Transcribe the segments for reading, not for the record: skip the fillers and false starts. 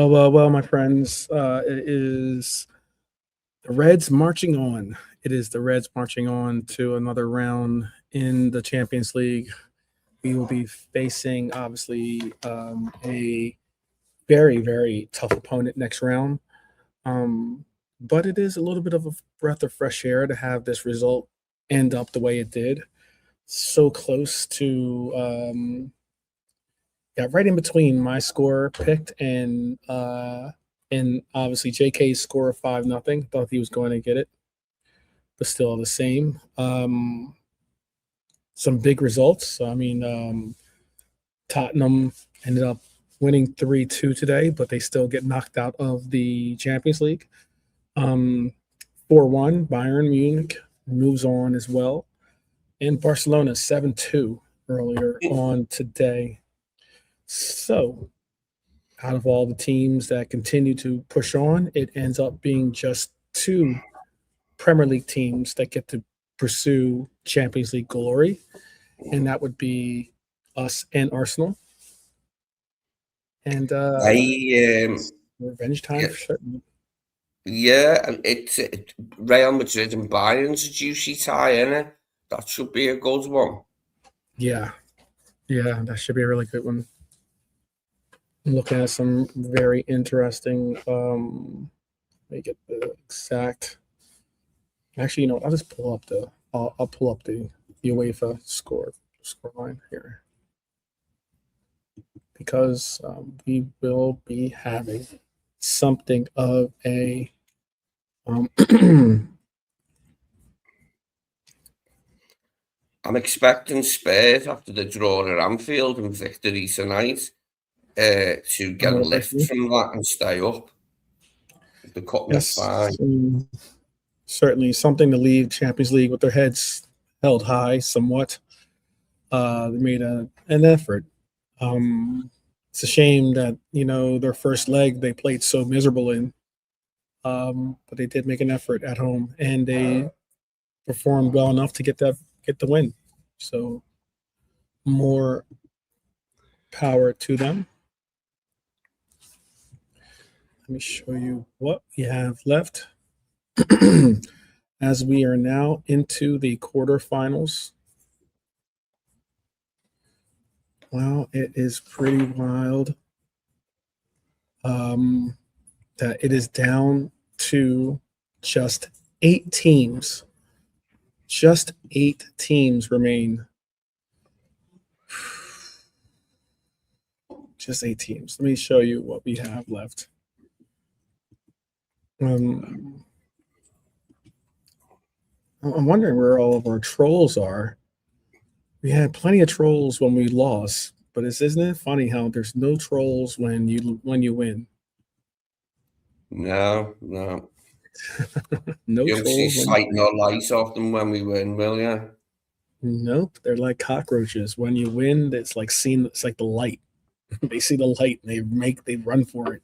Well, my friends, it is the Reds marching on. It is the Reds marching on to another round in the Champions League. We will be facing, obviously, a very, very tough opponent next round. But it is a little bit of a breath of fresh air to have this result end up the way it did. So close to, yeah, right in between my score picked and obviously JK's score of 5-0. Thought he was going to get it, but still the same. Some big results. I mean, Tottenham ended up winning 3-2 today, but they still get knocked out of the Champions League. 4-1, Bayern Munich moves on as well. And Barcelona 7-2 earlier on today. So, out of all the teams that continue to push on, it ends up being just two Premier League teams that get to pursue Champions League glory, and that would be us and Arsenal. And revenge time for certain. Yeah, and it's Real Madrid and Bayern's a juicy tie, isn't it? That should be a good one. Yeah, that should be a really good one. I'm looking at some very interesting. Let me get the exact. Actually, you know, I'll just pull up the. I'll pull up the UEFA score line here because we will be having something of a. I'm expecting Spurs after the draw at Anfield and victory tonight to get a lift from that and stay up. The cutting is fine. Certainly something to leave Champions League with their heads held high somewhat. They made an effort. It's a shame that, you know, their first leg they played so miserable in. But they did make an effort at home and they performed well enough to get the win. So more power to them. Let me show you what we have left. As we are now into the quarterfinals. Wow, it is pretty wild that it is down to just 8 teams. Just 8 teams remain. Just 8 teams. Let me show you what we have left. I'm wondering where all of our trolls are. We had plenty of trolls when we lost, but isn't it funny how there's no trolls when you win? No. No You'll trolls. see sight no light off them when we win, will you? Nope, they're like cockroaches. When you win, it's like the light. They see the light and they run for it.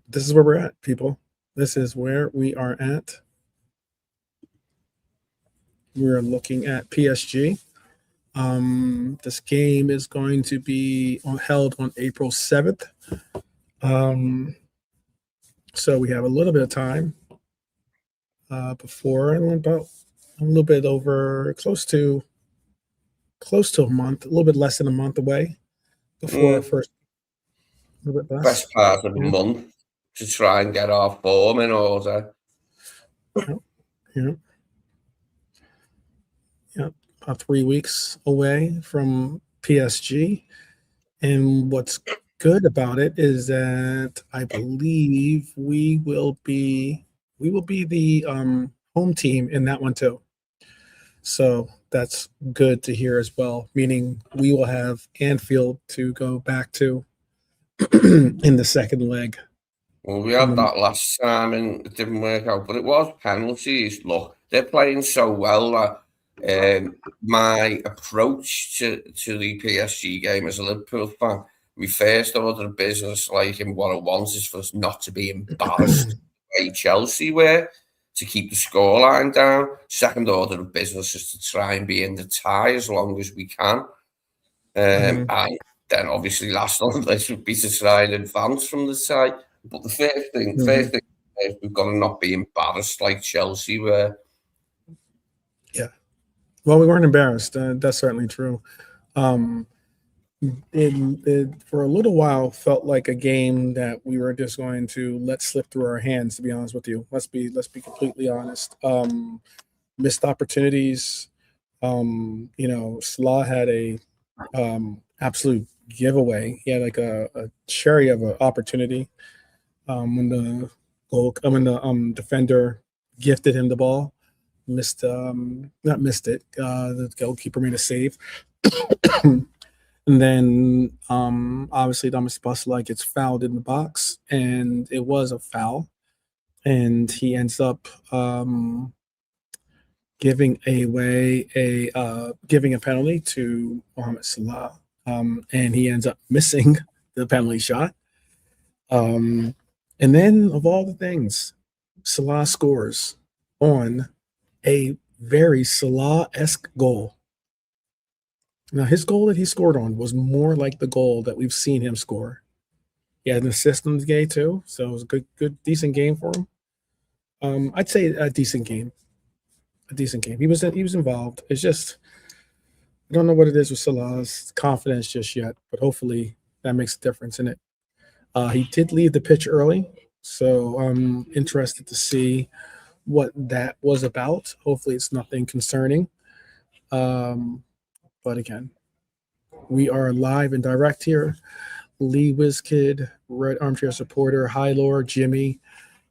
This is where we're at, people. This is where we are at. We're looking at PSG. This game is going to be held on April 7th. So we have a little bit of time before, about a little bit over, close to a month, a little bit less than a month away before our first. A little bit less. Best part of a month to try and get our form in order. Yeah. About 3 weeks away from PSG. And what's good about it is that I believe we will be the home team in that one too. So that's good to hear as well, meaning we will have Anfield to go back to in the second leg. Well, we had that last time and it didn't work out, but it was penalties. Look, they're playing so well that my approach to the PSG game as a Liverpool fan, my first order of business, like in what I want, is for us not to be embarrassed the way Chelsea were, to keep the scoreline down. Second order of business is to try and be in the tie as long as we can. And then obviously last on the list would be to try and advance from the side. But the first thing is we've got to not be embarrassed like Chelsea were. Yeah. Well, we weren't embarrassed. That's certainly true. It for a little while felt like a game that we were just going to let slip through our hands. To be honest with you, let's be completely honest. Missed opportunities. Salah had a absolute giveaway. He had like a cherry of an opportunity when the defender gifted him the ball. Not missed it. The goalkeeper made a save. And then obviously Thomas Busla gets fouled in the box, and it was a foul. And he ends up giving a penalty to Mohamed Salah. And he ends up missing the penalty shot. And then of all the things, Salah scores on a very Salah-esque goal. Now, his goal that he scored on was more like the goal that we've seen him score. He had an assist on the game too, so it was a good, decent game for him. I'd say a decent game. A decent game. He was involved. It's just I don't know what it is with Salah's confidence just yet, but hopefully that makes a difference in it. He did leave the pitch early, so I'm interested to see what that was about. Hopefully, it's nothing concerning. But again, we are live and direct here. Lee Wizkid, Red Armchair Supporter, Hi Lord, Jimmy.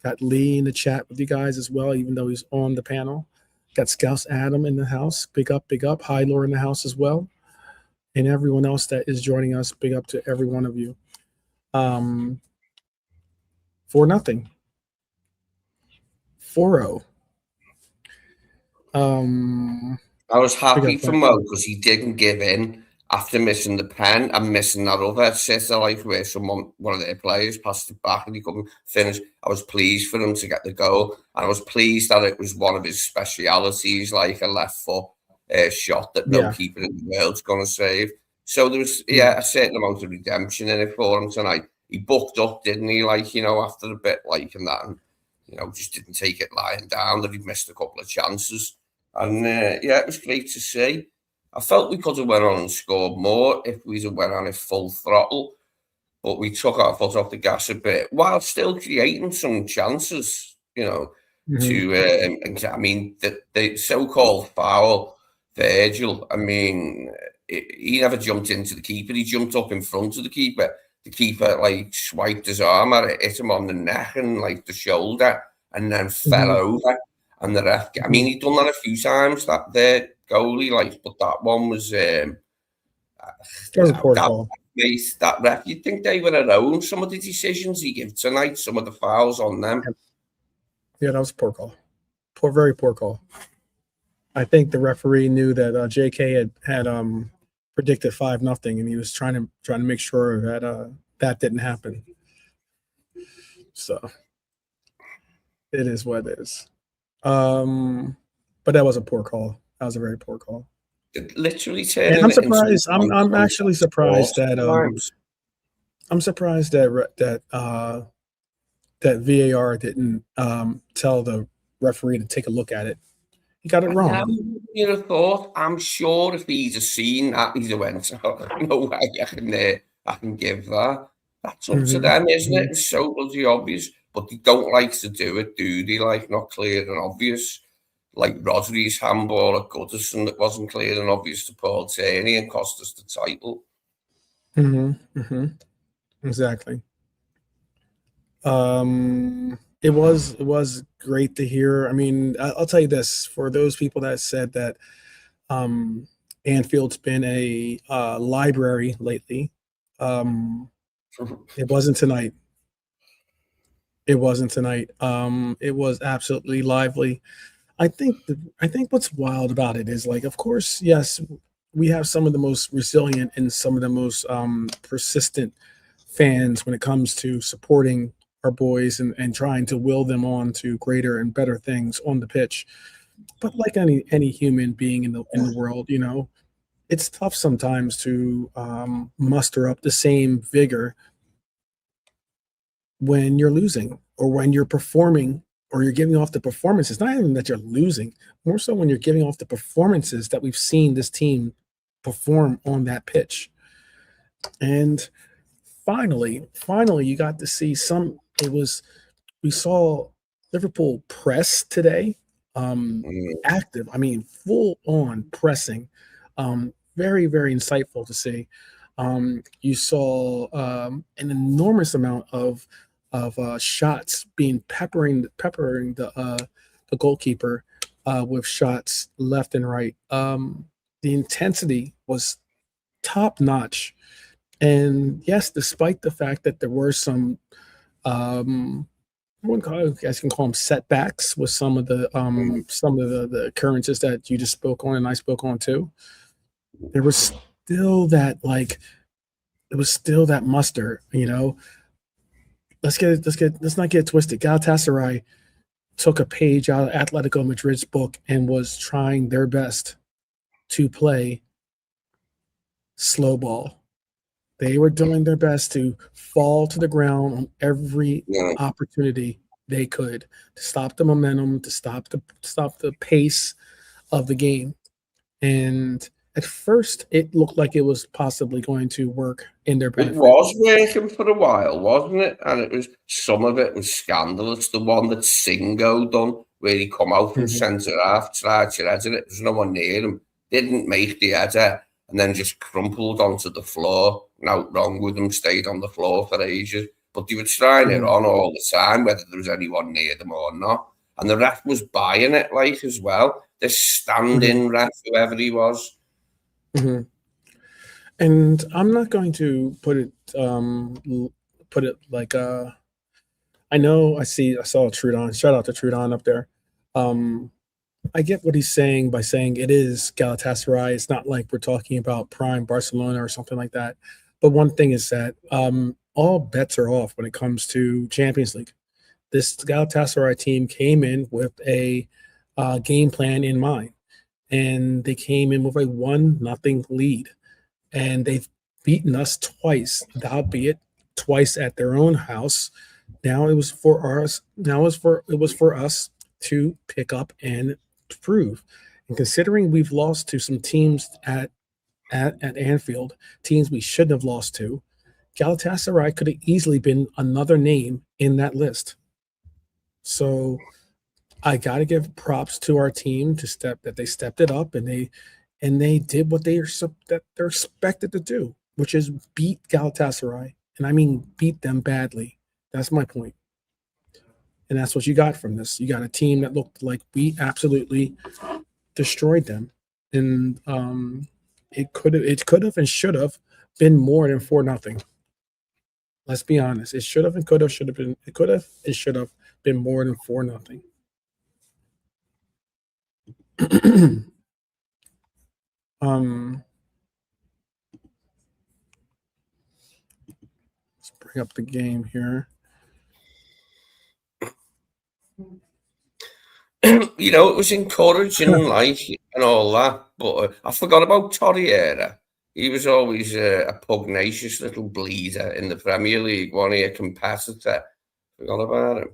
Got Lee in the chat with you guys as well, even though he's on the panel. Got Scouse Adam in the house. Big up, big up. Hi Lord in the house as well. And everyone else that is joining us, big up to every one of you. 4-0. 4-0. I was happy for Mo because he didn't give in after missing the pen and missing that other sitter, like where one of their players passed it back and he couldn't finish. I was pleased for him to get the goal, and I was pleased that it was one of his specialities, like a left foot shot that no keeper in the world's going to save. So there was a certain amount of redemption in it for him tonight. He bucked up, didn't he? Like, after a bit, like, and that, and, just didn't take it lying down, that he'd missed a couple of chances. And it was great to see. I felt we could have went on and scored more if we'd have went on at full throttle, but we took our foot off the gas a bit while still creating some chances, to, I mean, the so-called foul, Virgil, I mean, he never jumped into the keeper. He jumped up in front of the keeper. The keeper, like, swiped his arm at it, hit him on the neck and, like, the shoulder, and then fell over. And the ref, I mean, he'd done that a few times, that there goalie, like, but that one was that was a poor call. That ref, you'd think they would have known some of the decisions he gave tonight, some of the fouls on them. Yeah, that was a poor call. Very poor call. I think the referee knew that JK had predicted 5-0, and he was trying to make sure that that didn't happen. So it is what it is. But that was a poor call. That was a very poor call. It literally and I'm surprised. I'm actually surprised that that VAR didn't tell the referee to take a look at it. He got it wrong. You'd have thought. I'm sure if he'd have seen that, he'd have went, no way I can give that. That's up to them, isn't it? It's so bloody obvious. But they don't like to do it, do they? Like, not clear and obvious. Like Rodri's handball at Goodison that wasn't clear and obvious to Paul Tierney and cost us the title. Exactly. It was great to hear. I mean, I'll tell you this, for those people that said that Anfield's been a library lately, it wasn't tonight. It wasn't tonight. It was absolutely lively. I think what's wild about it is, like, of course, yes, we have some of the most resilient and some of the most persistent fans when it comes to supporting our boys and trying to will them on to greater and better things on the pitch. But like any human being in the world, it's tough sometimes to muster up the same vigor when you're losing or when you're performing or you're giving off the performances. Not even that you're losing, more so when you're giving off the performances that we've seen this team perform on that pitch. And finally, you got to see some. We saw Liverpool press today, active. I mean, full on pressing. Very, very insightful to see. You saw an enormous amount of shots being peppering the goalkeeper with shots left and right. The intensity was top notch, and yes, despite the fact that there were some I wouldn't call, I guess you can call them setbacks with some of the occurrences that you just spoke on and I spoke on too. There was still that muster, you know. Let's not get it twisted. Galatasaray took a page out of Atletico Madrid's book and was trying their best to play slow ball. They were doing their best to fall to the ground on every opportunity they could to stop the momentum, to stop the pace of the game. And at first, it looked like it was possibly going to work in their It benefit. was working for a while, wasn't it? And some of it was scandalous. The one that Singo done, where he come out from centre half, tried to header it. There's no one near him. Didn't make the header, and then just crumpled onto the floor. No wrong with him, stayed on the floor for ages. But they were trying it on all the time, whether there was anyone near them or not. And the ref was buying it, like, as well. The stand-in ref, whoever he was. And I'm not going to put it like I know I saw Trudon. Shout out to Trudon up there. I get what he's saying by saying it is Galatasaray. It's not like we're talking about prime Barcelona or something like that. But one thing is that all bets are off when it comes to Champions League. This Galatasaray team came in with a game plan in mind, and they came in with a 1-0 lead, and they've beaten us twice, albeit twice at their own house. Now it was for us. It was for us to pick up and prove. And considering we've lost to some teams at Anfield, teams we shouldn't have lost to, Galatasaray could have easily been another name in that list. So I got to give props to our team that they stepped it up and they did what they're expected to do, which is beat Galatasaray, and I mean beat them badly. That's my point. And that's what you got from this. You got a team that looked like we absolutely destroyed them, and it could have and should have been more than 4-0. Let's be honest. It should have and could have been. It could have and should have been more than 4-0. Let's bring up the game here. You know, it was encouraging, like, and all that, but I forgot about Torreira. He was always a pugnacious little bleeder in the Premier League, wasn't he? A competitor. Forgot about him.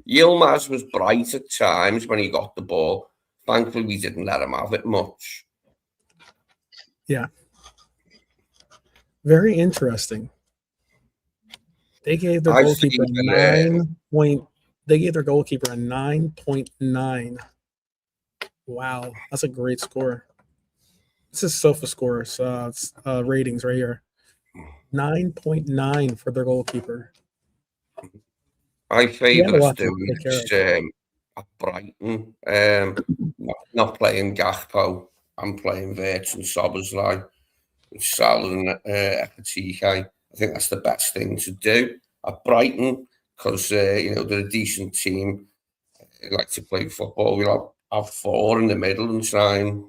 Yilmaz was bright at times when he got the ball. Thankfully, we didn't let him have it much. Yeah. Very interesting. They gave their goalkeeper a 9.9. Wow, that's a great score. This is Sofa scores, ratings right here. 9.9 for their goalkeeper. My favourite doing is at Brighton. Not playing Gakpo. I'm playing Wirtz and Szoboszlai with Salah and Ekatike. I think that's the best thing to do at Brighton because they're a decent team. They like to play football. We'll have 4 in the middle and try and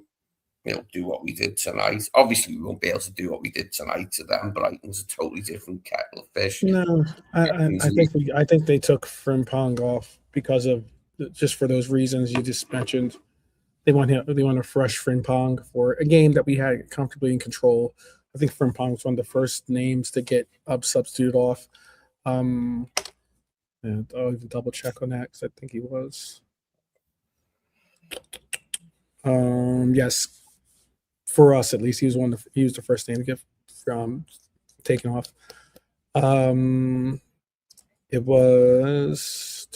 do what we did tonight. Obviously, we won't be able to do what we did tonight to them. Brighton's a totally different kettle of fish. No, I think they took Frimpong off because of just for those reasons you just mentioned. They want a fresh Frimpong for a game that we had comfortably in control. I think Frimpong was one of the first names to get substituted off. And I'll even double check on that because I think he was. Yes, for us at least, he was the first name to get taken off. It was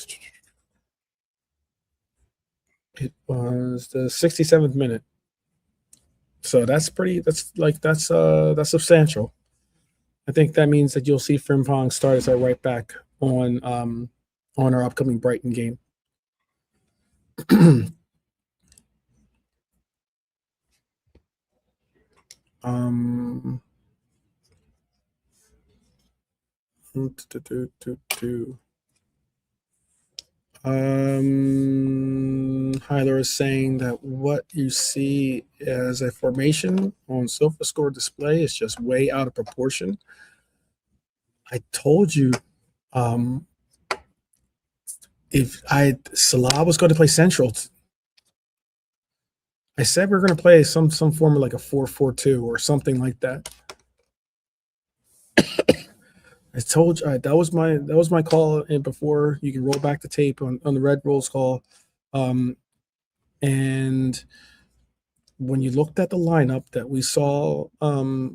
the 67th minute. So that's substantial. I think that means that you'll see Frimpong start as our right back on our upcoming Brighton game. Hyler is saying that what you see as a formation on SofaScore display is just way out of proportion. I told you, Salah was going to play central. I said we are going to play some form of like a 4-4-2 or something like that. I told you that was my call, and before you can roll back the tape on the Red Rolls call, and when you looked at the lineup that we saw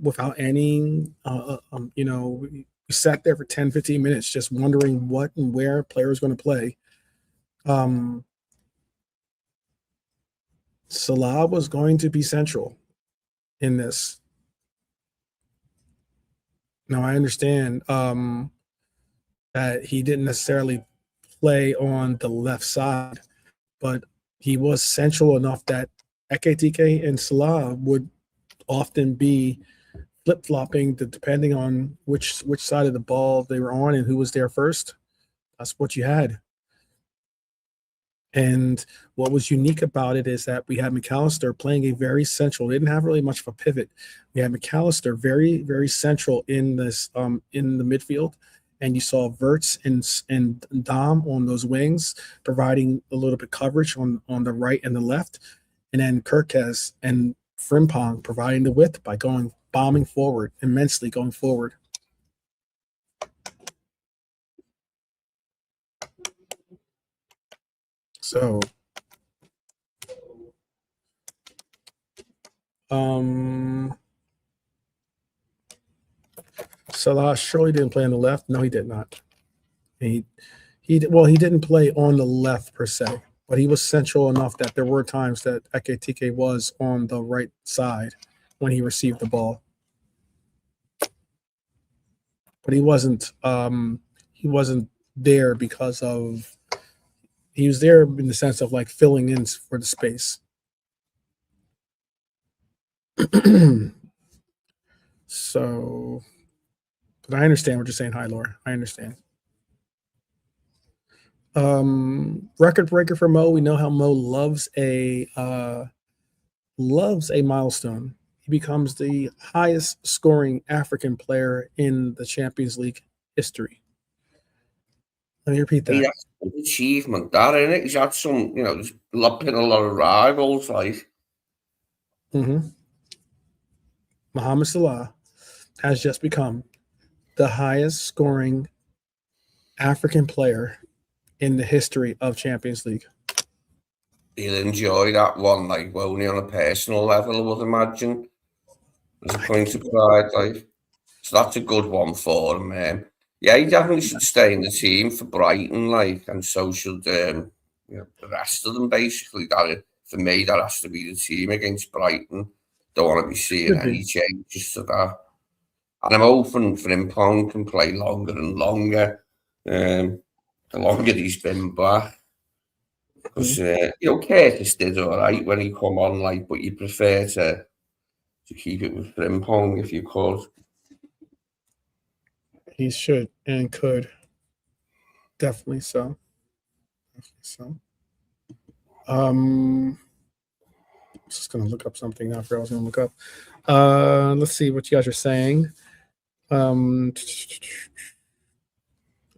without any, we sat there for 10, 15 minutes just wondering what and where players going to play. Salah was going to be central in this. Now, I understand that he didn't necessarily play on the left side, but he was central enough that Ekitike and Salah would often be flip-flopping depending on which side of the ball they were on and who was there first. That's what you had. And what was unique about it is that we had McAllister playing a very central. They didn't have really much of a pivot. We had McAllister very, very central in this in the midfield, and you saw Verts and Dom on those wings providing a little bit coverage on the right and the left, and then Kirkes and Frimpong providing the width by bombing forward immensely, going forward. So, Salah surely didn't play on the left. No, he did not. He didn't play on the left per se, but he was central enough that there were times that Ekitike was on the right side when he received the ball. But he wasn't there because of. He was there in the sense of like filling in for the space. So, but I understand what you're saying, Hylor. I understand. Record breaker for Mo. We know how Mo loves a milestone. He becomes the highest scoring African player in the Champions League history. Let me repeat that. Yeah, that's an achievement, that, isn't it? He's had some, just been a lot of rivals, like. Mohamed Salah has just become the highest scoring African player in the history of Champions League. He'll enjoy that one, like, only on a personal level, I would imagine. As a point of pride, like. So that's a good one for him. Yeah, he definitely should stay in the team for Brighton, like, and so should the rest of them, basically. For me, that has to be the team against Brighton. Don't want to be seeing any changes to that. And I'm hoping Frimpong can play longer and longer. The longer he's been back. Because, Curtis did all right when he come on, like, but you prefer to keep it with Frimpong if you could. He should and could. Definitely so. I'm just going to look up something now. I forgot I was going to look up. Let's see what you guys are saying. That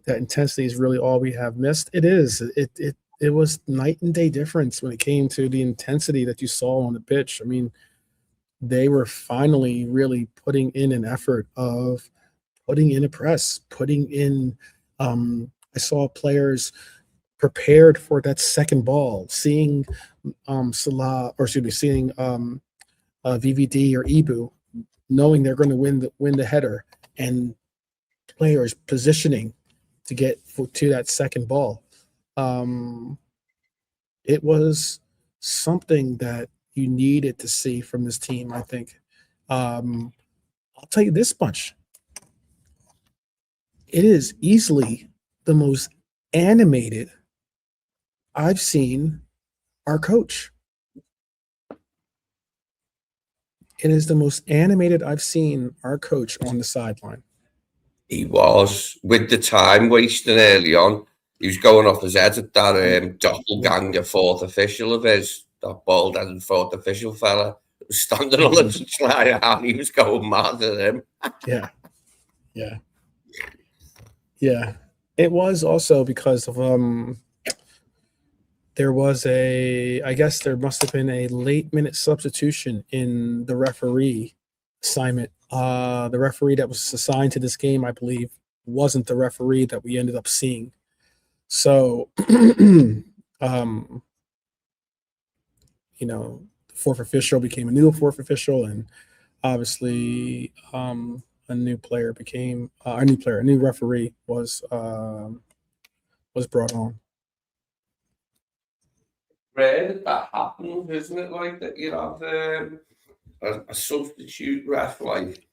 intensity is really all we have missed. It is. it was night and day difference when it came to the intensity that you saw on the pitch. I mean, they were finally really putting in an effort of putting in a press, putting in. I saw players prepared for that second ball, seeing Salah, or excuse me, seeing VVD or Ibu, knowing they're going to win the header, and players positioning to get to that second ball. It was something that you needed to see from this team, I think. I'll tell you this much. It is easily the most animated I've seen our coach. It is the most animated I've seen our coach on the sideline. He was, with the time wasting early on. He was going off his head at that doppelganger fourth official of his, that bald-headed fourth official fella. Was standing on the touchline and he was going mad at him. Yeah. It was also because of there was I guess there must have been a late minute substitution in the referee assignment. The referee that was assigned to this game, I believe, wasn't the referee that we ended up seeing. So, the fourth official became a new fourth official, and obviously, a new player became a new referee was brought on. Rare that happens, isn't it? Like that, you have a substitute ref, like.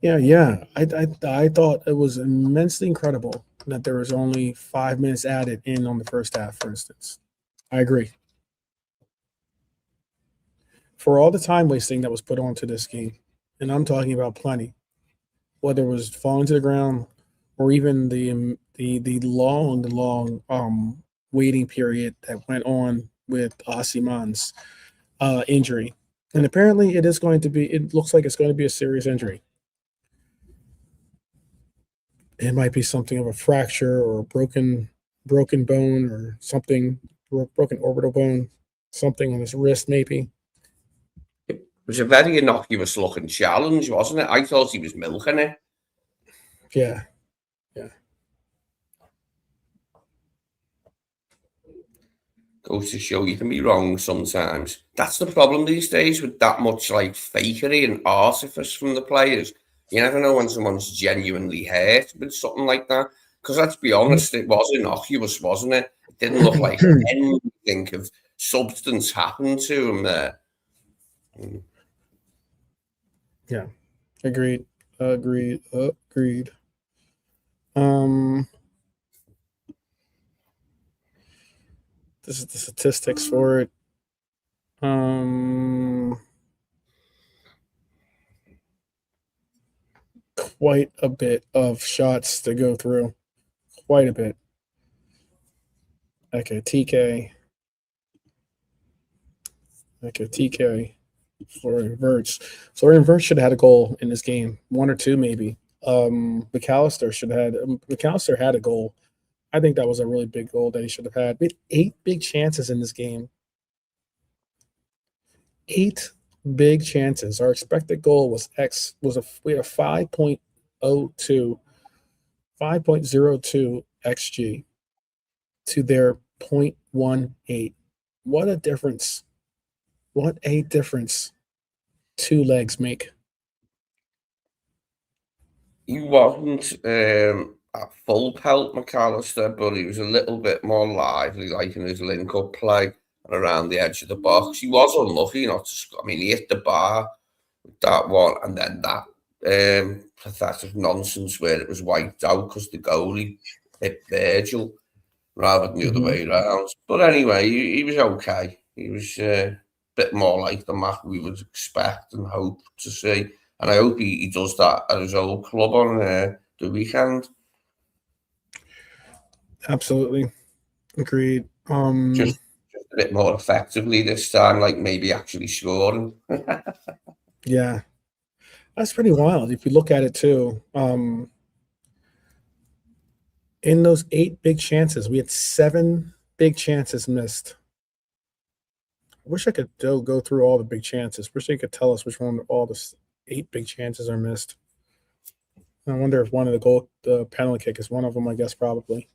Yeah. I thought it was immensely incredible that there was only 5 minutes added in on the first half, for instance. I agree. For all the time wasting that was put onto this game, and I'm talking about plenty, whether it was falling to the ground or even the long waiting period that went on with Osimhen's injury. And apparently it looks like it's going to be a serious injury. It might be something of a fracture or a broken bone or something, broken orbital bone, something on his wrist maybe. It was a very innocuous looking challenge, wasn't it? I thought he was milking it. Yeah. Goes to show you can be wrong sometimes. That's the problem these days with that much like fakery and artifice from the players. You never know when someone's genuinely hurt with something like that. Because let's be honest, it was innocuous, wasn't it? It didn't look like anything of substance happened to him there. Yeah. Agreed. This is the statistics for it. Quite a bit of shots to go through. Quite a bit. Okay, TK. Florian Wirtz. Florian Wirtz should have had a goal in this game, one or two maybe. McAllister had a goal. I think that was a really big goal that he should have had. We had 8 big chances in this game. 8 big chances. Our expected goal was we had a 5.02 xG to their 0.18. What a difference. What a difference 2 legs make. He wasn't at full pelt McAllister, but he was a little bit more lively, like in his link-up play and around the edge of the box. He was unlucky not to score. I mean, he hit the bar with that one, and then that pathetic nonsense where it was wiped out because the goalie hit Virgil rather than the other way around. But anyway, he was okay. He was a bit more like the Mac we would expect and hope to see. And I hope he does that at his old club on the weekend. Absolutely. Agreed. Just a bit more effectively this time, like maybe actually scoring. Yeah. That's pretty wild if you look at it too. in those 8 big chances, we had 7 big chances missed. I wish I could go through all the big chances. Wish they could tell us which one of all the 8 big chances are missed. I wonder if one of the penalty kick is one of them. I guess probably.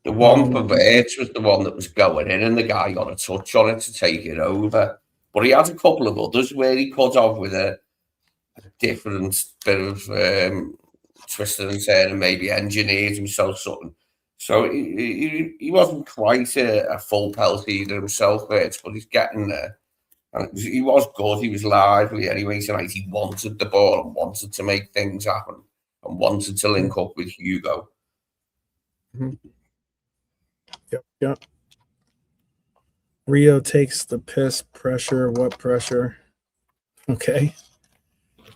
The one for Birch was the one that was going in, and the guy got a touch on it to take it over. But he had a couple of others where he cut off with a different bit of twisting and turning, and maybe engineered himself something. So he wasn't quite a full pelt either himself, but he's getting there. And he was good. He was lively anyway tonight. He wanted the ball and wanted to make things happen and wanted to link up with Hugo. Mm-hmm. Yep. Rio takes the piss pressure. What pressure? Okay.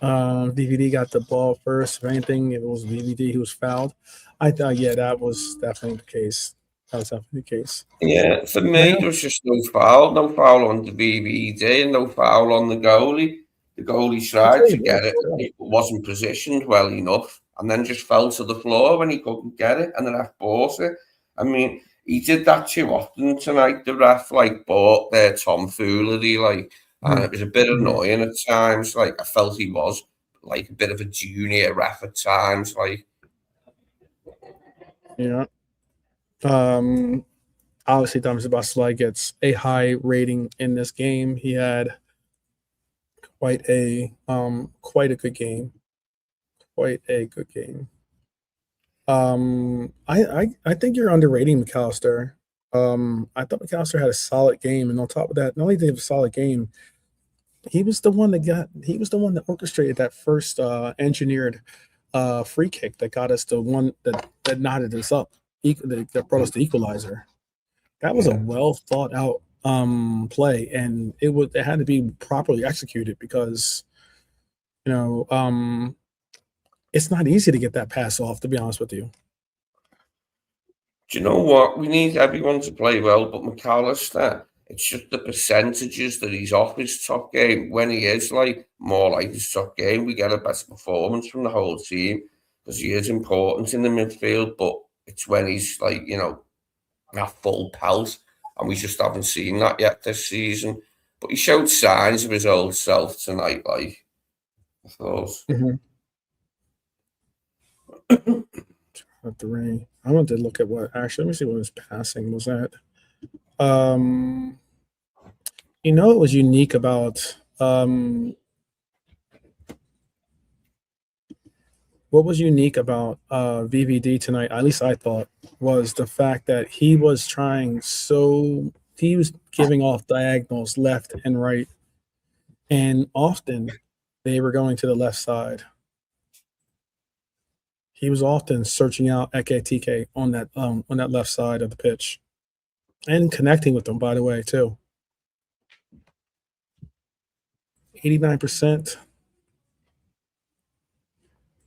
VVD got the ball first. If anything, it was VVD who was fouled. I thought, yeah, that was definitely the case. That was definitely the case. Yeah, for me, there was just no foul on the VVD, and no foul on the goalie. The goalie tried to get it, it wasn't positioned well enough, and then just fell to the floor when he couldn't get it, and the ref bought it. I mean, he did that too often tonight. The ref bought their tomfoolery, and it was a bit annoying at times. I felt he was a bit of a junior ref at times. Yeah. Obviously, Thomas Basilai gets a high rating in this game. He had quite a good game. Quite a good game. I think you're underrating McAllister. I thought McAllister had a solid game, and on top of that, not only did he have a solid game, he was the one that orchestrated that first engineered free kick that got us the one that knotted us up, that brought us the equalizer. That was a well thought out play, and it had to be properly executed because it's not easy to get that pass off, to be honest with you. Do you know what? We need everyone to play well, but McAllister, it's just the percentages that he's off his top game. When he is more like his top game, we get a better performance from the whole team because he is important in the midfield, but it's when he's a full pelt, and we just haven't seen that yet this season. But he showed signs of his old self tonight, I thought. At the ring. I want to look at let me see what his passing was at. What was unique about VVD tonight, at least I thought, was the fact that he was giving off diagonals left and right, and often they were going to the left side. He was often searching out Ekitike on that left side of the pitch and connecting with them, by the way, too. 89%,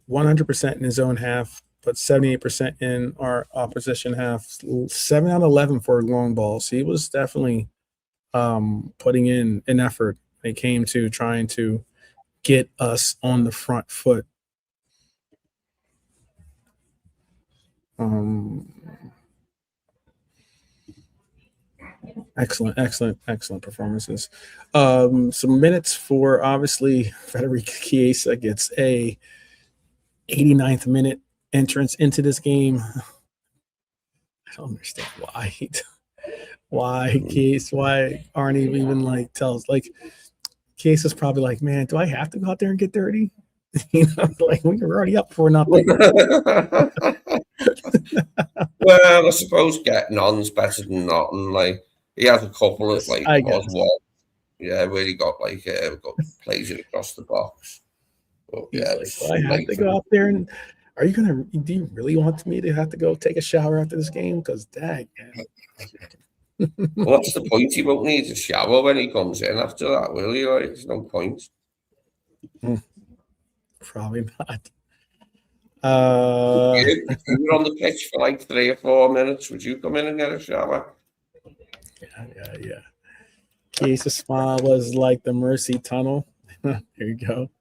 100% in his own half, but 78% in our opposition half. 7 out of 11 for long balls. He was definitely putting in an effort when it came to trying to get us on the front foot. Excellent performances. Some minutes for, obviously, Federico Chiesa gets a 89th minute entrance into this game. I don't understand why Arne even tells Chiesa's probably man, do I have to go out there and get dirty? We were already up for nothing. Well, I suppose getting on's better than nothing. He has a couple of where he got plays it across the box. But, yeah, do I have to go out there and do you really want me to have to go take a shower after this game? Because dang. What's the point? He won't need a shower when he comes in after that, will he? There's no point. Probably not. If you were on the pitch for 3 or 4 minutes, would you come in and get a shower? Yeah. Chiesa's smile was like the Mercy Tunnel. There you go.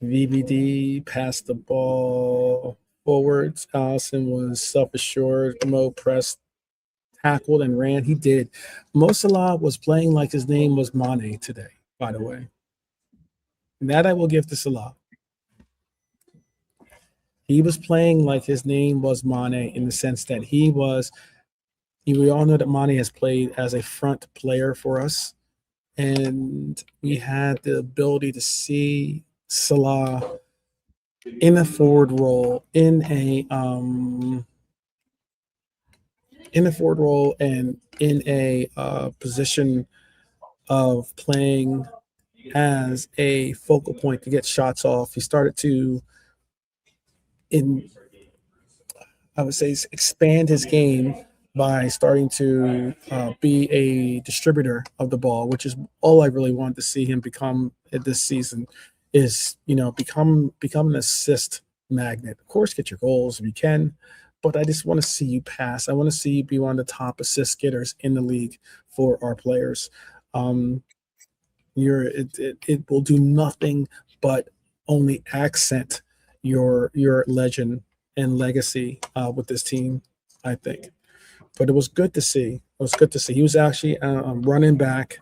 VVD passed the ball forwards. Allison was self-assured. Mo pressed, tackled, and ran. He did. Mo Salah was playing like his name was Mane today, by the way. And that I will give to Salah. He was playing like his name was Mane in the sense that we all know that Mane has played as a front player for us. And we had the ability to see Salah in a forward role, in a forward role, and in a position of playing as a focal point to get shots off. He started to, I would say, expand his game by starting to be a distributor of the ball, which is all I really wanted to see him become this season. Is become an assist magnet. Of course, get your goals if you can, but I just want to see you pass. I want to see you be one of the top assist getters in the league for our players. It will do nothing but only accent your legend and legacy with this team, I think. But it was good to see. It was good to see. He was actually running back,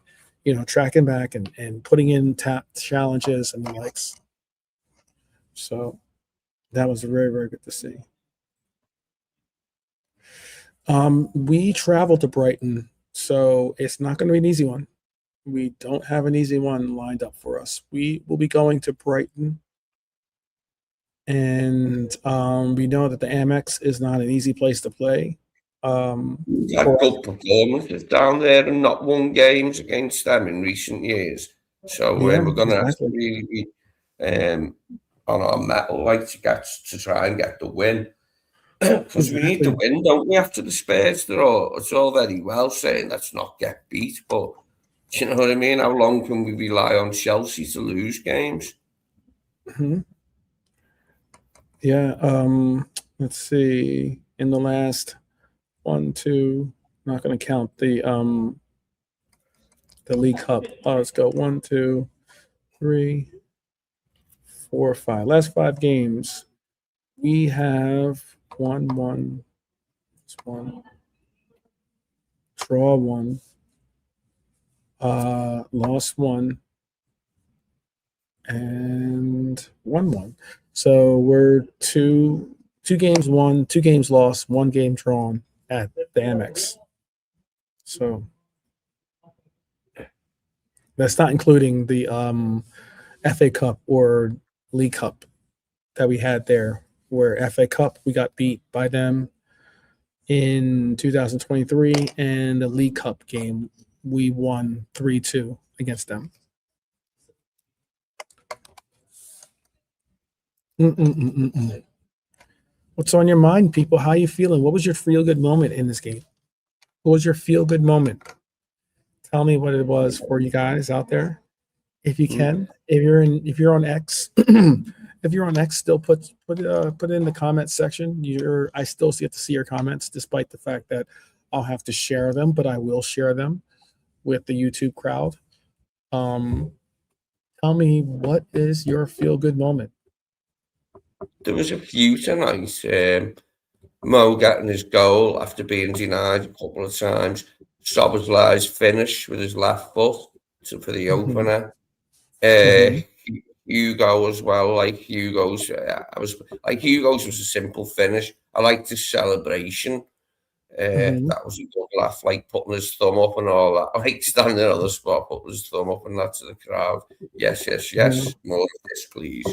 tracking back and putting in challenges and the likes. So that was very, very good to see. We traveled to Brighton, so it's not going to be an easy one. We don't have an easy one lined up for us. We will be going to Brighton, and we know that the Amex is not an easy place to play. Had good performances down there and not won games against them in recent years. So we're going to have to be on our mettle, like to try and get the win. Because we need to win, don't we? After the Spurs, it's all very well saying let's not get beat, but do you know what I mean? How long can we rely on Chelsea to lose games? Mm-hmm. Yeah. Let's see. In the last 1, 2, not going to count the League Cup. Let's go 1, 2, 3, 4, 5. Last 5 games, we have won 1, draw 1, lost 1, and won 1. So we're two games won, 2 games lost, 1 game drawn at the Amex. So that's not including the FA Cup or League Cup that we had there, where FA Cup we got beat by them in 2023, and the League Cup game we won 3-2 against them. What's on your mind, people? How are you feeling? What was your feel-good moment in this game? What was your feel-good moment? Tell me what it was for you guys out there, if you can. If you're on X, if you're on X, still put it in the comments section. I still get to see your comments, despite the fact that I'll have to share them, but I will share them with the YouTube crowd. Tell me, what is your feel-good moment? There was a few tonight. Mo getting his goal after being denied a couple of times. Szoboszlai's finish with his left foot for the opener. Hugo as well. Like Hugo's, Hugo's was a simple finish. I liked his celebration. That was a good laugh, like putting his thumb up and all that. I like standing on the spot, putting his thumb up and that to the crowd. Yes. More of this, please.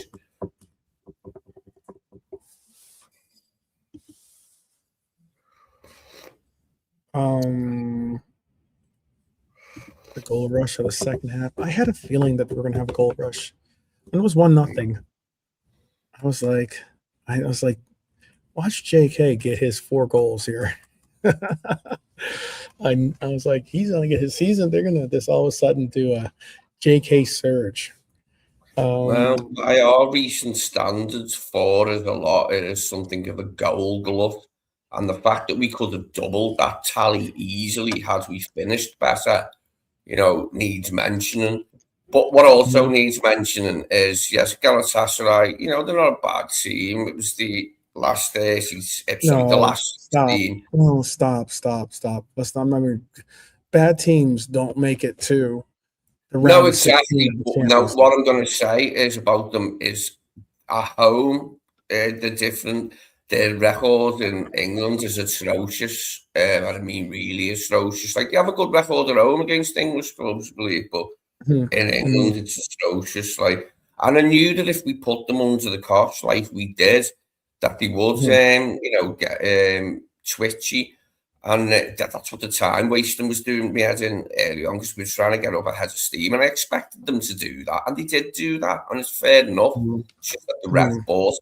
The goal rush of the second half. I had a feeling that we were going to have a goal rush. And it was 1-0. I was like, watch JK get his 4 goals here. I was like, he's going to get his season. They're going to this all of a sudden do a JK surge. Well, by our recent standards, 4 is a lot. It is something of a goal glove. And the fact that we could have doubled that tally easily had we finished better, needs mentioning. But what also needs mentioning is, yes, Galatasaray, they're not a bad team. It was the last 30, sorry, the last stop. 16. No, stop. Let's not remember. Bad teams don't make it to the No, round of 16 exactly. of the No, Champions what League. I'm going to say is about them is at home, the different, their record in England is atrocious. I mean, really atrocious. Like, they have a good record at home against English clubs, I believe, but in England, it's atrocious. Like, and I knew that if we put them under the cosh like we did, that they would, get twitchy. And that's what the time wasting was doing me head in early on, because we were trying to get up ahead of steam, and I expected them to do that, and they did do that, and it's fair enough. It's just that the ref bought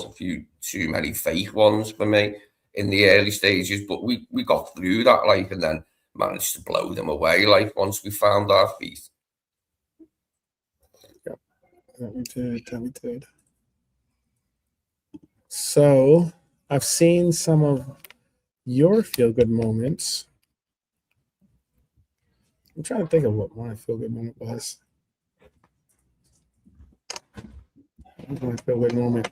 a few too many fake ones for me in the early stages, but we got through that, like, and then managed to blow them away, like, once we found our feet. That we did. So I've seen some of your feel-good moments. I'm trying to think of what my feel-good moment was. My feel-good moment.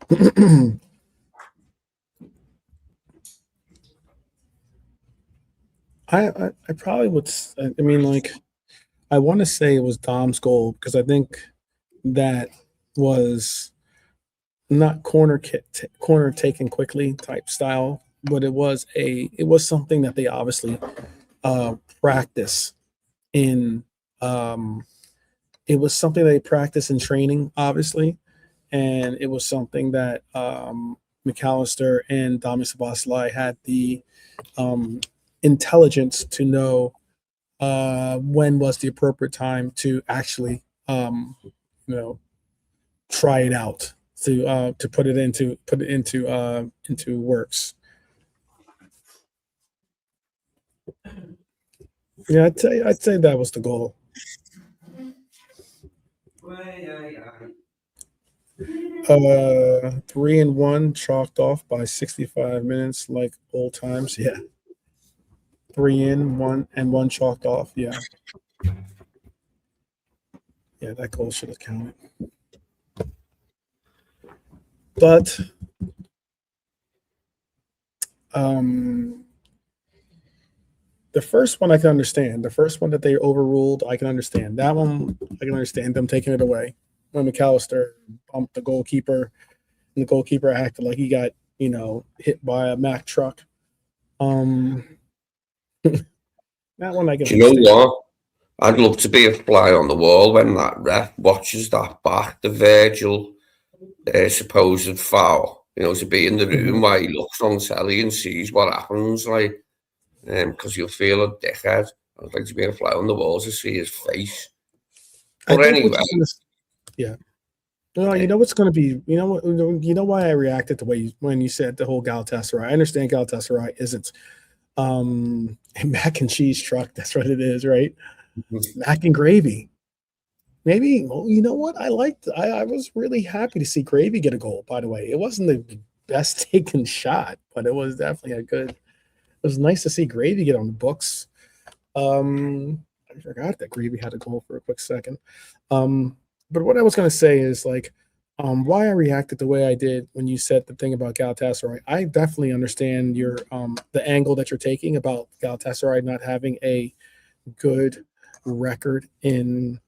I probably would. I mean, like, I want to say it was Dom's goal, because I think that was not corner taken quickly type style, but it was something that they obviously practice in. It was something they practice in training, obviously, and it was something that McAllister and Dami Sabasli had the intelligence to know when was the appropriate time to actually try it out, to put it into works. Yeah, I'd say that was the goal. 3-1 chalked off by 65 minutes, like old times. Yeah, 3-1 chalked off. Yeah, that goal should have counted. But the first one I can understand. The first one that they overruled, I can understand. That one, I can understand them taking it away. When McAllister bumped the goalkeeper, and the goalkeeper acted like he got, hit by a Mack truck. That one I can Do you understand. know what? I'd love to be a fly on the wall when that ref watches that back, the Virgil supposed foul, to be in the room while he looks on telly and sees what happens, like, because you'll feel a dickhead. I'd like to be a fly on the wall to see his face. But anyway, yeah. Well, you know what's going to be. You know why I reacted the way when you said the whole Galatasaray. I understand Galatasaray isn't a mac and cheese truck. That's what it is, right? Mac and gravy. Maybe, well, you know what? I was really happy to see Gravy get a goal, by the way. It wasn't the best taken shot, but it was definitely it was nice to see Gravy get on the books. I forgot that Gravy had a goal for a quick second. But what I was going to say is, like, why I reacted the way I did when you said the thing about Galatasaray. I definitely understand your the angle that you're taking about Galatasaray not having a good record in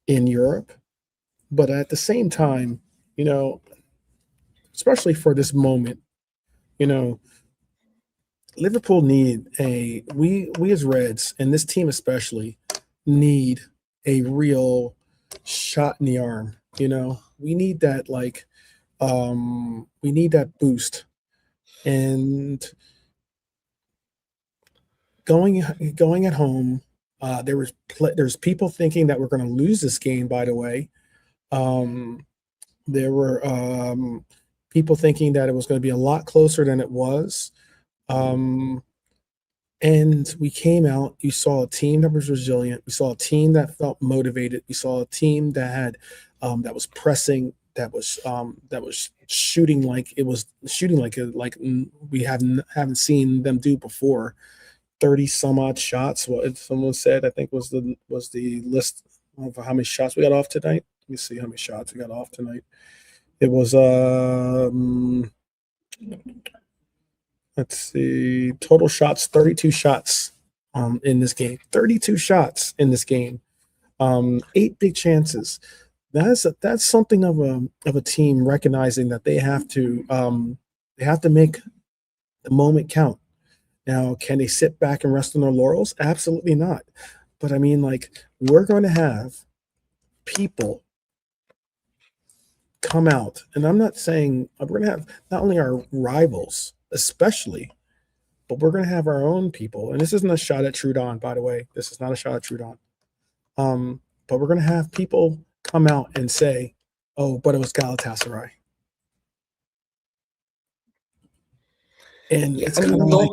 Europe, but at the same time, especially for this moment, Liverpool need we as Reds, and this team especially, need a real shot in the arm. We need that, like, we need that boost. And going at home, there's people thinking that we're going to lose this game. By the way, there were people thinking that it was going to be a lot closer than it was. And we came out, you saw a team that was resilient. We saw a team that felt motivated. We saw a team that had that was pressing, that was shooting like we haven't seen them do before. 30 some odd shots. What someone said, I think was the list of how many shots we got off tonight. Let me see how many shots we got off tonight. It was let's see, total shots, 32 shots in this game. 32 shots in this game. 8 big chances. That's something of a team recognizing that they have to make the moment count. Now, can they sit back and rest on their laurels? Absolutely not. But I mean, like, we're going to have people come out, and I'm not saying we're going to have not only our rivals, especially, but we're going to have our own people. And this isn't a shot at Trudon, by the way. This is not a shot at Trudon. But we're going to have people come out and say, "Oh, but it was Galatasaray," and it's kind of like,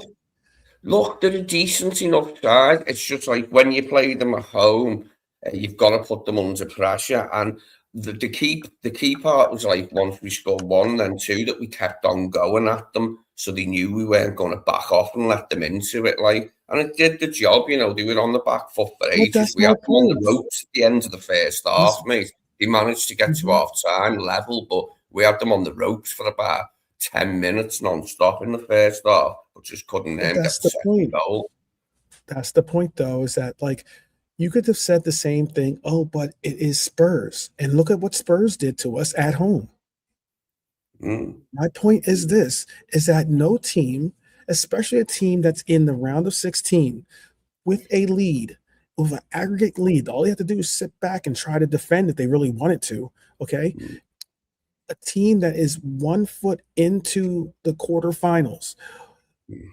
look, they're a decent enough side. It's just like when you play them at home, you've got to put them under pressure. And the key part was like once we scored 1, then 2, that we kept on going at them, so they knew we weren't going to back off and let them into it. Like, and it did the job. You know, they were on the back foot for ages. We had them on the ropes at the end of the first half, mate. They managed to get to half time level, but we had them on the ropes for about 10 minutes non-stop in the first half, but just couldn't get the second goal. That's the point, though, is that, like, you could have said the same thing. Oh, but it is Spurs. And look at what Spurs did to us at home. My point is this, is that no team, especially a team that's in the round of 16 with a lead, with an aggregate lead, all you have to do is sit back and try to defend if they really wanted to, okay? A team that is 1 foot into the quarterfinals,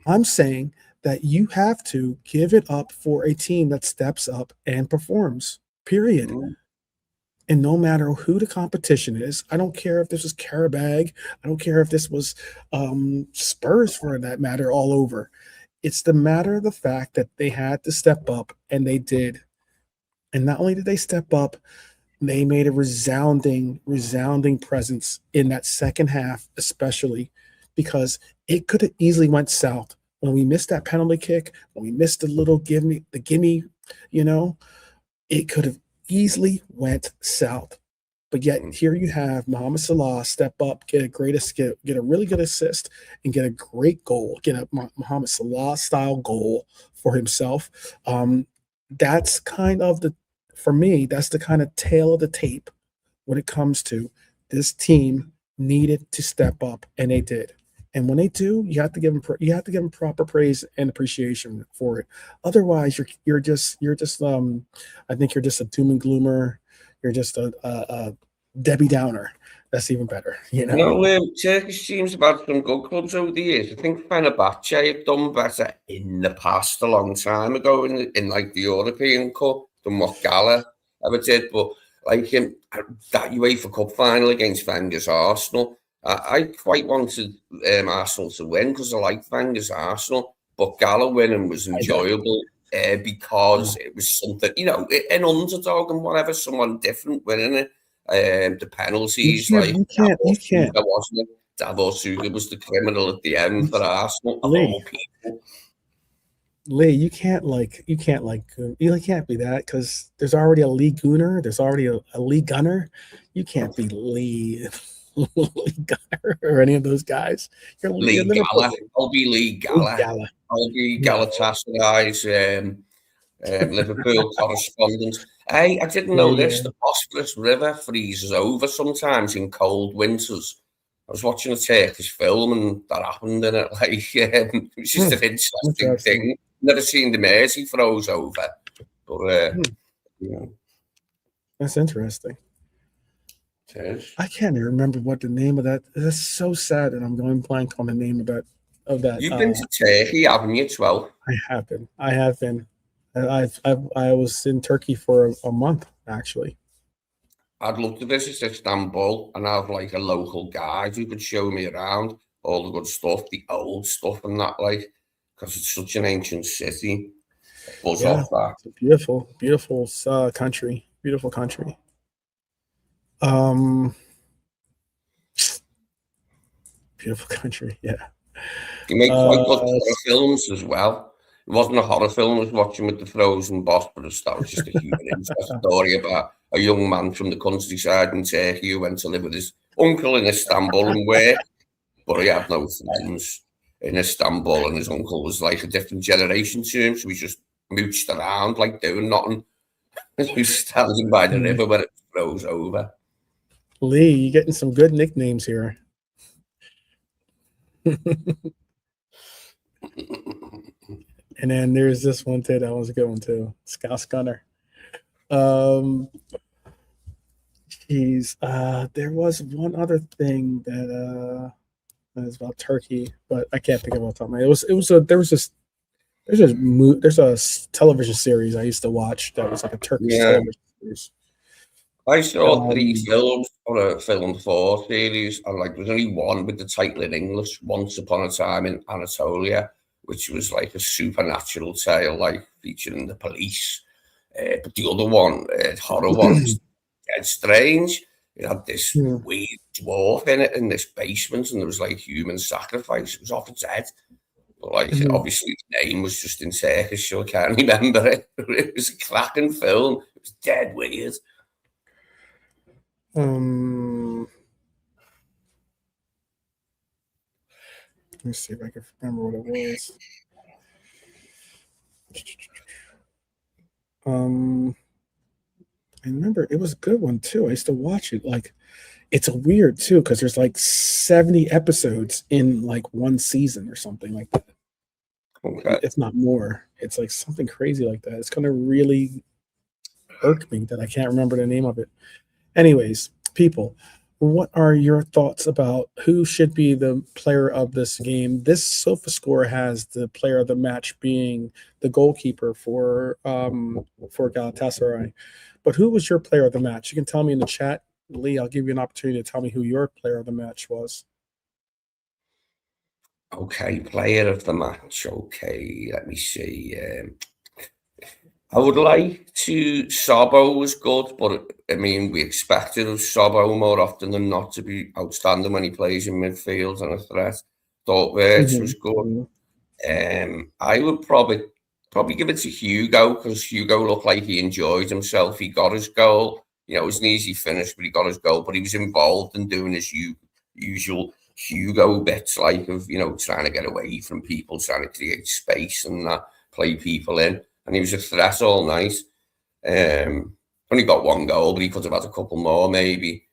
I'm saying that you have to give it up for a team that steps up and performs, period. And no matter who the competition is, I don't care if this was Karabag, I don't care if this was Spurs for that matter, all over. It's the matter of the fact that they had to step up, and they did. And not only did they step up, they made a resounding presence in that second half, especially because it could have easily went south. When we missed that penalty kick, when we missed the little gimme, you know, it could have easily went south. But yet here you have Mohamed Salah step up, get a really good assist, and get a great goal, get a Mohamed Salah style goal for himself. That's kind of for me, that's the kind of tail of the tape when it comes to this team needed to step up, and they did. And when they do, you have to give them proper praise and appreciation for it. Otherwise, you're just I think you're just a doom and gloomer. You're just a Debbie Downer. That's even better, you know. No, Turkish teams have had some good clubs over the years. I think Fenerbahce have done better in the past a long time ago in like the European Cup than what Gala ever did. But like that UEFA Cup final against Wenger's Arsenal, I quite wanted Arsenal to win because I like Wenger's Arsenal, but Gala winning was enjoyable because it was something, you know, an underdog and whatever, someone different winning it. The penalties, you can't. Wasn't it? Davor Suga was the criminal at the end for Arsenal. Of all people. Lee, you can't be that because there's already a Lee Gunner. There's already a Lee Gunner. You can't be Lee Gunner or any of those guys. You're Lee Gala. I'll be Lee Gala. I'll be Galatasaray's Liverpool correspondent. Hey, I didn't know this. The Bosphorus River freezes over sometimes in cold winters. I was watching a Turkish film and that happened in it. Like, it's just an interesting thing. Never seen the Mersey froze over, but that's interesting. I can't even remember what the name of that. That's so sad that I'm going blank on the name of that. You've been to Turkey, haven't you? 12. I have been. I was in Turkey for a month actually. I'd love to visit Istanbul and have like a local guide who could show me around all the good stuff, the old stuff and that, like, because it's such an ancient city. Off that. It's a beautiful country. Beautiful country. Beautiful country. Yeah. You make quite good films as well. It wasn't a horror film I was watching with the frozen Bosphorus. That was just a human interest story about a young man from the countryside in Turkey who went to live with his uncle in Istanbul and work, but he had no friends in Istanbul, and his uncle was like a different generation to him, so he just mooched around like doing nothing. He was standing by the river when it froze over. Lee, you're getting some good nicknames here. And then there's this one too. That was a good one too. Scouse Gunner. There was one other thing that was about Turkey, but I can't think of what I'm talking about. There's a television series I used to watch that was like a Turkish television series. I saw 3 films for a Film 4 series, and like there's only one with the title in English, Once Upon a Time in Anatolia, which was like a supernatural tale, like featuring the police. But the other one, horror one, was dead strange. It had this weird dwarf in it in this basement, and there was like human sacrifice. It was off its head. But like obviously the name was just in Turkish, so I can't remember it. It was a cracking film. It was dead weird. Let me see if I can remember what it was. I remember it was a good one too. I used to watch it. Like, it's a weird too because there's like 70 episodes in like one season or something like that. Okay. If not more. It's like something crazy like that. It's gonna really irk me that I can't remember the name of it. Anyways, people, what are your thoughts about who should be the player of this game? This SofaScore has the player of the match being the goalkeeper for Galatasaray. But who was your player of the match? You can tell me in the chat. Lee, I'll give you an opportunity to tell me who your player of the match was. Okay, player of the match. Okay, let me see. I would like to. Sabo was good, but I mean, we expected of Sabo more often than not to be outstanding when he plays in midfield and a threat. Thought Wirtz was good. I would probably give it to Hugo because Hugo looked like he enjoyed himself. He got his goal. You know, it was an easy finish, but he got his goal. But he was involved in doing his usual Hugo bits, like of trying to get away from people, trying to create space and play people in. And he was a threat all night. Only got 1 goal, but he could have had a couple more maybe.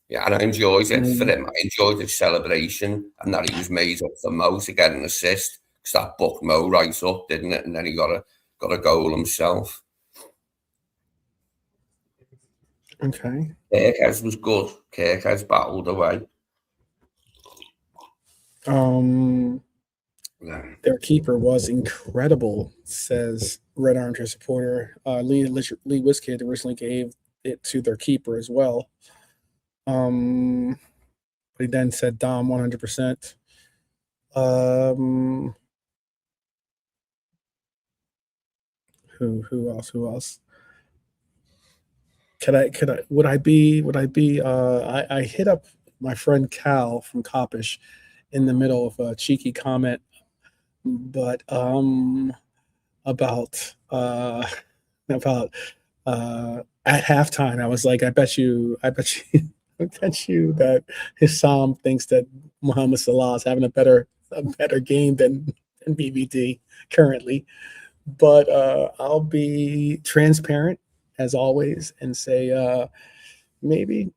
Yeah, and I enjoyed it for him. I enjoyed his celebration and that he was made up for Mo to get an assist because that booked Mo right up, didn't it? And then he got a goal himself. Okay. Kerkez was good. Kerkez battled away. Their keeper was incredible, says Red Orange supporter. Lee Wiskid originally gave it to their keeper as well. But he then said Dom 100%. Who else? I hit up my friend Cal from Coppish in the middle of a cheeky comment, but about at halftime I was like, I bet you that Hissam thinks that Mohamed Salah is having a better game than BBD currently. But I'll be transparent as always and say maybe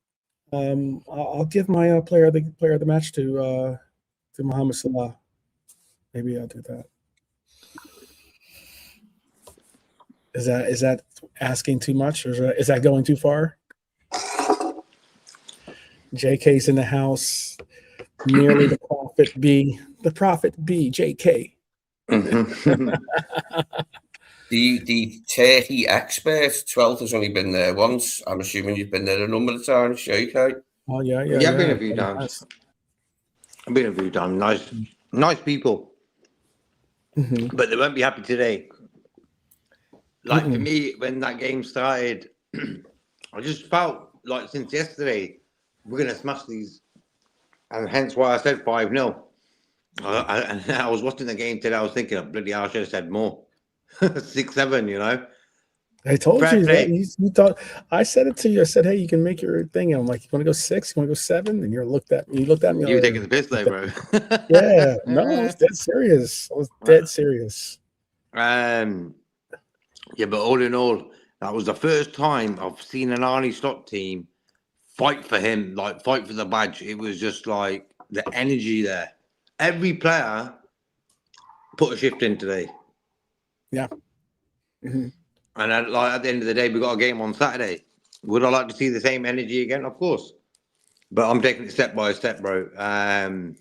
I'll give my player of the match to Mohamed Salah. Maybe I'll do that. Is that asking too much, or is that going too far? JK's in the house. Merely the prophet be. The prophet be JK. The Turkey expert, 12th has only been there once. I'm assuming you've been there a number of times, JK. Oh yeah. I've been a few times. Nice people. But they won't be happy today. Like for me, when that game started, I just felt like since yesterday we're gonna smash these, and hence why I said 5-0. I was watching the game today. I was thinking, bloody hell, I should have said more. 6-7, you know. I told Fair you play. that you thought I said it to you. I said, "Hey, you can make your thing." And I'm like, "You want to go 6? You want to go 7?" And you looked at me. You looked at me. You were like, taking the piss though, bro. Yeah, no, I was dead serious. I was dead serious. Yeah, but all in all, that was the first time I've seen an Arne Slot team fight for him, like fight for the badge. It was just like the energy there. Every player put a shift in today. Yeah. Mm-hmm. And at the end of the day, we got a game on Saturday. Would I like to see the same energy again? Of course. But I'm taking it step by step, bro. And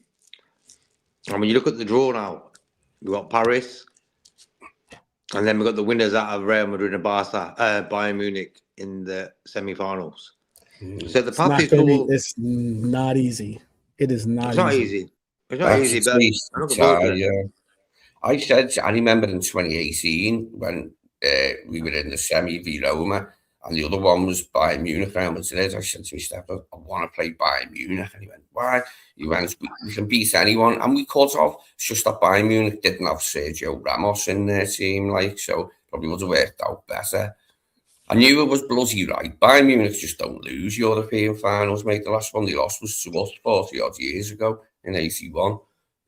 when you look at the draw now, we've got Paris, and then we've got the winners out of Real Madrid and Bayern Munich in the semi-finals. So the path is It's not easy. It is not It's not easy. easy. It's not easy, but I remember in 2018 when we were in the semi v Roma, and the other one was Bayern Munich. Real Madrid. I said to my stepdad, I want to play Bayern Munich. And he went, why? He went, we can beat anyone. And we cut off. It's just that Bayern Munich didn't have Sergio Ramos in their team, like, so probably would have worked out better. I knew it was bloody right. Bayern Munich just don't lose European finals, mate. The last one they lost was to us 40 odd years ago in 81.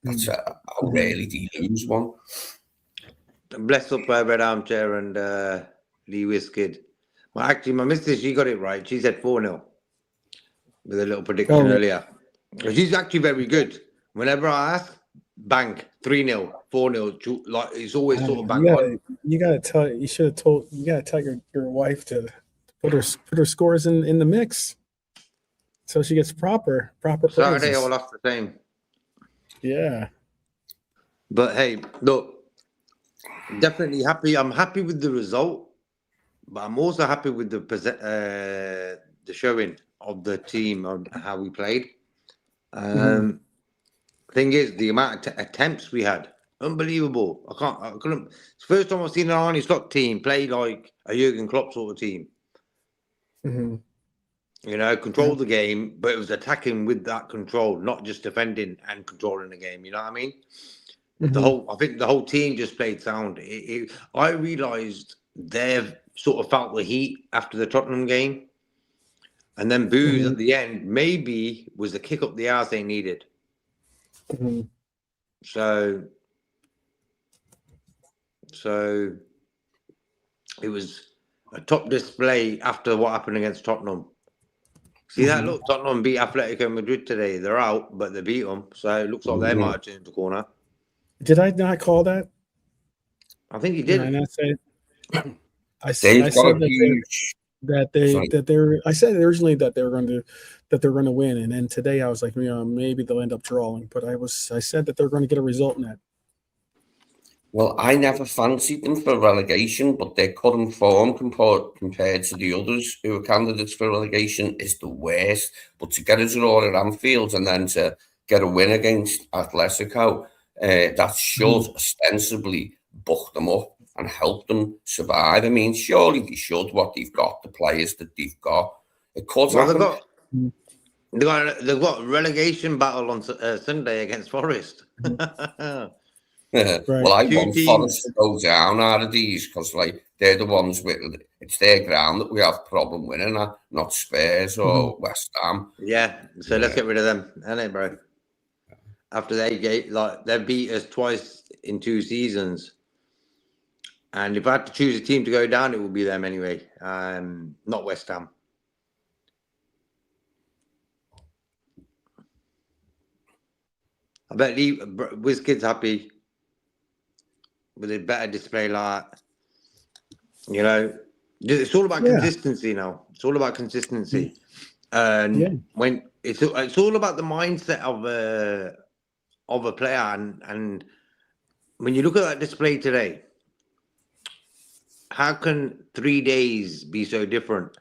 That's how rarely do you lose one. Bless up by Red Armchair and Lee Wiskid. Well, actually, my missus, she got it right. She said 4-0 with a little prediction earlier. She's actually very good. Whenever I ask, bang, 3-0, 4-0. Like, it's always sort of bang on. You gotta tell your wife to put her scores in the mix, so she gets proper Saturday, prizes. all off the same. Yeah. But hey, look, definitely happy. I'm happy with the result, but I'm also happy with the showing of the team on how we played. Thing is, the amount of attempts we had, unbelievable. I couldn't. It's the first time I've seen an Arne Slot team play like a Jurgen Klopp sort of team. Mm-hmm. You know, control the game, but it was attacking with that control, not just defending and controlling the game. You know what I mean? I think the whole team just played sound. I realised they've sort of felt the heat after the Tottenham game, and then booze at the end maybe was the kick up the arse they needed. So it was a top display after what happened against Tottenham. See that? Look, Tottenham beat Atletico Madrid today. They're out, but they beat them. So it looks like they might have turned the corner. Did I not call that? I think you did. Did I not say? I said originally that they were going to win, and then today I was like, maybe they'll end up drawing. But I said that they're going to get a result in that. Well, I never fancied them for relegation, but their current form compared to the others who are candidates for relegation is the worst. But to get a draw at Anfield and then to get a win against Atletico, that should ostensibly buck them up and help them survive. I mean, surely they should, what they've got, the players that they've got. It could happen. They've got a relegation battle on Sunday against Forest. Right. Well, I want Forest to go down out of these because, like, they're the ones with it's their ground that we have problem winning, not Spurs or West Ham. Yeah, so let's get rid of them, innit, bro? After they beat us twice in 2 seasons, and if I had to choose a team to go down, it would be them anyway, not West Ham. I bet WizKid's happy with a better display like that. You know, it's all about consistency now. It's all about consistency. And when it's all about the mindset of a player. And when you look at that display today, how can 3 days be so different?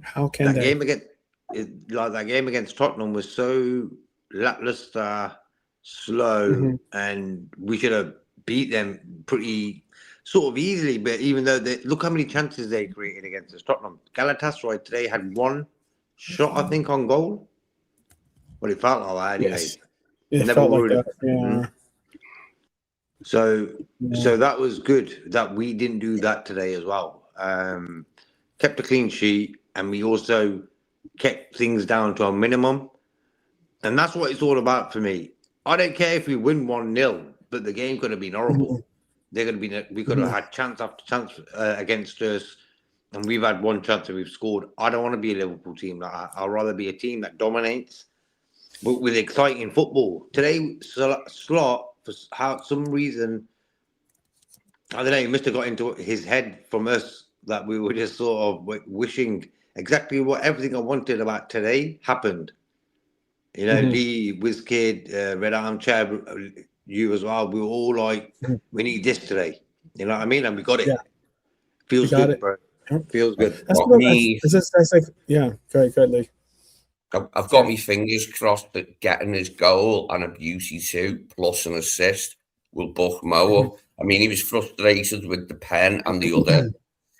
How can that game against Tottenham was so lackluster, slow, and we should have beat them pretty sort of easily. But even though look how many chances they created against us, Tottenham. Galatasaray today had 1 shot, I think, on goal. Well, it felt like that anyway. It Never felt like worried. that. Yeah. So Yeah. that was good that we didn't do that today as well. Kept a clean sheet, and we also kept things down to a minimum. And that's what it's all about for me. I don't care if we win 1-0, but the game could have been horrible. We could have had chance after chance against us, and we've had one chance and we've scored. I don't want to be a Liverpool team like that. I'd rather be a team that dominates, but with exciting football. Today, Slot, for some reason, I don't know, he must have got into his head from us that we were just sort of wishing exactly what everything I wanted about today happened. You know, Lee, WizKid, Red Armchair, you as well. We were all like, we need this today. You know what I mean? And we got it. Yeah. Feels We got good, it. bro. Yep. Feels good. That's Got what me. that's like, yeah. Go ahead, Lee. I've got my fingers crossed that getting his goal and a beauty too, plus an assist, will buck Mo up. I mean, he was frustrated with the pen and the other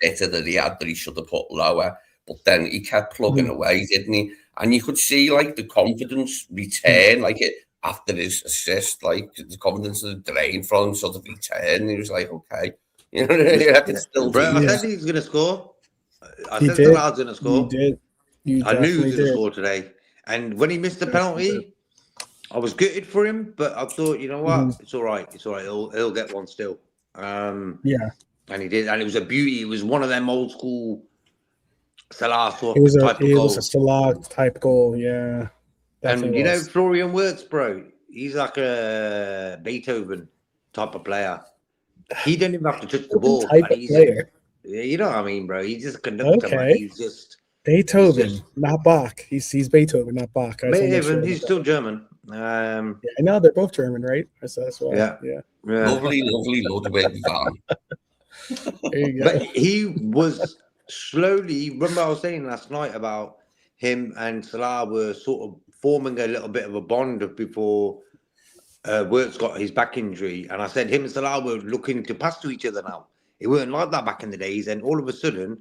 sitter that he had that he should have put lower, but then he kept plugging away, didn't he? And you could see like the confidence return, like it after his assist, like the confidence of the drain from sort of return. He was like, okay, you know, I can still Bro, do I this. said he's going to score. I He said did. Salah's going to score. You did. You I knew he was definitely going to did. score today. And when he missed the penalty, I was gutted for him, but I thought, you know what? It's all right. It's all right. He'll get one still. Yeah. And he did. And it was a beauty. It was one of them old school Salah It was type of a goals. Salah type goal. Yeah. And Definitely you know, was. Florian Wirtz, bro, he's like a Beethoven type of player. He don't even have to touch the ball. Type And of he's, player. you know what I mean, bro? He's just a conductor, man. Okay. He's just Beethoven, not Bach. He's Beethoven, not Bach. I just wanna make sure Beethoven. He's still German. yeah, I know they're both German, right? So that's why. Yeah. Yeah. Lovely, lovely Ludwig van. There you go. But he was slowly. Remember, I was saying last night about him and Salah were sort of forming a little bit of a bond before Wirtz got his back injury, and I said him and Salah were looking to pass to each other now. It weren't like that back in the days, and all of a sudden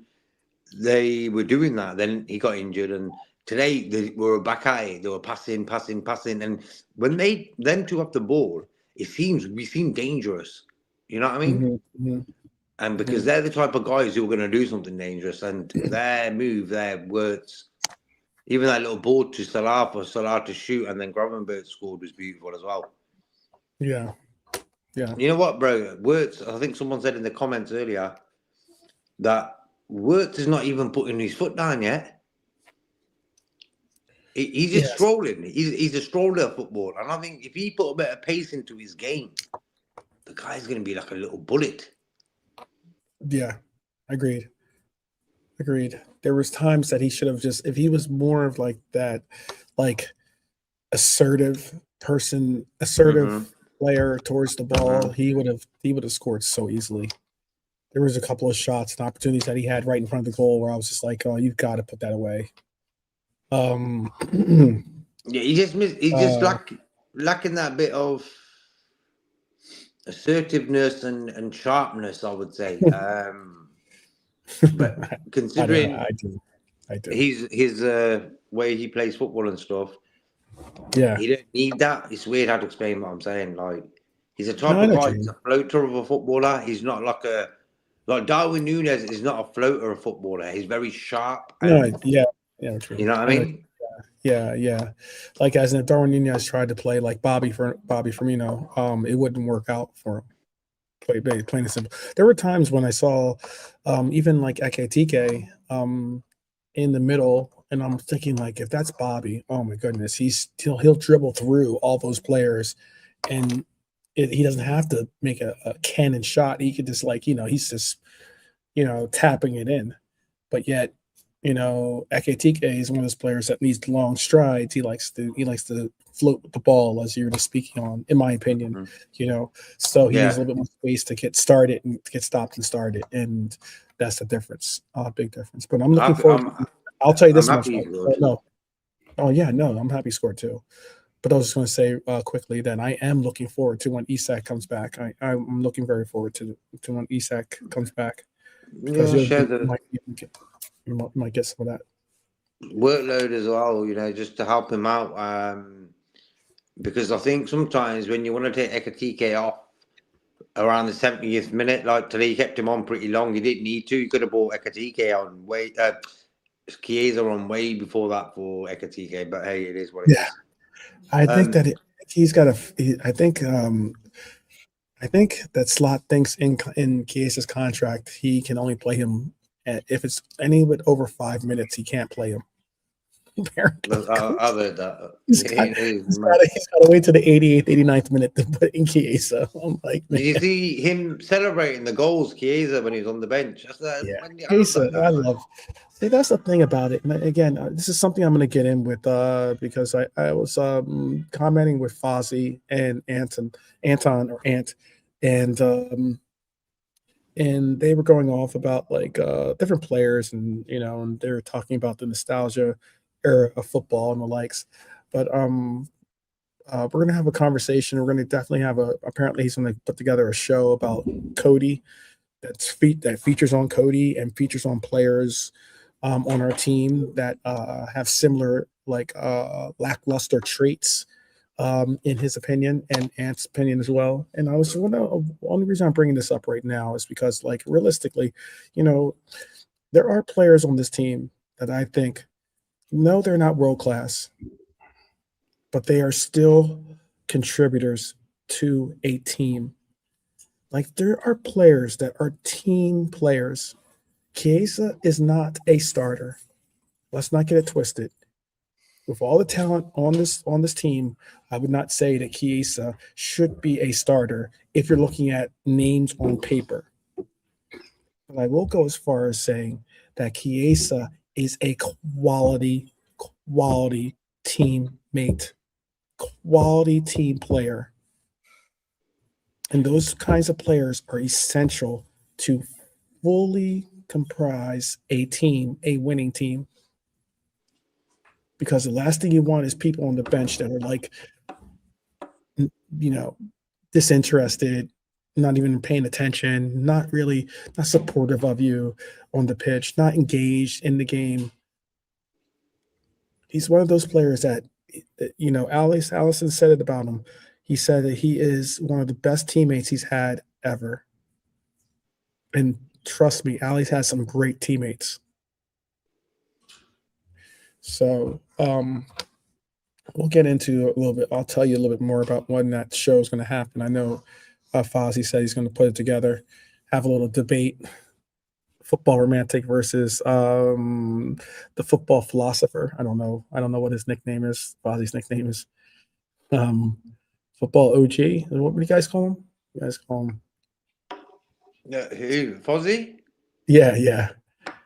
they were doing that. Then he got injured, and today they were back at it. They were passing, and when they then two up the ball, we seem dangerous. You know what I mean? And because they're the type of guys who are going to do something dangerous, and their move, their words, even that little ball to Salah for Salah to shoot and then Gravenberch scored was beautiful as well. Yeah. Yeah. You know what, bro? Wirtz, I think someone said in the comments earlier that Wirtz is not even putting his foot down yet. He's just strolling. He's a stroller football. And I think if he put a bit of pace into his game, the guy's going to be like a little bullet. Yeah. Agreed. There was times that he should have just, if he was more of like that, like assertive player towards the ball, he would have scored so easily. There was a couple of shots and opportunities that he had right in front of the goal where I was just like, oh, you've got to put that away. Yeah, he's just lacking that bit of assertiveness and sharpness, I would say. But considering I do. his way he plays football and stuff, yeah, he don't need that. It's weird how to explain what I'm saying. Like he's a type of guy. He's a floater of a footballer. He's not like Darwin Núñez is not a floater of a footballer. He's very sharp. And, yeah. True. You know what I mean? Yeah. Like as in Darwin Núñez tried to play like Bobby Firmino, it wouldn't work out for him. Plain and simple. There were times when I saw even like Ekitike in the middle, and I'm thinking like, if that's Bobby, oh my goodness, he'll dribble through all those players, and he doesn't have to make a cannon shot. He could just he's just tapping it in, but yet Ekitike is one of those players that needs long strides. He likes to float with the ball, as you were just speaking on, in my opinion. So he needs a little bit more space to get started and to get stopped and started, and that's the difference, big difference. But I'm looking forward. I'll tell you this much. I'm happy he scored too. But I was just going to say quickly that I am looking forward to when Isak comes back. I'm looking very forward to when Isak comes back, because you might get some of that workload as well, just to help him out. because I think sometimes when you want to take Ekatike off around the 70th minute, like today, you kept him on pretty long. You didn't need to. You could have brought Ekatike on Chiesa on way before that for Ekatike, but hey, it is what it Yeah, is. I think that he's got a. I think that Slot thinks in Chiesa's contract he can only play him if it's any bit over 5 minutes. He can't play him. Apparently, I've heard that. he's got to wait to the 88th, 89th minute to put in Chiesa. I'm like, man. Did you see him celebrating the goals, Chiesa, when he was on the bench? Yeah, Chiesa, I love. See, that's the thing about it. And again, this is something I'm going to get in with because I was commenting with Fozzie and Anton or Ant, and they were going off about like different players, and and they were talking about the nostalgia era of football and the likes. But we're going to have a conversation. We're going to definitely have apparently he's going to put together a show about Cody that features on Cody and features on players on our team that have similar like lackluster traits in his opinion and Ant's opinion as well. And I was the only reason I'm bringing this up right now is because like realistically, there are players on this team that I think no, they're not world class, but they are still contributors to a team. Like there are players that are team players. Chiesa is not a starter. Let's not get it twisted. With all the talent on this team, I would not say that Chiesa should be a starter if you're looking at names on paper. But I will go as far as saying that Chiesa is a quality teammate, quality team player. And those kinds of players are essential to fully comprise a team, a winning team. Because the last thing you want is people on the bench that are like, disinterested, not even paying attention, not supportive of you on the pitch, not engaged in the game. He's one of those players that, Allison said it about him. He said that he is one of the best teammates he's had ever. And trust me, Ali's had some great teammates. So we'll get into a little bit. I'll tell you a little bit more about when that show is going to happen. I know Fozzie said he's going to put it together, have a little debate, football romantic versus the football philosopher. I don't know what his nickname is. Fozzie's nickname is football OG. What do you guys call him? You guys call him? Yeah, who? Fozzie? Yeah.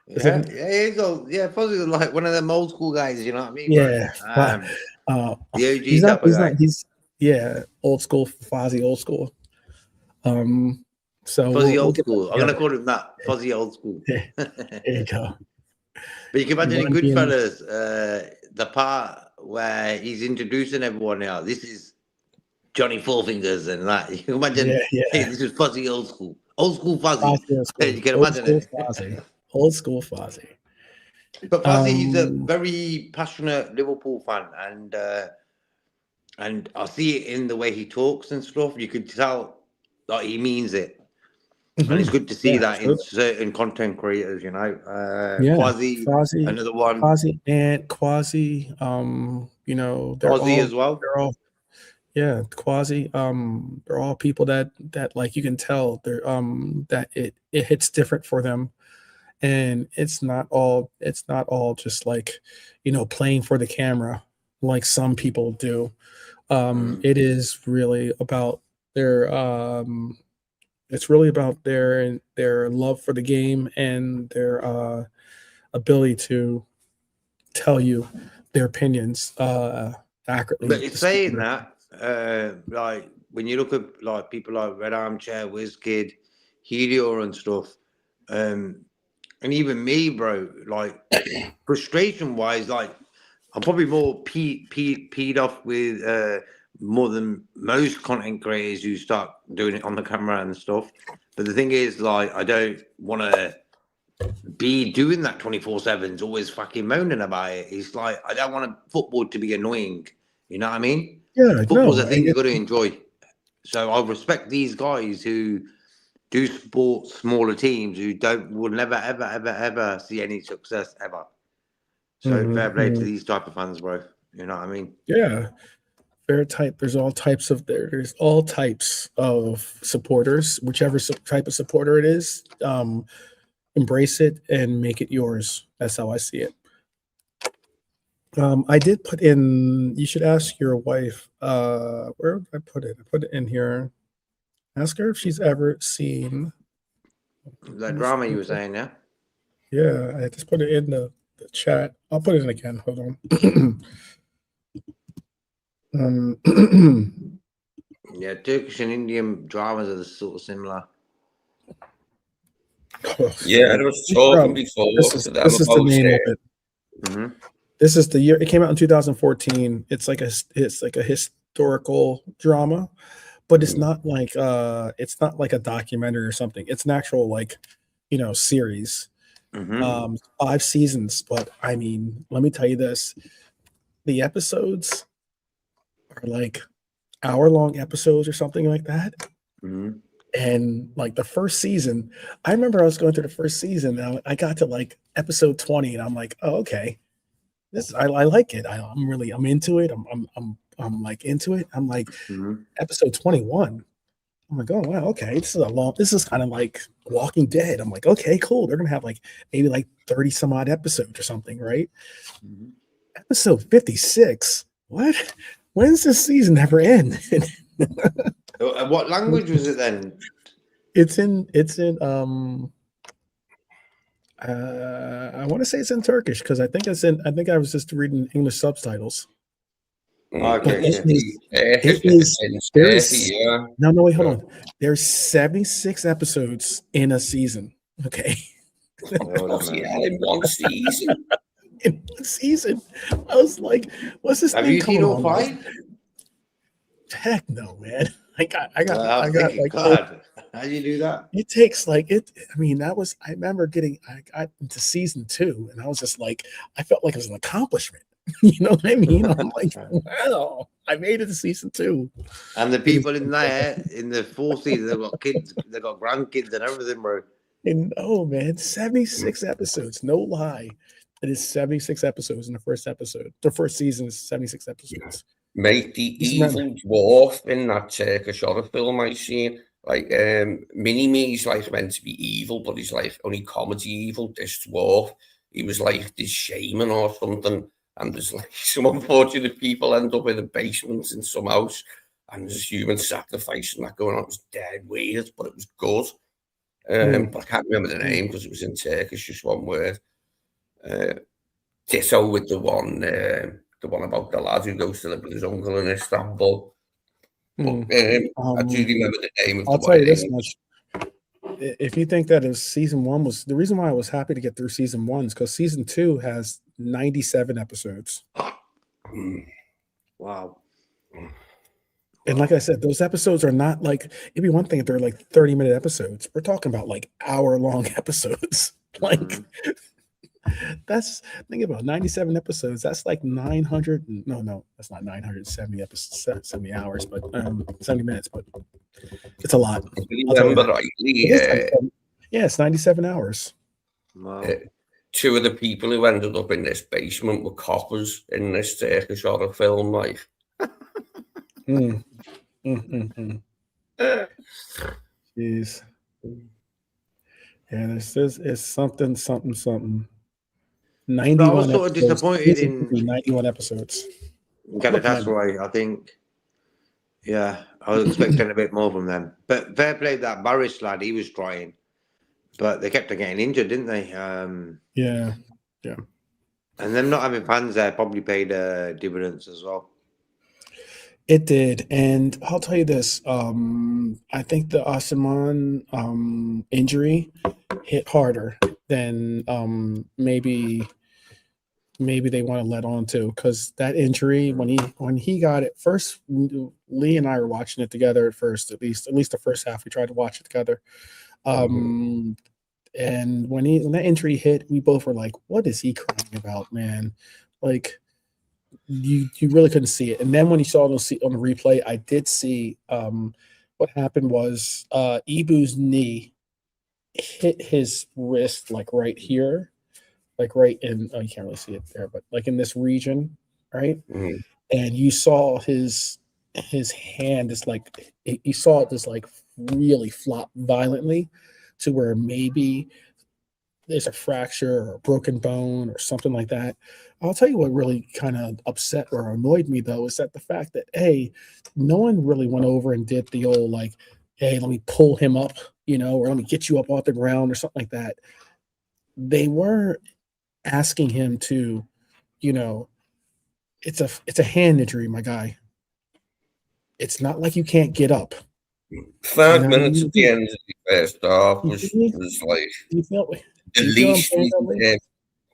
Fozzie's like one of them old school guys, you know what I mean? Yeah. The OG he's type of guy. Old school Fozzie, old school. So Fozzie old school. I'm gonna call him that. Fozzie old school. There you go. But you can imagine in Goodfellas, the part where he's introducing everyone now. This is Johnny Four Fingers and that. You can imagine hey, this is Fozzie old school. Old school Fozzie. You can imagine it. Old school Fozzie. But Fozzie, he's a very passionate Liverpool fan, and I see it in the way he talks and stuff. You could tell that he means it, and it's good to see that in certain content creators. Quasi, another one. Quasi and Quasi. They're Ozzy all, as well. They're all, Quasi. They're all people that like you can tell they're that it hits different for them. And it's not all just like, playing for the camera like some people do. It is really about their love for the game and their ability to tell you their opinions accurately. But it's saying that, like when you look at like people like Red Armchair, WizKid, Helio and stuff, and even me, bro, like frustration wise, like I'm probably more peed off with more than most content creators who start doing it on the camera and stuff. But the thing is, like, I don't want to be doing that 24/7s, always fucking moaning about it. It's like I don't want football to be annoying. You know what I mean? Yeah, Football's no, a thing you've got to enjoy. So I respect these guys who do support smaller teams who will never ever see any success ever. So fair play to these type of fans, bro. You know what I mean? yeah. Fair type. There's all types of there's all types of supporters. Whichever type of supporter it is, embrace it and make it yours. That's how I see it. I did put in. You should ask your wife. Where did I put it? I put it in here. Ask her if she's ever seen That drama you were saying, yeah? Yeah, I just put it in the chat. I'll put it in again. Hold on. Yeah, Turkish and Indian dramas are sort of similar. Yeah, there was talking before to them this is the about name of it. it. Mm-hmm. This is the year it came out in 2014. It's like a historical drama, but it's not like a documentary or something. It's an actual like, series. Mm-hmm. 5 seasons, but I mean, let me tell you this. The episodes are like hour-long episodes or something like that. Mm-hmm. And like the first season, I remember I was going through the first season and I got to like episode 20 and I'm like, oh, okay. I like it. I'm into it. I'm like into it. I'm like episode 21. I'm like, oh wow, okay. This is kind of like Walking Dead. I'm like, okay, cool. They're gonna have like maybe like 30 some odd episodes or something, right? Mm-hmm. Episode 56. What? When's this season ever end? What language was it then? It's in I want to say it's in Turkish because I think I was just reading English subtitles. Okay, No, wait, hold on. There's 76 episodes in a season. Okay. In one season. In one season. I was like, what's this Have thing you seen all coming 5? Heck no, man. I got like God, how do you do that? It takes like it. I mean, I remember I got into season 2 and I was just like, I felt like it was an accomplishment. You know what I mean? I'm like, wow, I made it to season 2. And the people in there in the 4th season, they've got kids, they've got grandkids and everything, bro. And oh man, 76 episodes, no lie. It is 76 episodes in the first episode. The first season is 76 episodes. Mate, the evil dwarf in that Turkish horror film I seen, like Mini-Me's like meant to be evil, but he's like only comedy evil. This dwarf, he was like this shaman or something, and there's like some unfortunate people end up in a basement in some house, and there's human sacrifice and that going on. It was dead weird, but it was good. But I can't remember the name because it was in Turkish, just one word. Ditto with the one about the lad who goes to live with his uncle in Istanbul. But, I do remember the name of I'll tell you this much. If you think that season 1 was the reason why I was happy to get through season 1 is because season 2 has 97 episodes. Wow. And like I said, those episodes are not like, it'd be one thing if they're like 30-minute episodes. We're talking about like hour-long episodes. Like think about 97 episodes. That's like 900. No, that's not 970 episodes, 70 hours, but 70 minutes. But it's a lot. If you remember rightly, it's 97 hours. Wow. 2 of the people who ended up in this basement were coppers in this Turkish horror film. Like, Jeez. Yeah, this is something. 91 I was sort of disappointed in 91 episodes. Galatasaray, I think. Yeah, I was expecting a bit more from them. But fair play that Barrish lad, he was trying. But they kept on getting injured, didn't they? Yeah. And them not having fans there probably paid dividends as well. It did. And I'll tell you this. I think the Osimhen injury hit harder than maybe they want to let on to, because that injury when he got it first, Lee and I were watching it together at first, at least the first half. We tried to watch it together. And when that injury hit, we both were like, what is he crying about, man? Like, you really couldn't see it. And then when you saw it on the replay, I did see what happened was Ibu's knee hit his wrist like right here, like right in, oh, you can't really see it there, but like in this region, right? Mhm. And you saw his hand is like, you saw it just like really flop violently to where maybe there's a fracture or a broken bone or something like that. I'll tell you what really kind of upset or annoyed me though is that the fact that no one really went over and did the old like, hey, let me pull him up, or let me get you up off the ground or something like that. They were asking him to, it's a hand injury, my guy. It's not like you can't get up. 5 minutes at the end of the first half was like Do you feel the what I'm least saying, we could have.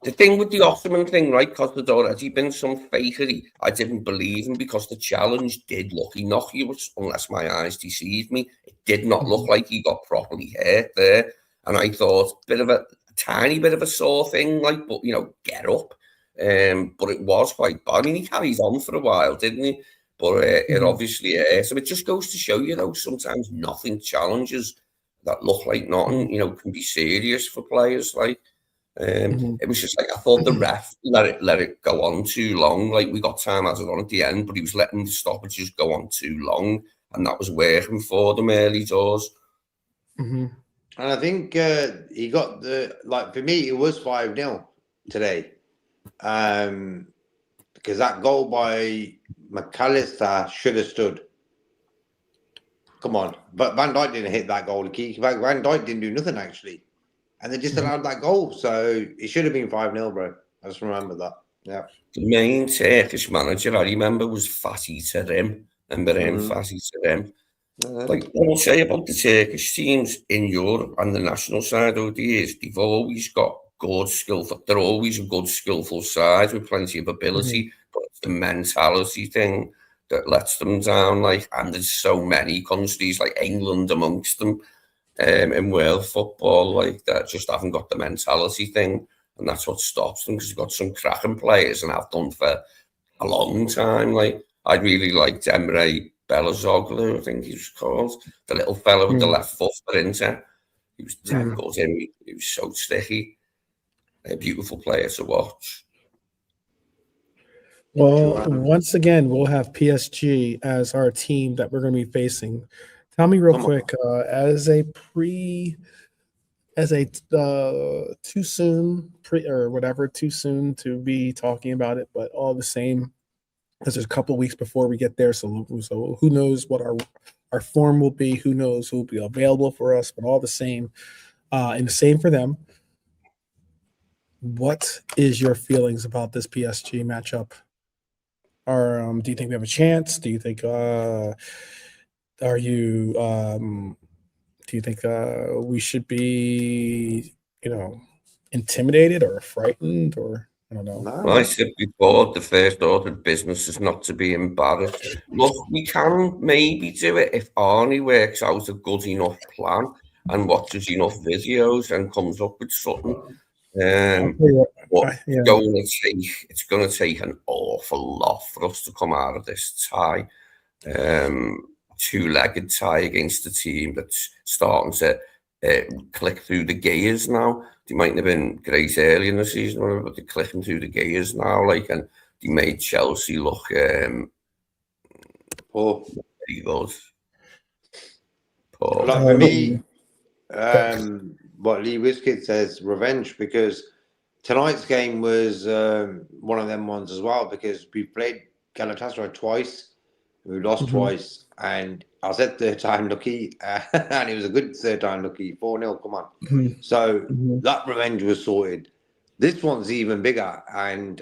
The thing with the Ottoman thing, right, because there'd already been some fakery, I didn't believe him because the challenge did look innocuous, unless my eyes deceived me. It did not look like he got properly hurt there. And I thought, a tiny bit of a sore thing, like, but, get up. But it was quite bad. I mean, he carries on for a while, didn't he? But it obviously so it just goes to show you, though, sometimes nothing challenges that look like nothing, can be serious for players, like. It was just like I thought the ref let it go on too long. Like we got time added on at the end, but he was letting the stoppages go on too long, and that was working for them early doors. And I think he got for me it was 5-0 today, because that goal by McAllister should have stood. Come on, but Van Dijk didn't hit that goal. Van Dijk didn't do nothing actually. And they just allowed that goal. So it should have been 5-0, bro. I just remember that. Yeah. The main Turkish manager I remember was Fatih Terim. Remember him, Fatih Terim. Like what I'll say about the Turkish teams in Europe and the national side over the years, they've always got good, skillful. They're always a good, skillful side with plenty of ability. But it's the mentality thing that lets them down. Like, and there's so many countries, like England amongst them. In world football, like that, just haven't got the mentality thing, and that's what stops them because they've got some cracking players and have done for a long time. Like I really liked Emre Belözoğlu, I think he was called, the little fella with the left foot for Inter. He was 10 goals in. He was so sticky. A beautiful player to watch. Well, once again, we'll have PSG as our team that we're going to be facing. Tell me real quick, too soon to be talking about it, but all the same, because there's a couple of weeks before we get there, so who knows what our form will be, who knows who will be available for us, but all the same, and the same for them. What is your feelings about this PSG matchup? Or do you think we have a chance? Do you think do you think we should be, intimidated or frightened, or I don't know? Well, I said before, the first order of business is not to be embarrassed. Look, we can maybe do it if Arne works out a good enough plan and watches enough videos and comes up with something. It's going to take an awful lot for us to come out of this tie. Two-legged tie against a team that's starting to click through the gears now. They mightn't have been great early in the season, but they're clicking through the gears now. And they made Chelsea look very good. Poor. Like for me, what Lee Wiskett says, revenge, because tonight's game was one of them ones as well, because we played Galatasaray twice. We lost twice, and I said third time lucky, and it was a good third time lucky, 4-0, come on. So that revenge was sorted. This one's even bigger, and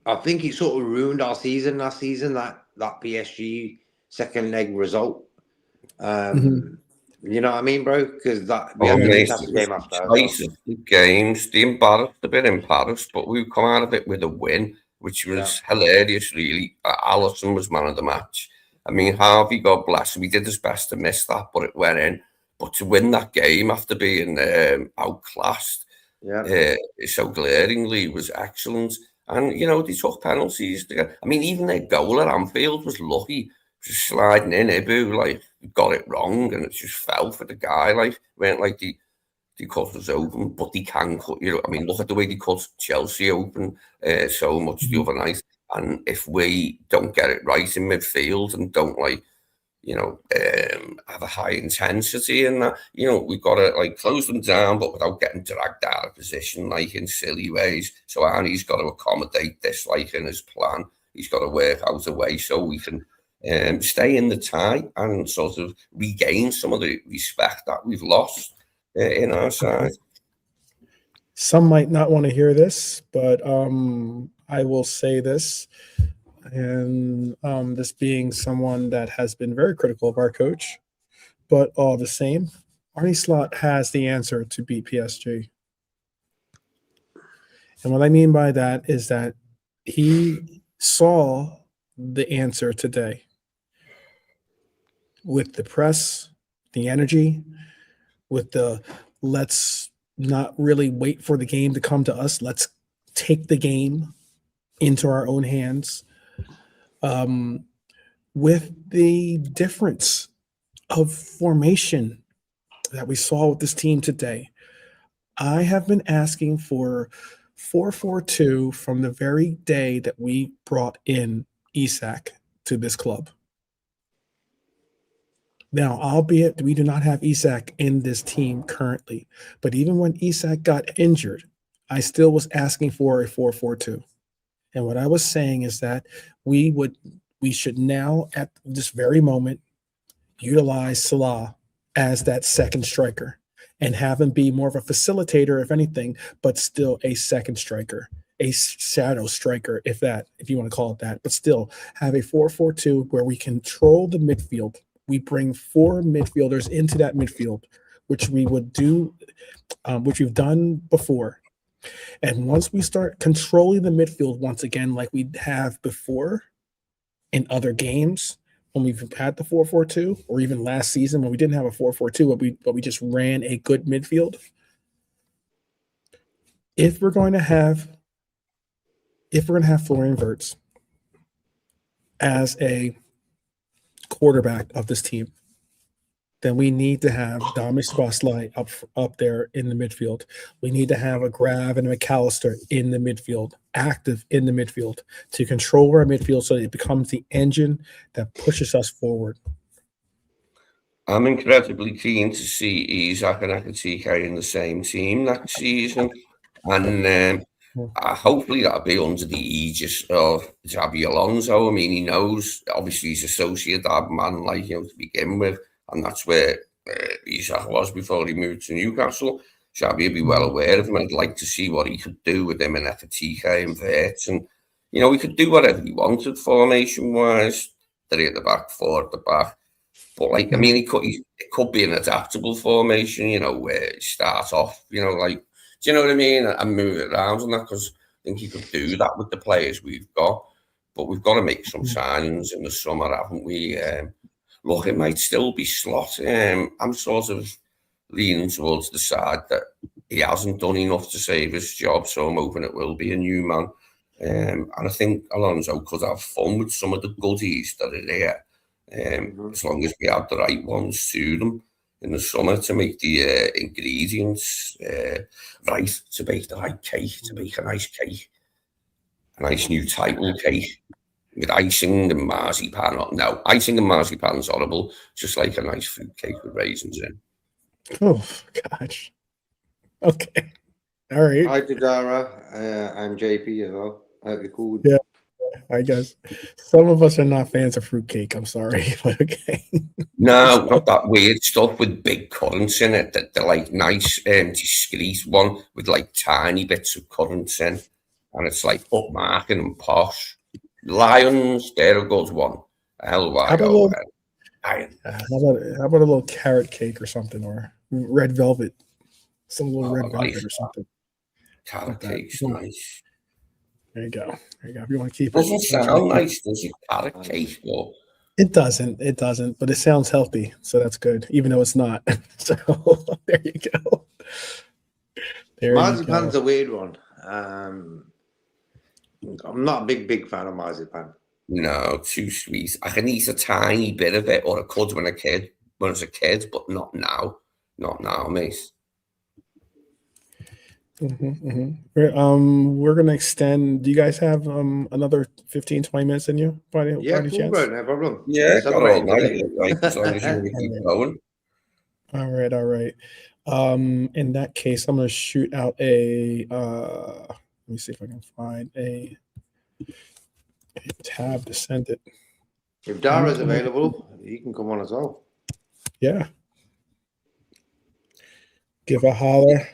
I think it sort of ruined our season last season, that PSG second leg result. You know what I mean, bro? Because we had the Newcastle game after. Games, they embarrassed a bit in Paris, but we've come out of it with a win, which was hilarious, really. Alisson was man of the match. I mean, Harvey, God bless him, he did his best to miss that, but it went in. But to win that game after being outclassed so glaringly was excellent. And, they took penalties. I mean, even their goal at Anfield was lucky. Just sliding in, Ibu, like, got it wrong, and it just fell for the guy. Like, weren't like they cut us open, but they can cut, I mean, look at the way they cut Chelsea open so much the other night. And if we don't get it right in midfield and don't, like, have a high intensity in that, we've got to, like, close them down, but without getting dragged out of position, like, in silly ways. So Arnie's got to accommodate this, like, in his plan. He's got to work out a way so we can stay in the tie and sort of regain some of the respect that we've lost in our side. Some might not want to hear this, but I will say this. And this being someone that has been very critical of our coach, but all the same, Arne Slot has the answer to beat PSG. And what I mean by that is that he saw the answer today with the press, the energy, with the let's not really wait for the game to come to us. Let's take the game into our own hands. With the difference of formation that we saw with this team today, I have been asking for 4-4-2 from the very day that we brought in Isak to this club. Now, albeit we do not have Isak in this team currently, but even when Isak got injured, I still was asking for a 4-4-2. And what I was saying is that we should now, at this very moment, utilize Salah as that second striker and have him be more of a facilitator, if anything, but still a second striker, a shadow striker, if you want to call it that, but still have a 4-4-2 where we control the midfield. We bring 4 midfielders into that midfield, which we would do, which we've done before. And once we start controlling the midfield once again, like we have before in other games, when we've had the 4-4-2, or even last season when we didn't have a 4-4-2, but we just ran a good midfield. If we're going to have Florian Wirtz as a quarterback of this team, then we need to have Dami Szoboszlai up there in the midfield. We need to have a Grav and a McAllister in the midfield, active in the midfield, to control our midfield so that it becomes the engine that pushes us forward. I'm incredibly keen to see Isak and Ekitike in the same team next season. And hopefully that'll be under the aegis of Xabi Alonso. I mean, he knows, obviously he's a Sociedad man, like, to begin with. And that's where Isak was before he moved to Newcastle. Xabi would be well aware of him. I'd like to see what he could do with him and Ekitike and Wirtz. And, he could do whatever he wanted formation-wise. 3 at the back, 4 at the back. But, like, I mean, it could be an adaptable formation, where you start off, like, do you know what I mean? And move it around and that, because I think he could do that with the players we've got. But we've got to make some signings in the summer, haven't we? Look, it might still be Slot. I'm sort of leaning towards the side that he hasn't done enough to save his job, so I'm hoping it will be a new man. And I think Alonso could have fun with some of the goodies that are there, as long as we have the right ones to them in the summer to make the ingredients right, to make the right cake, to make a nice cake, a nice new title cake. With icing and marzipan. No, icing and marzipan's horrible. Just like a nice fruit cake with raisins in. Oh, gosh. Okay. All right. Hi, Dara. I'm JP as well. I hope you're cool. Yeah, I guess. Some of us are not fans of fruitcake. I'm sorry. But okay. No, not that weird stuff with big currants in it. They're like nice, discreet one with like tiny bits of currants in. And it's like upmarket and posh. Lions, they're a good one. How about a little carrot cake or something, or red velvet? Some little red velvet or something. Carrot cake's nice. There you go. If you want to keep it. Doesn't sound nice, does it? Carrot cake, though. It doesn't, but it sounds healthy, so that's good, even though it's not. So there you go. Marzipan's a weird one. I'm not a big fan of marzipan. No, too sweet. I can eat a tiny bit of it, or I could when I was a kid, but not now. Not now, mate. We're gonna extend. Do you guys have another 15, 20 minutes in you by any Cool, chance? bro, no problem. Yeah, got all Celebrating night. today. Like, as long as you want to keep going. All right. In that case, I'm gonna shoot out a. Let me see if I can find a tab to send it. If Dara's available, he can come on as well. Yeah. Give a holler.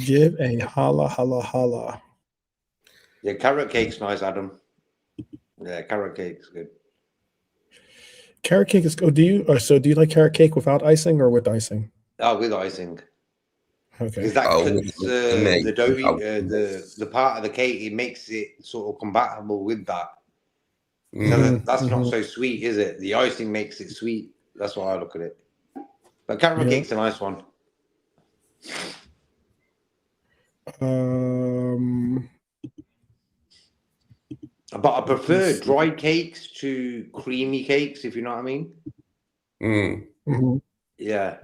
Give a holla. Yeah, carrot cake's nice, Adam. Yeah, carrot cake's good. Carrot cake is good. Do you like carrot cake without icing or with icing? Oh, with icing. Okay. Because that cuts the dough, the the part of the cake, it makes it sort of compatible with that. So that's not so sweet, is it? The icing makes it sweet. That's why I look at it. But carrot cake's a nice one. But I prefer dry cakes to creamy cakes, if you know what I mean. Yeah.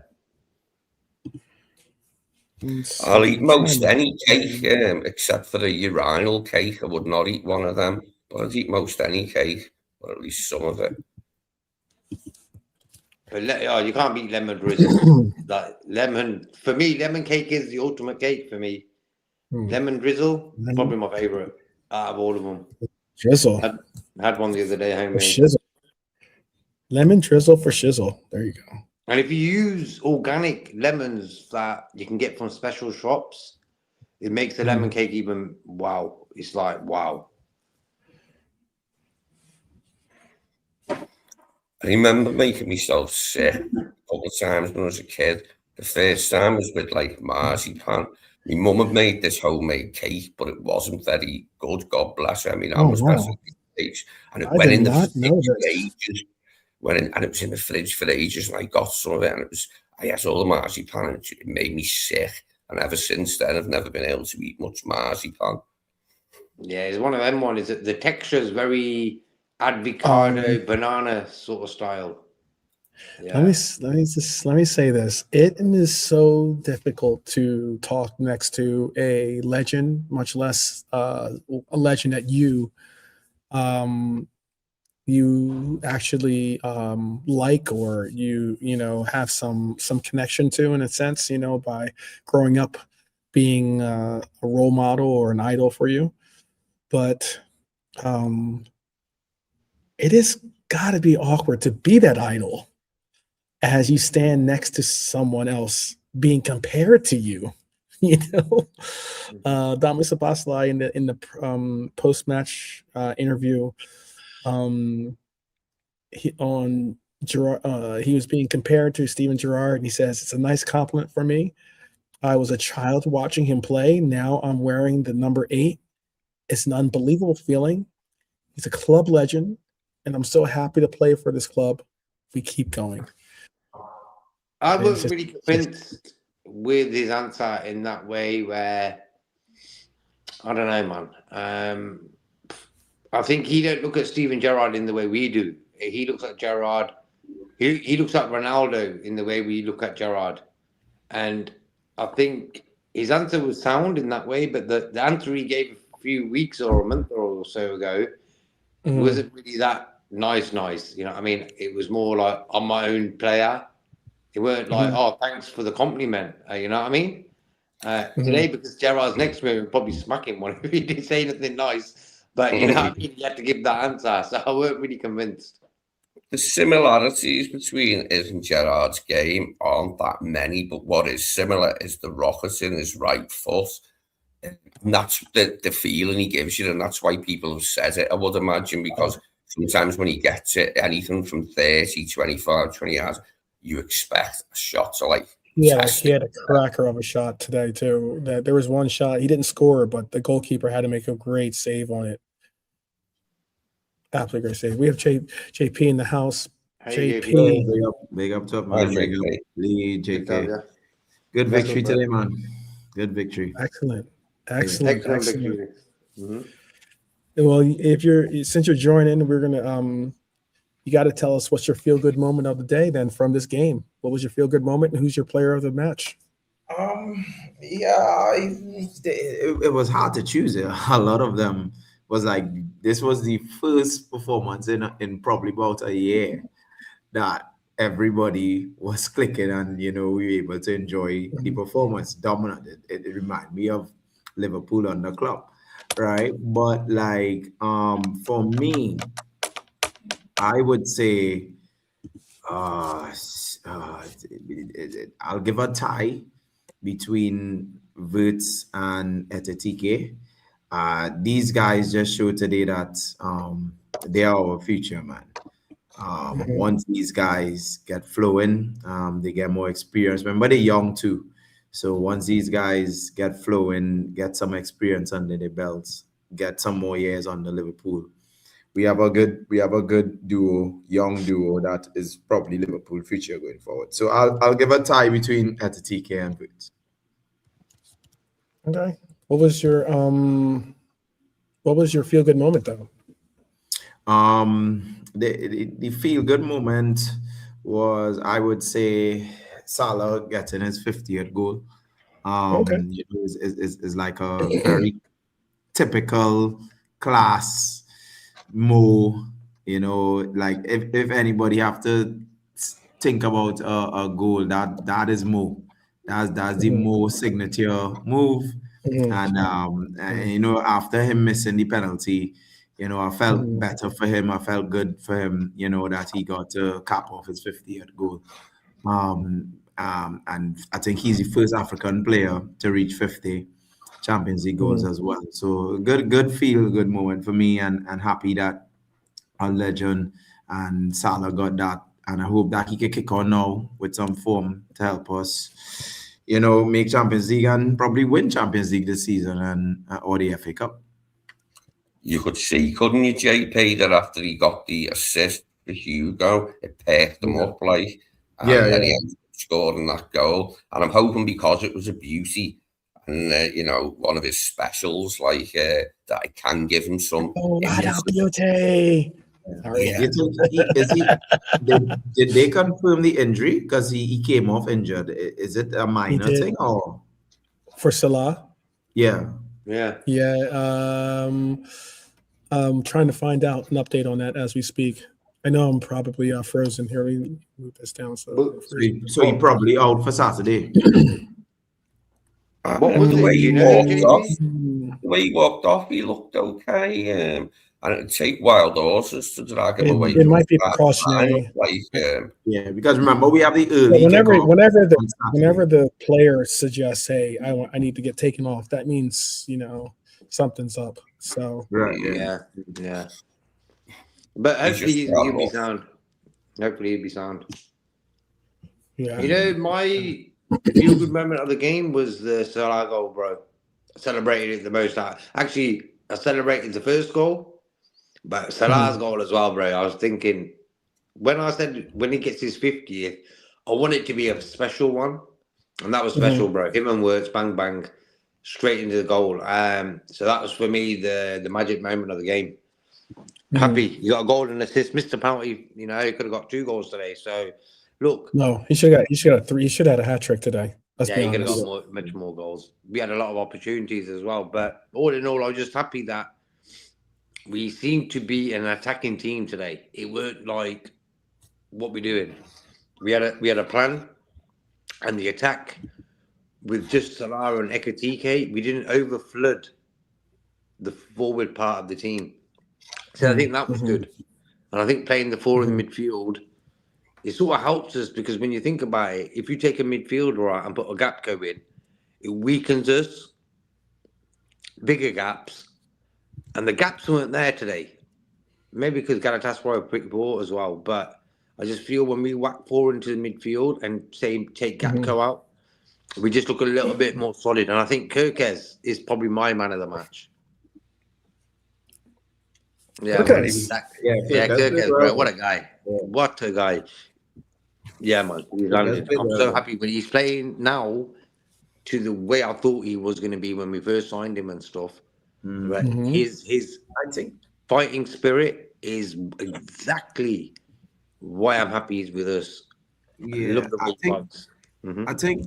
I'll eat most any cake, except for the urinal cake. I would not eat one of them, but I'd eat most any cake, or at least some of it. But you can't beat lemon drizzle. Like lemon, for me, lemon cake is the ultimate cake for me. Lemon drizzle, probably my favorite out of all of them. Drizzle. Had one the other day, homemade. Shizzle. Lemon drizzle for shizzle. There you go. And if you use organic lemons that you can get from special shops, it makes the lemon cake even wow. It's like wow. I remember making myself sick a couple of times when I was a kid. The first time was with like marzipan. My mum had made this homemade cake, but it wasn't very good. God bless her. I mean, I was best at age, and it went in the fridge for ages. And it was in the fridge for ages, and I got some of it, and I ate all the marzipan, and it made me sick. And ever since then, I've never been able to eat much marzipan. Yeah, it's one of them ones. The texture is very avocado banana sort of style. Yeah. Let me say this. It is so difficult to talk next to a legend, much less a legend that you actually like, or you have some connection to, in a sense, by growing up being a role model or an idol for you. But it is got to be awkward to be that idol as you stand next to someone else being compared to you. Dami Sabasli in the post-match interview, he was being compared to Steven Gerrard, and he says, "It's a nice compliment for me. I was a child watching him play. Now I'm wearing the number 8. It's an unbelievable feeling. He's a club legend, and I'm so happy to play for this club. We keep going." I wasn't really convinced with his answer in that way, where I don't know, man. I think he don't look at Steven Gerrard in the way we do. He looks at Gerrard. He looks at Ronaldo in the way we look at Gerrard. And I think his answer was sound in that way, but the answer he gave a few weeks or a month or so ago wasn't really that nice. You know what I mean? It was more like, I'm my own player. It weren't like, oh, thanks for the compliment. You know what I mean? Today, because Gerrard's next to me, would probably smack him if he didn't say anything nice. But you know what I mean? He had to give that answer. So I weren't really convinced. The similarities between his and Gerrard's game aren't that many, but what is similar is the rocket in his right foot. And that's the feeling he gives you, and that's why people have said it, I would imagine, because sometimes when he gets it, anything from 30, 25, 20 yards, you expect a shot to like. Yeah, he had a cracker of a shot today too. There was one shot he didn't score, but the goalkeeper had to make a great save on it. Absolutely great save. We have JP in the house. Hey, JP, big up top, man. Big up, Lee, JK. Good victory today, man. Good victory. Excellent. Victory. Well, since you're joining, we're gonna you got to tell us what's your feel good moment of the day then from this game. What was your feel good moment, and who's your player of the match? Yeah, it was hard to choose. A lot of them was like this was the first performance in probably about a year that everybody was clicking, and we were able to enjoy the performance. Dominant. It reminded me of Liverpool on the club, right? But like for me, I would say I'll give a tie between Wirtz and Etetike. These guys just showed today that they are our future, man. Once these guys get flowing, they get more experience. Remember, they're young too. So once these guys get flowing, get some experience under their belts, get some more years under Liverpool, we have a good duo, young duo that is probably Liverpool future going forward. So I'll give a tie between Etetike and Wirtz. Okay. What was your feel good moment though? The feel good moment was, I would say, Salah getting his 50th goal. Okay. Is like a very typical class Mo. Like if anybody have to think about a goal, that is Mo. That's the Mo signature move. And after him missing the penalty, I felt better for him. I felt good for him, that he got to cap off his 50th goal. And I think he's the first African player to reach 50 Champions League goals as well. So good feel good moment for me, and happy that our legend and Salah got that. And I hope that he can kick on now with some form to help us, make Champions League and probably win Champions League this season or the FA Cup. You could see, couldn't you, JP, that after he got the assist for Hugo, it perked him up, like, and then he ended up scoring that goal. And I'm hoping, because it was a beauty and, one of his specials, like, that I can give him some. Beauty. Did they confirm the injury? Because he came off injured. Is it a minor thing or for Salah? Yeah. I'm trying to find out an update on that as we speak. I know I'm probably frozen here. Let me move this down. So he probably out for Saturday. What was the way he walked off, he looked okay. And it'd take wild horses to drag him away. It might be precautionary. Because remember, we have the early. Whenever the player suggests, "Hey, I need to get taken off," that means something's up. So yeah. But hopefully he'll be sound. Yeah. My feel good moment of the game was the Salah goal, bro. I celebrated it the most. Actually, I celebrated the first goal. But Salah's goal as well, bro. I was thinking, when I said when he gets his 50th, I want it to be a special one. And that was special, bro. Him and Wirtz, bang, bang, straight into the goal. So that was, for me, the magic moment of the game. Happy. You got a goal and assist. Missed the penalty. He could have got 2 goals today. So, look. No, he should have got 3. He should have had a hat-trick today. He could have got much more goals. We had a lot of opportunities as well. But all in all, I was just happy that we seem to be an attacking team today. It weren't like what we're doing. We had a plan, and the attack with just Salah and Ekitike, we didn't overflood the forward part of the team. So I think that was good. And I think playing the 4 in the midfield, it sort of helps us, because when you think about it, if you take a midfielder out and put a gap go in, it weakens us, bigger gaps. And the gaps weren't there today. Maybe because Galatasaray were pretty poor as well. But I just feel when we whack 4 into the midfield and take Gakpo out, we just look a little bit more solid. And I think Kirkez is probably my man of the match. Kirkez, bro. What a guy. What a guy. Yeah, man. I'm so happy when he's playing now to the way I thought he was going to be when we first signed him and stuff. But Mhm. his I think fighting spirit is exactly why I'm happy he's with us. I yeah, love the I way he think fights. Mhm. I think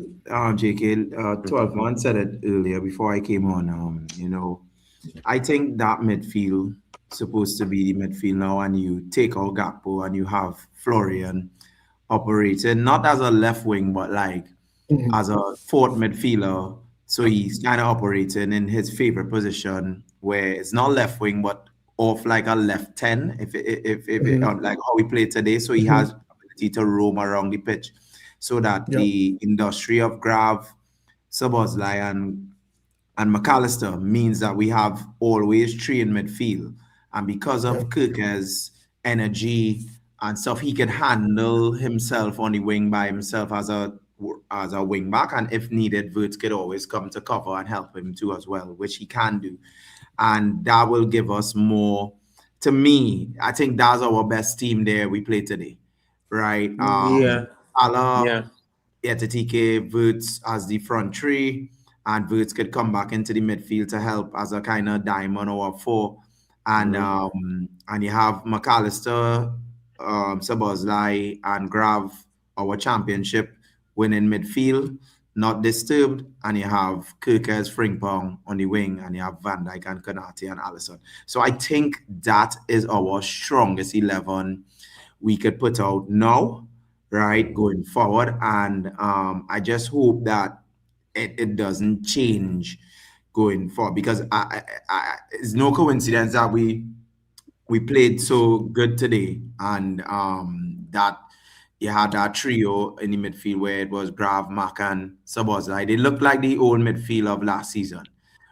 JK 12 months said it earlier before I came on. I think that midfield supposed to be the midfield now, and you take out Gakpo and you have Florian operating not as a left wing, but like Mhm. as a fourth midfielder. So he's kind of operating in his favorite position, where it's not left wing, but off like a left 10, Mhm. like how we play today. So he Mhm. has ability to roam around the pitch, so that Yep. the industry of Grav, Szoboszlai, and McAllister means that we have always three in midfield. And because Yeah. of Kirker's energy and stuff, he can handle himself on the wing by himself as a wing back. And if needed, Wirtz could always come to cover and help him too as well, which he can do. And that will give us more. To me, I think that's our best team there we play today, right? Yeah, Salah, yeah, Etetike, Wirtz as the front three, and Wirtz could come back into the midfield to help as a kind of diamond or a four. And you have McAllister, Szoboszlai, and Grav, our championship winning midfield, not disturbed. And you have Kirkers, Frimpong on the wing, and you have Van Dijk and Konate and Alisson. So I think that is our strongest 11 we could put out now, right, going forward. And I just hope that it doesn't change going forward, because it's no coincidence that we played so good today, and that you had that trio in the midfield where it was Grav, Mack, and Szoboszlai. They looked like the old midfield of last season,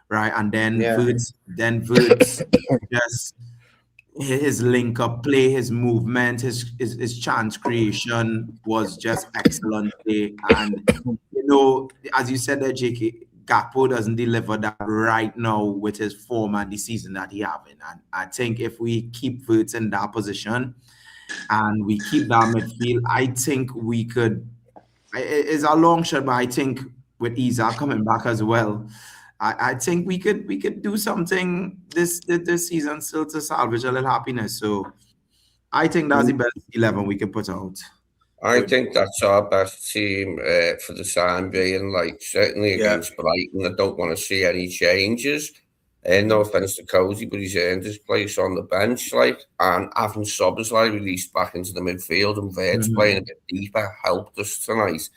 right? And then yeah. Wirtz just his link up play, his movement, his chance creation was just excellent today. And as you said there, JK, Gakpo doesn't deliver that right now with his form and the season that he having. And I think if we keep Wirtz in that position and we keep that midfield, I think we could. It's a long shot, but I think with Isak coming back as well, I think we could do something this season still to salvage a little happiness. So I think that's the best 11 we can put out. I think that's our best team for the time being. Like certainly Yeah. against Brighton, I don't want to see any changes. And no offense to Cozy, but he's earned his place on the bench. Like, and having Szoboszlai released back into the midfield and Wirtz playing a bit deeper helped us tonight.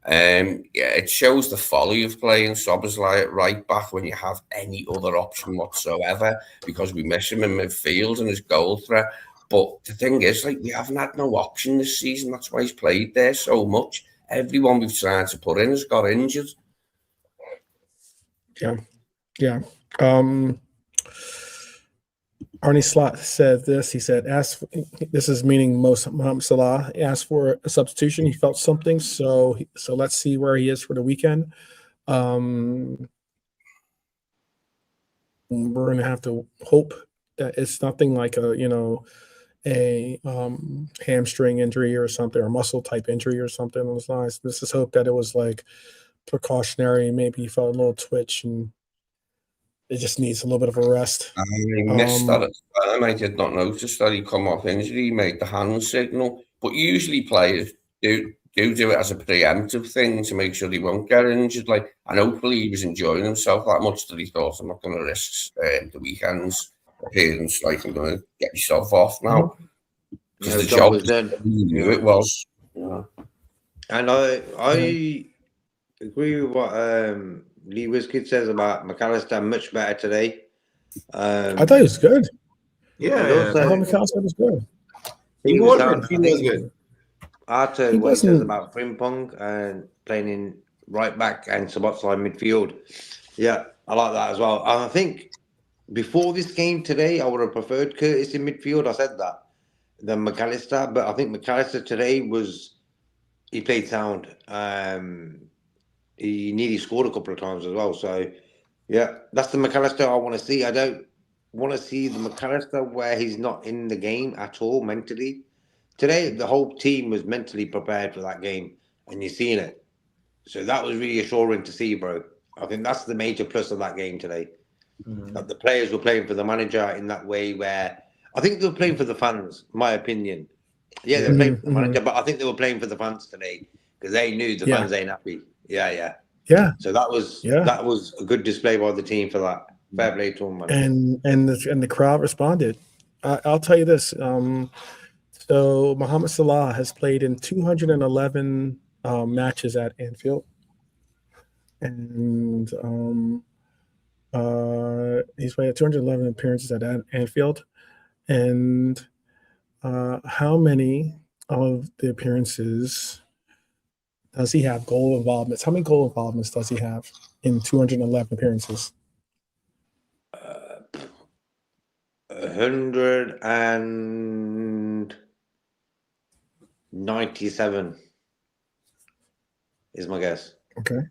Yeah, it shows the folly of playing Szoboszlai at right back when you have any other option whatsoever, because we miss him in midfield and his goal threat. But the thing is, like, we haven't had no option this season. That's why he's played there so much. Everyone we've tried to put in has got injured. Yeah. Yeah. Arne Slot said this. He said, this is meaning Mohamed Salah asked for a substitution. He felt something. So let's see where he is for the weekend. We're going to have to hope that it's nothing like a hamstring injury or something, or muscle type injury or something. It was nice. Let's just hope that it was like precautionary. Maybe he felt a little twitch and it just needs a little bit of a rest. I missed that at the time. I did not notice that he come off injury. He made the hand signal. But usually players do it as a preemptive thing to make sure he won't get injured. Like, and hopefully he was enjoying himself that much that he thought, I'm not going to risk the weekend's appearance. Like, I'm going to get myself off now. Because the job was done. He knew it was. Yeah. And I agree with what Lee Wiskid says about McAllister. Much better today. I thought he was good. Yeah, I thought McAllister was good. He was down. He was good. Arthur, what he says about Frimpong and playing in right back and Szoboszlai midfield. Yeah, I like that as well. And I think before this game today, I would have preferred Curtis in midfield. I said that than McAllister, but I think McAllister today he played sound. He nearly scored a couple of times as well. So yeah, that's the McAllister I want to see. I don't want to see the McAllister where he's not in the game at all mentally. Today, the whole team was mentally prepared for that game, and you're seeing it. So that was really assuring to see, bro. I think that's the major plus of that game today. That the players were playing for the manager in that way where I think they were playing for the fans, my opinion. Yeah, they were playing for the manager, but I think they were playing for the fans today because they knew the fans ain't happy. Yeah. So that was a good display by the team for that. Fair play to them, man. And the crowd responded. I'll tell you this. So Mohamed Salah has played in 211 matches at Anfield, and he's played 211 appearances at Anfield. And how many of the appearances does he have goal involvements? How many goal involvements does he have in 211 appearances? 197 is my guess. Okay.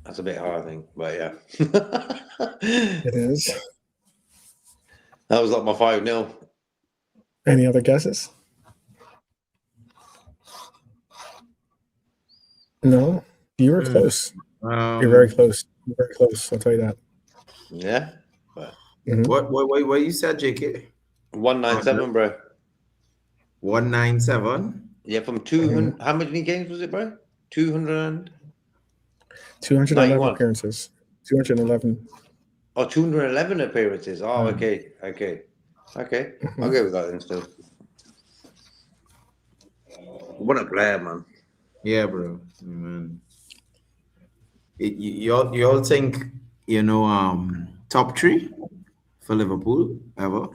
That's a bit hard, I think, but yeah. It is. That was like my 5-0. Any other guesses? No? You were close. You're very close. You're very close, I'll tell you that. Yeah. But What you said, JK? 197, bro. 197? Yeah, from 200. How many games was it, bro? 200. 211 91. appearances. 211. Oh, 211 appearances. Oh, okay. I'll go with that then still. What a player, man. Yeah, bro. Man. You all think, top 3 for Liverpool ever?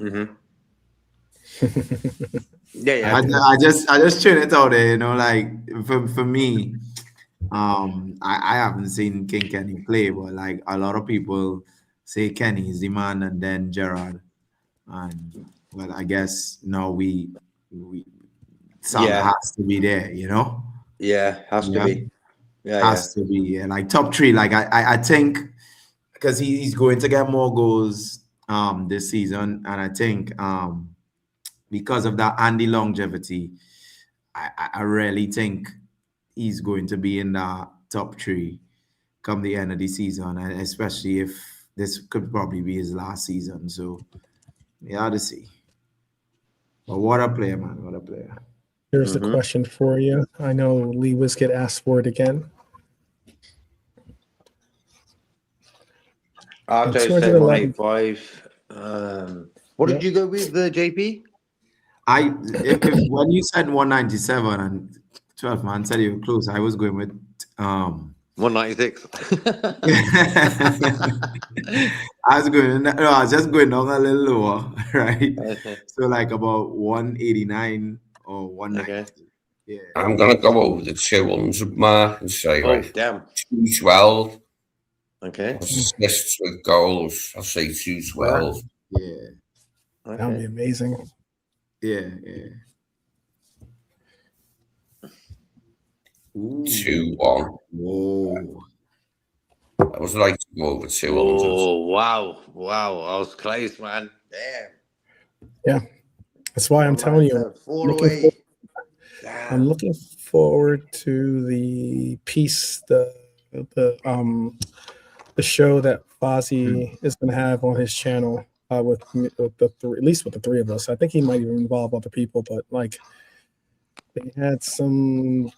Yeah. I just tune it out there, like for me, I haven't seen King Kenny play, but like a lot of people say Kenny is the man, and then Gerrard, and well, I guess now we Salah has to be there, Yeah, has to be. Yeah, has to be. Yeah, like top 3. Like I think because he's going to get more goals this season, and I think because of that and the longevity, I really think he's going to be in the top 3 come the end of the season, and especially if this could probably be his last season. So yeah, to see. But what a player, man! What a player. Here's the question for you. I know Lee Wiskett asked for it again. I'll say 185. What did you go with, the JP? If when you said 197 and 12 man said you were close, I was going with 196. I was just going down a little lower, right? Okay. So like about 189 or 190. Okay. Yeah. I'm gonna go over the 200 mark and say like Damn. 212. Okay. Assists with goals. I'll say 212. Yeah. That would be amazing. Yeah. 2-1. Whoa. I was like to go over 200. Oh, wow. I was close, man. Damn. Yeah. That's why I'm telling you. 4 away. I'm looking forward to the piece, the show that Fozzie is going to have on his channel with the at least with the 3 of us. I think he might even involve other people, but like they had some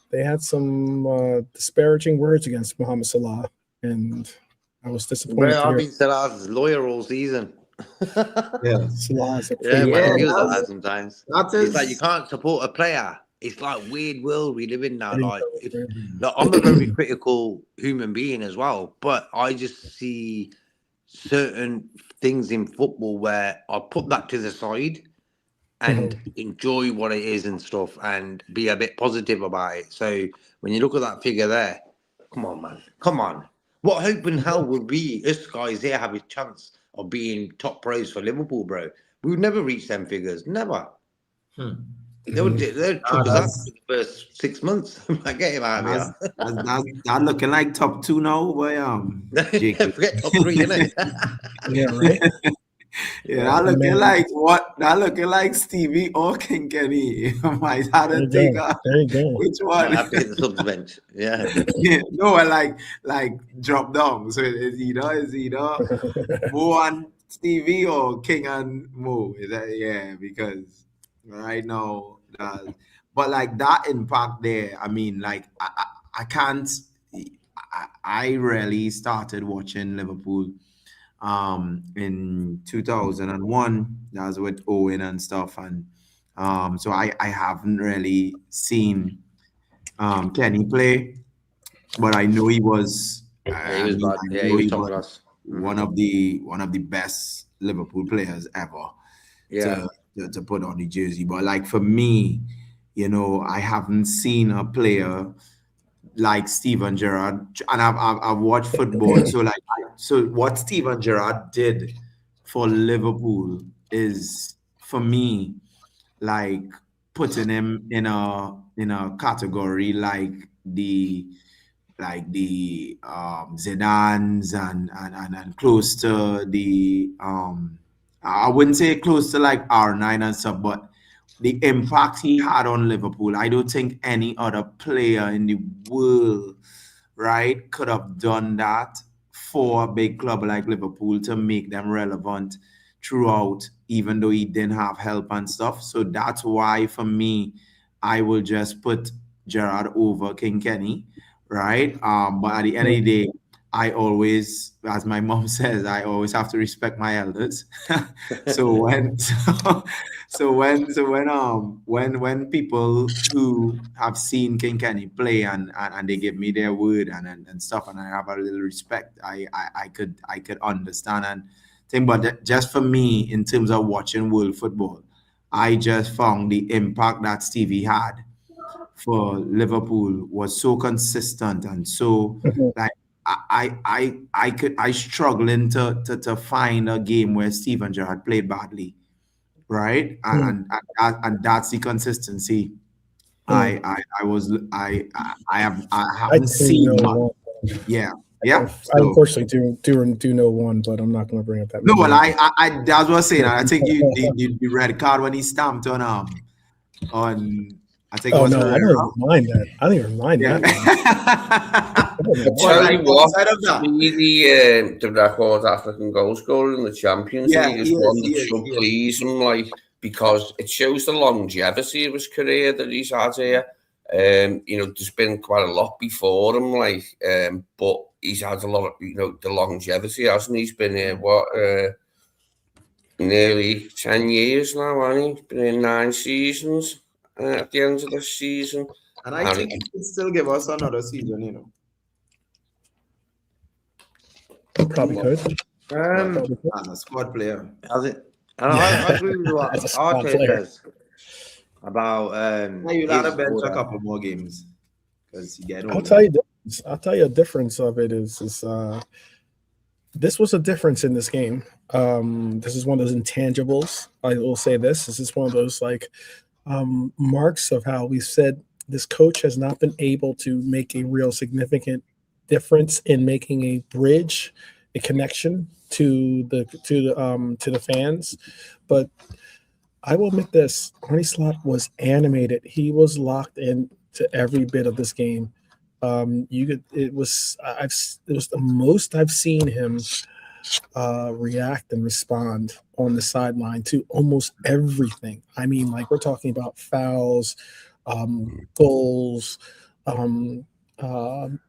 disparaging words against Mohamed Salah, and I was disappointed. Bro, I've been Salah's lawyer all season. Yeah. Salah's a Yeah, man, he Yeah, was like that sometimes. It's like you can't support a player. It's like weird world we live in now. Like I'm a very critical human being as well, but I just see certain things in football where I put that to the side and enjoy what it is and stuff, and be a bit positive about it. So when you look at that figure there, come on, man, come on. What hope in hell would we, us guys here, have a chance of being top pros for Liverpool, bro? We would never reach them figures, never. They would took us out for the first 6 months. Like, get him out of here. That's looking like top 2 now, boy. Forget top 3, innit? Yeah, right. Yeah, that looking like what? That looking like Stevie or King Kenny. Might have to take a There you go. which Might one? have to hit the subs bench. Yeah. Yeah, no, I like drop down. So it's either Mo and Stevie or King and Mo. Is that because right now but like that impact there, I mean, like I can't I really started watching Liverpool in 2001. That was with Owen and stuff, and so I haven't really seen Kenny play, but I know he was. Yeah, he was bad. I Yeah, know he was he top was class. one of the best Liverpool players ever Yeah. to put on the jersey. But like for me, I haven't seen a player like Steven Gerrard, and I've watched football. So what Steven Gerrard did for Liverpool is, for me, like putting him in a category like the Zidane's and close to the I wouldn't say close to like R9 and stuff, but the impact he had on Liverpool, I don't think any other player in the world, right, could have done that for a big club like Liverpool to make them relevant throughout, even though he didn't have help and stuff. So that's why, for me, I will just put Gerrard over King Kenny, right? But at the end of the day, I always, as my mom says, I always have to respect my elders. When people who have seen King Kenny play and they give me their word and stuff, and I have a little respect, I could understand and think. But just for me, in terms of watching world football, I just found the impact that Stevie had for Liverpool was so consistent and so like I struggling to find a game where Steven Gerrard played badly, right? And that's the consistency. I haven't seen much. Yeah. I unfortunately do know one, but I'm not going to bring up that. No, well, I that's what I'm saying. I think the red card when he stamped on I think. Oh no, I don't even mind that. I don't even mind that. I tell you what, the record African goal scorer in the Champions League is one that should please him, like, because it shows the longevity of his career that he's had here. There's been quite a lot before him, like, but he's had a lot of, the longevity, hasn't he? He's been here, nearly 10 years now, hasn't he? He's been in 9 seasons at the end of this season. And I think he could still give us another season, Probably could. As a squad player. I agree with what Arte says about. You'll have to bench a couple more games because you get. I'll tell you a difference of it is this was a difference in this game. This is one of those intangibles. I will say this is one of those like marks of how we said this coach has not been able to make a real significant difference in making a bridge, a connection to the fans. But I will admit this: Arne Slot was animated. He was locked in to every bit of this game. It was the most I've seen him react and respond on the sideline to almost everything. I mean, like, we're talking about fouls, goals,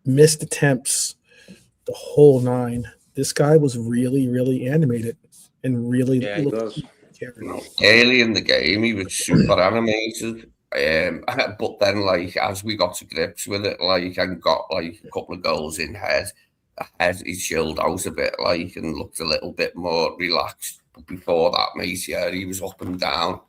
missed attempts, the whole nine. This guy was really, really animated and really early in the game he was super animated. But then, like, as we got to grips with it, like, and got like a couple of goals in head, he chilled out a bit, like, and looked a little bit more relaxed. But before that, mate, yeah, he was up and down.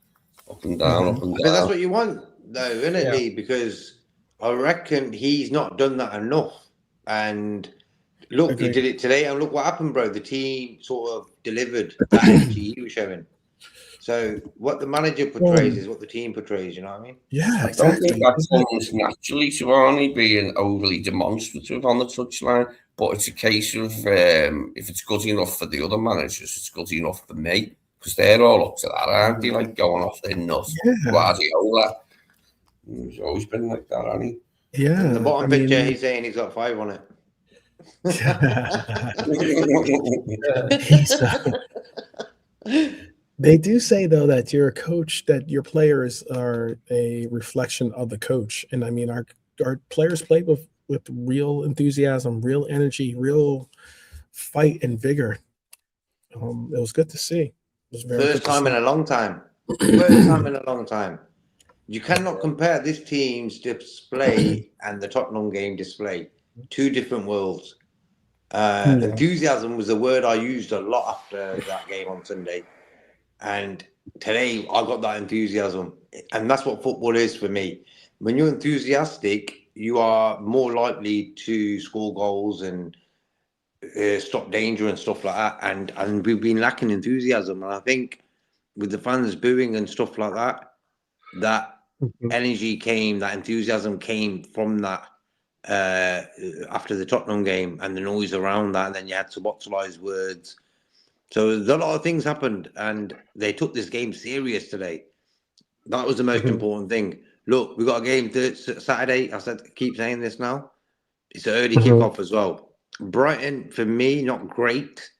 Up and down. But that's what you want, though, isn't it, Lee? Because I reckon he's not done that enough. And look, he did it today, and look what happened, bro. The team sort of delivered that energy he was showing. So what the manager portrays is what the team portrays, you know what I mean? Yeah, exactly. I don't think that comes naturally to Arnie being overly demonstrative on the touchline, but it's a case of if it's good enough for the other managers, it's good enough for me, because they're all up to that, aren't they? Like going off their nut. Yeah. Guardiola, he's always been like that, hasn't he? Yeah. And the bottom I picture, mean, he's saying he's got 5 on it. They do say though that you're a coach, that your players are a reflection of the coach, and I mean our players played with real enthusiasm, real energy, real fight and vigor. It was good to see. It was very First good to time see. in a long time. First time in a long time. You cannot compare this team's display and the Tottenham game display. 2 different worlds. Enthusiasm was the word I used a lot after that game on Sunday. And today I got that enthusiasm. And that's what football is for me. When you're enthusiastic, you are more likely to score goals and stop danger and stuff like that. And we've been lacking enthusiasm. And I think with the fans booing and stuff like that, that energy came, that enthusiasm came from that after the Tottenham game and the noise around that. And then you had Szoboszlai's words. So a lot of things happened, and they took this game serious today. That was the most important thing. Look, we got a game Saturday. Keep saying this now. It's an early kickoff as well. Brighton, for me, not great,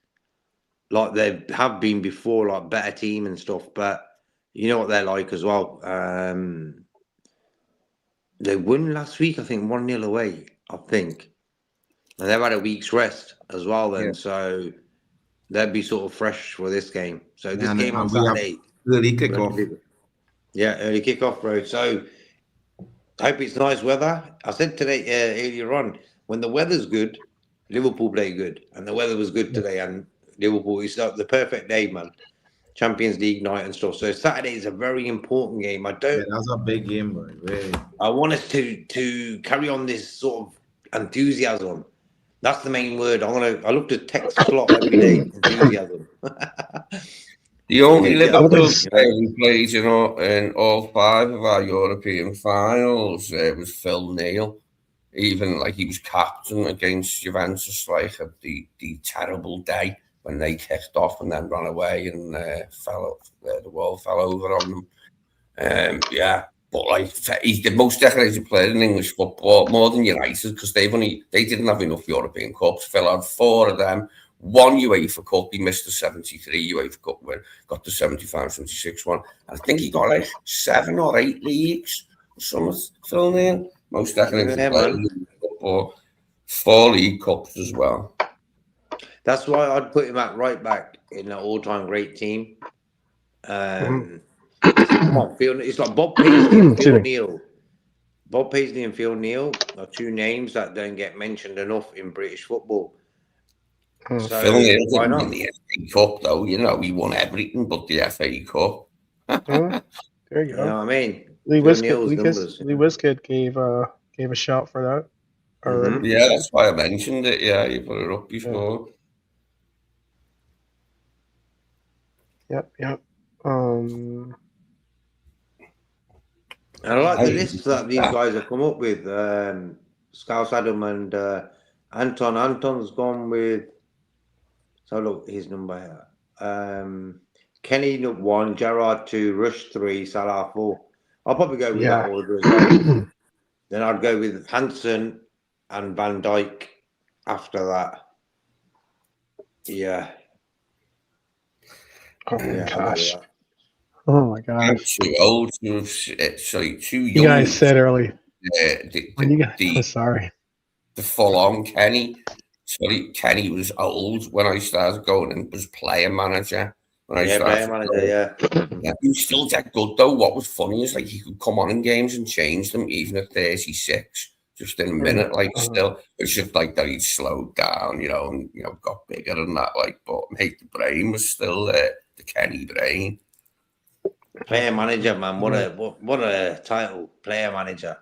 like they have been before, like better team and stuff. But you know what they're like as well. They won last week, I think, 1-0 away, I think. And they've had a week's rest as well then. Yeah. So they'll be sort of fresh for this game. So this game on Saturday. Early kickoff. Yeah, early kickoff, bro. So I hope it's nice weather. I said today, earlier on, when the weather's good, Liverpool play good. And the weather was good today. And Liverpool is the perfect day, man. Champions League night and stuff. So Saturday is a very important game. That's a big game, bro. Really. I want us to carry on this sort of enthusiasm. That's the main word. I look to text Slot every day. Enthusiasm. The only Liverpool player who played, in all 5 of our European finals was Phil Neal. Even like he was captain against Juventus, like the terrible day when they kicked off and then ran away and the wall fell over on them. But like he's the most decorated player in English football, more than United, because they didn't have enough European Cups. Phil had 4 of them. 1 UEFA Cup, he missed the 73 UEFA Cup win, got the 75, 76 one. I think he got like 7 or 8 leagues or something, Phil Neal. Most decorated player in football. 4 League Cups as well. That's why I'd put him at right back in an all-time great team. Come on, Phil. It's like Bob Paisley and Phil Neal. Bob Paisley and Phil Neal are 2 names that don't get mentioned enough in British football. So Phil Neal didn't win the FA Cup, though. He won everything but the FA Cup. There you go. You know what I mean? Lee Wiskett gave a shout for that. Yeah, that's why I mentioned it. Yeah, you put it up before. Yep. I like the list that these guys have come up with. Scouse Adam and Anton. Anton's gone with. So look, his number here. Kenny 1, Gerrard 2, Rush 3, Salah 4. I'll probably go with that order as well. Then I'd go with Hansen and Van Dijk after that. Yeah. Oh my gosh. Oh my gosh. I'm too old. Too young. You guys said early. Sorry. The full-on Kenny. Sorry, Kenny was old when I started going and was player manager. Player manager, yeah. He was still that good though. What was funny is like he could come on in games and change them even at 36, just in a minute. Like still, it's just like that he'd slowed down, and got bigger than that. Like, but mate, the brain was still there, the Kenny brain. Player manager, man. What a title, player manager.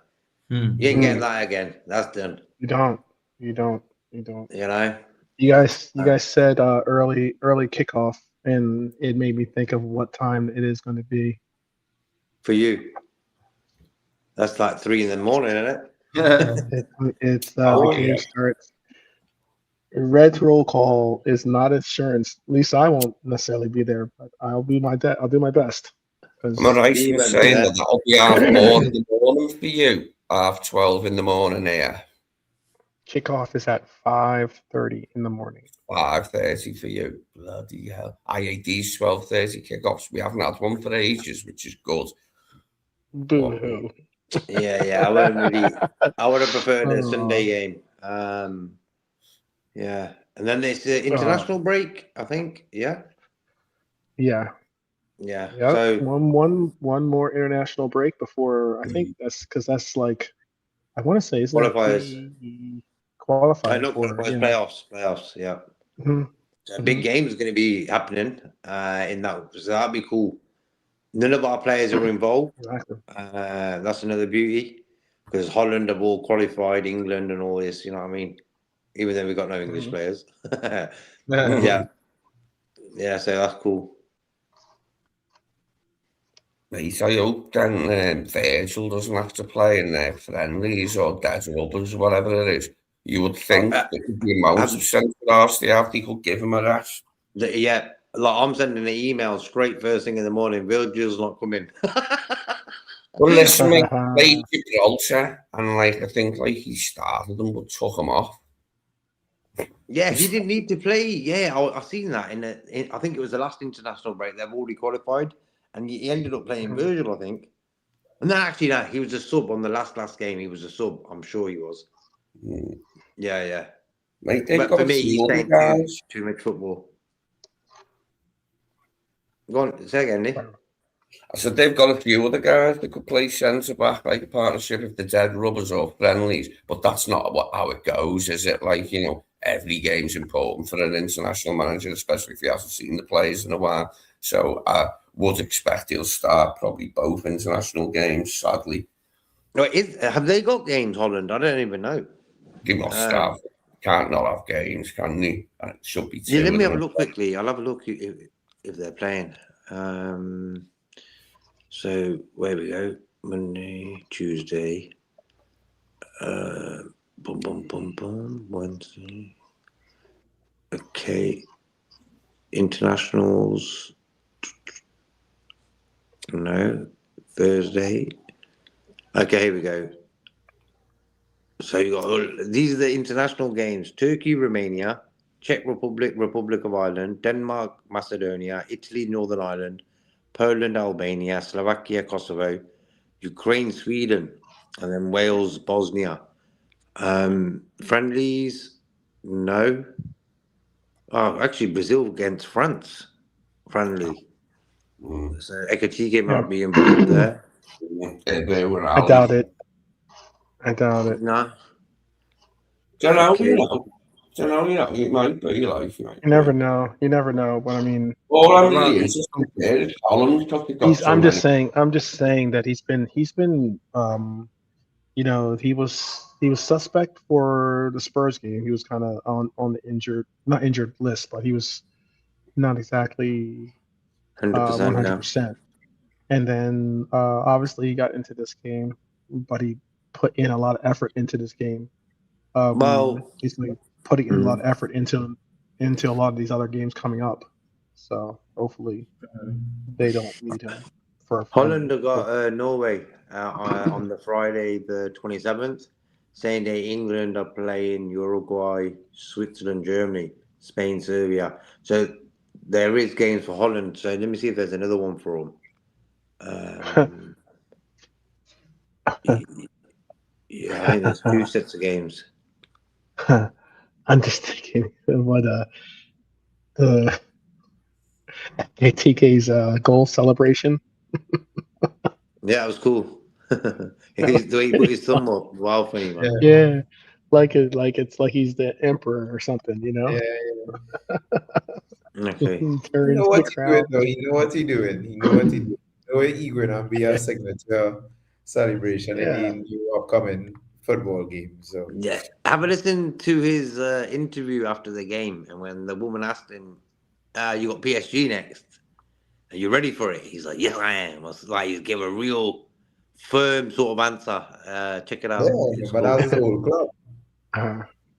You ain't getting that again. That's done. You don't. You know. You guys said early kickoff, and it made me think of what time it is going to be. For you, that's like 3 in the morning, isn't it? It's the game starts. Red roll call is not insurance. At least I won't necessarily be there, but I'll do my best. 'Cause- Am I right in Even saying that. that that'll be 4:30 in the morning for you? 12:30 in the morning here. Kickoff is at 5:30 in the morning. 5:30 for you. Bloody hell. IAD's 12:30 kickoffs. We haven't had one for ages, which is good. Boo-hoo. Yeah. I would have preferred a Oh. Sunday game. Yeah. And then there's the international break, I think. Yeah. Yeah. Yeah. Yeah. So one more international break before I think that's like I want to say is qualifiers. Qualifying No, for playoffs. Yeah. Mhm. So big games going to be happening in that. So that'd be cool. None of our players are involved. Exactly. That's another beauty because Holland have all qualified, England and all this. You know what I mean? Even though we've got no English players. Yeah. So that's cool. Mate, I hope then Virgil doesn't have to play in their friendlies or dead rubbers, whatever it is. You would think that the amount of centre-halves they have, they could give him a rest. Yeah, like I'm sending the email straight first thing in the morning. Virgil's not coming. Well, listen, mate, played Gibraltar, and I think he started them but took him off. Yeah, he didn't need to play. Yeah, I've seen that I think it was the last international break. They've already qualified, and he ended up playing Virgil, I think. And then actually, no, he was a sub on the last game. He was a sub. I'm sure he was. Yeah. Mate, But for me, he's playing too much football. Go on, say again, Nick. I said they've got a few other guys that could play centre back, like a partnership if they're dead rubbers or friendlies, but that's not how it goes, is it? Every game's important for an international manager, especially if he hasn't seen the players in a while. So I would expect he'll start probably both international games, sadly. Have they got games, Holland? I don't even know. They must have. Can't not have games, can they? And it should be two. Yeah, let me have a look quickly. I'll have a look if they're playing. So where we go? Monday, Tuesday. Wednesday. Okay. Internationals. No. Thursday. Okay, here we go. So you got these are the international games: Turkey, Romania, Czech Republic, Republic of Ireland, Denmark, Macedonia, Italy, Northern Ireland, Poland, Albania, Slovakia, Kosovo, Ukraine, Sweden, and then Wales, Bosnia. Friendlies, no. Oh, actually, Brazil against France, friendly. So Ekatike might be involved there. They were out. I doubt it. No. Don't know, it might be like. You never know. But I mean, all I'm really interested in is Holland. I'm just saying that he's been he was suspect for the Spurs game. He was kind of on the not injured list, but he was not exactly 100%. And then obviously he got into this game, but he put in a lot of effort into this game. He's putting in a lot of effort into a lot of these other games coming up. So hopefully they don't need him for Holland have got Norway on the Friday the 27th. Same day England are playing Uruguay, Switzerland, Germany, Spain, Serbia. So there is games for Holland. So let me see if there's another one for them. Yeah, I think there's 2 sets of games. I'm just thinking what TK's goal celebration. Yeah, it was cool. The way he put his thumb up, wow, funny man. Yeah, it's like he's the emperor or something, you know. Yeah. Okay. You know what he's doing, though. You know what he's doing. You know he's going to be a signature celebration in the upcoming football game. So yeah, have a listen to his interview after the game, and when the woman asked him, "You got PSG next? Are you ready for it?" He's like, "Yes, I am." I was like, he gave a real firm sort of answer. Check it out. yeah, but that's the whole club.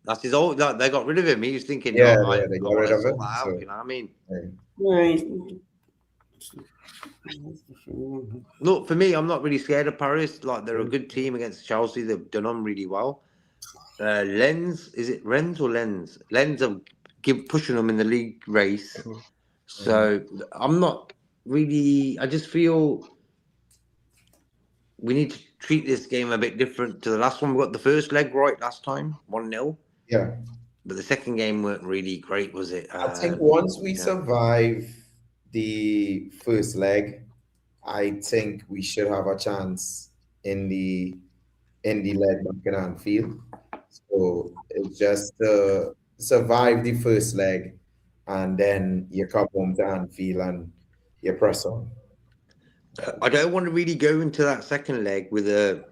That's his old. Like, they got rid of him. He was thinking, Yeah, no, I they got want rid to of sort him, that out. so- You know what I mean? Yeah. Look, for me, I'm not really scared of Paris. Like, they're a good team against Chelsea. They've done them really well. Lens, is it Rennes or Lens? Lens are pushing them in the league race. So I'm not really. I just feel we need to treat this game a bit different to the last one. We got the first leg right last time, 1-0. Yeah. But the second game weren't really great, was it? I think once we yeah. survive the first leg, I think we should have a chance in the leg back in Anfield. So it's just survive the first leg, and then you come home to Anfield and you press on. I don't want to really go into that second leg with a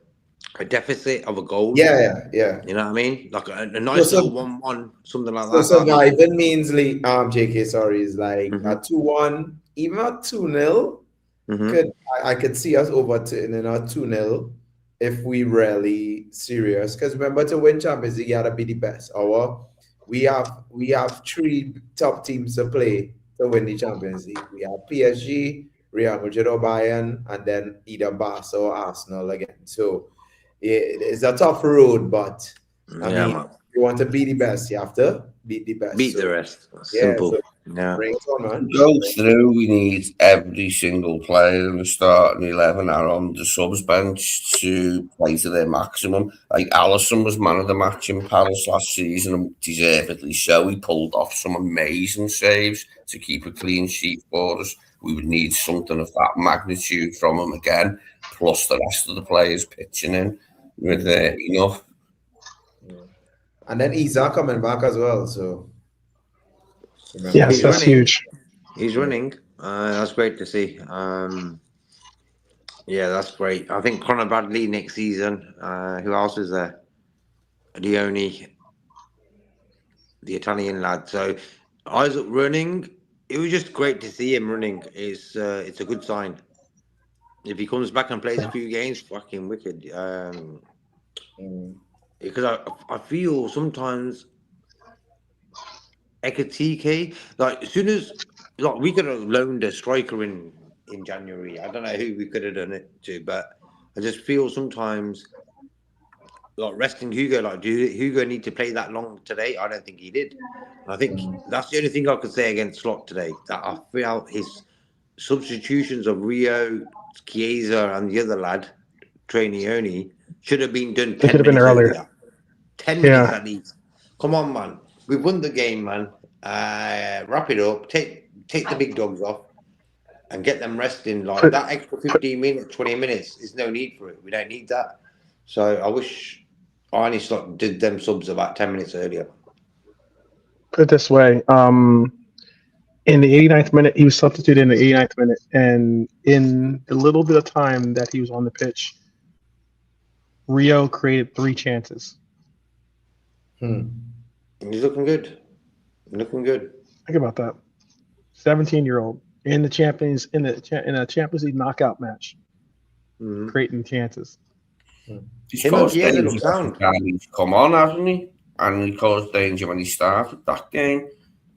deficit of a goal. Yeah. You know what I mean? Like a nice So- little 1-1, something like So that. surviving means, JK, sorry, is like Mhm. a 2-1, even a 2-0. Mhm. I could see us overturning a 2-0 if we really serious. Because remember, to win Champions League, you gotta be the best. We have three top teams to play to win the Champions League. We have PSG, Real Madrid or Bayern, and then either Barca or Arsenal again. So it's a tough road, but I Yeah, mean, man. if you want to be the best, you have to beat the best. Beat So, the rest. yeah, Simple. so Yeah. bring it on, man. To go through, we need every single player in the starting 11 are on the subs bench to play to their maximum. Like Alisson was man of the match in Paris last season, and deservedly so. He pulled off some amazing saves to keep a clean sheet for us. We would need something of that magnitude from him again, plus the rest of the players pitching in with enough. And then Isak coming back as well. So Yes, He's that's running. huge. He's running. That's great to see. Yeah, that's great. I think Conor Bradley next season. Who else is there? The Italian lad. So Isaac running. It was just great to see him running. It's a good sign. If he comes back and plays a few games, fucking wicked. Because I feel sometimes Ekatike, like as soon as like we could have loaned a striker in January. I don't know who we could have done it to, but I just feel sometimes like resting Hugo, like do Hugo need to play that long today? I don't think he did. I think that's the only thing I could say against Slot today. That I feel his substitutions of Rio, Chiesa, and the other lad, Trainioni, should have been done 10 They should have been minutes earlier. earlier. 10 minutes at least. Come on, man. We've won the game, man. Wrap it up. Take the big dogs off and get them resting. Like that extra 15 minutes, 20 minutes, there's no need for it. We don't need that. So I wish Arne Slot did them subs about 10 minutes earlier. Put it this way. In the 89th minute, he was substituted in the 89th minute. And in the little bit of time that he was on the pitch, Rio created 3 chances. He's looking good. Looking good. Think about that. 17-year-old in a Champions League knockout match, creating chances. He's Him caused and Chiesa danger look sound. every time he's come on, hasn't he? And he caused danger when he started that game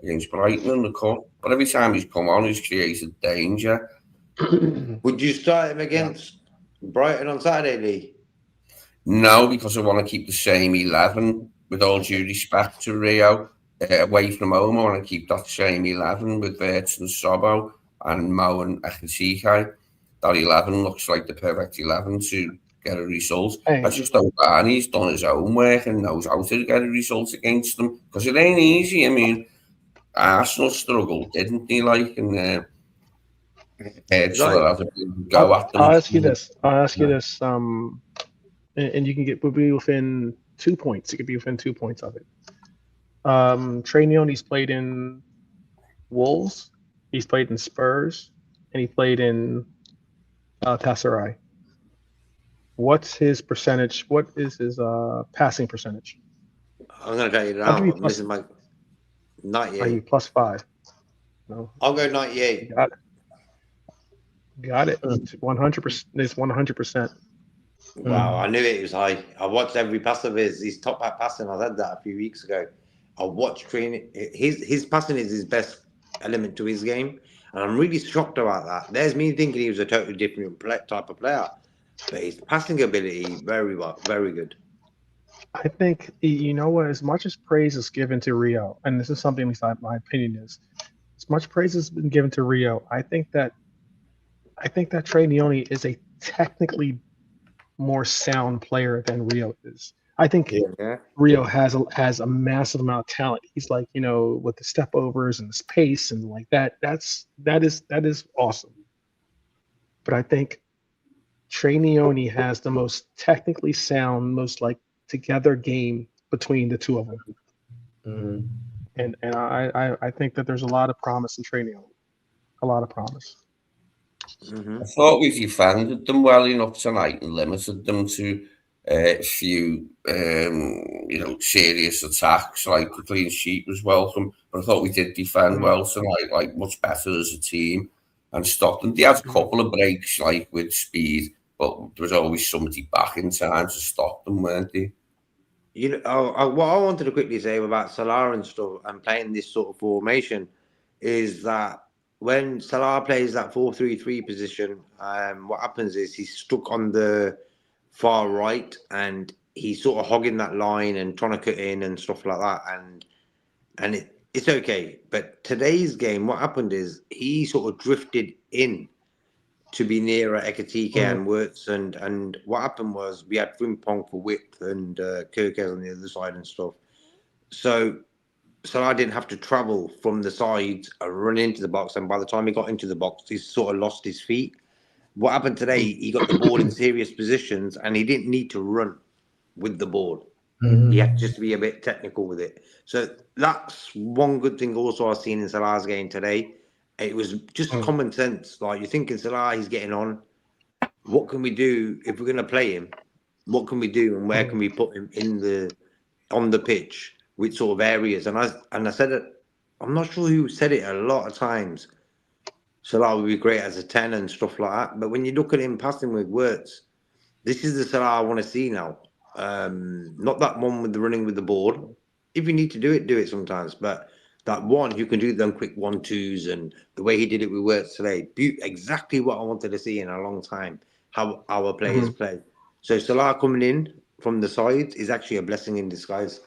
against Brighton in the cup. But every time he's come on, he's created danger. Would you start him against Brighton on Saturday, Lee? No, because I want to keep the same 11, with all due respect to Rio. Away from home, I want to keep that same 11 with Verts and Sobo and Mo and Ekatike. That 11 looks like the perfect 11 to get a result. Hey. I just don't know. He's done his own work and knows how to get a result against them, because it ain't easy. I mean, Arsenal struggled, didn't they? Like, and Ursula had a big go at them. I'll ask you this. And you can be within 2 points. You could be within 2 points of it. Trainioni's played in Wolves, he's played in Spurs, and he played in Galatasaray. What's his percentage? What is his passing percentage? I'm going to tell you I'll give you now. plus- This is my Are 98. you +5? No. I'll go 98. Got it. 100%. It's 100%. Wow, I knew it was high. I watched every pass of his. He's top at passing. I said that a few weeks ago. I watched training. His passing is his best element to his game, and I'm really shocked about that. There's me thinking he was a totally different type of player, but his passing ability very well, very good. I think you know what. As much as praise is given to Rio, and this is something, at least my opinion is, as much praise has been given to Rio. I think that Trey Neone is a technically more sound player than Rio is. I think Rio has a massive amount of talent. He's like, with the step overs and his pace and like that. That is awesome. But I think Trey Neone has the most technically sound, most like together game between the two of them. And I think that there's a lot of promise in Trey Neone. A lot of promise. I thought we defended them well enough tonight and limited them to a few, serious attacks. Like the clean sheet was welcome, but I thought we did defend well tonight, like much better as a team, and stopped them. They had a couple of breaks, like with speed, but there was always somebody back in time to stop them, weren't they? What I wanted to quickly say about Salah and stuff and playing this sort of formation is that when Salah plays that 4-3-3 position, what happens is he's stuck on the far right and he's sort of hogging that line and trying to cut in and stuff like that. And it's okay. But today's game, what happened is he sort of drifted in to be nearer Ekatike and Wirtz. And what happened was we had Frimpong for width and Kirkes on the other side and stuff. So I didn't have to travel from the sides and run into the box. And by the time he got into the box, he sort of lost his feet. What happened today, he got the ball in serious positions and he didn't need to run with the ball. He had just to be a bit technical with it. So that's one good thing also I've seen in Salah's game today. It was just common sense. Like, you're thinking, Salah, he's getting on. What can we do if we're going to play him? What can we do and where can we put him on the pitch? Which sort of areas? And I said it, I'm not sure who said it a lot of times. Salah would be great as a 10 and stuff like that. But when you look at him passing with Wirtz, this is the Salah I want to see now. Not that one with the running with the ball. If you need to do it sometimes. But that one who can do them quick 1-2s and the way he did it with Wirtz today, exactly what I wanted to see in a long time. How our players play. So Salah coming in from the sides is actually a blessing in disguise.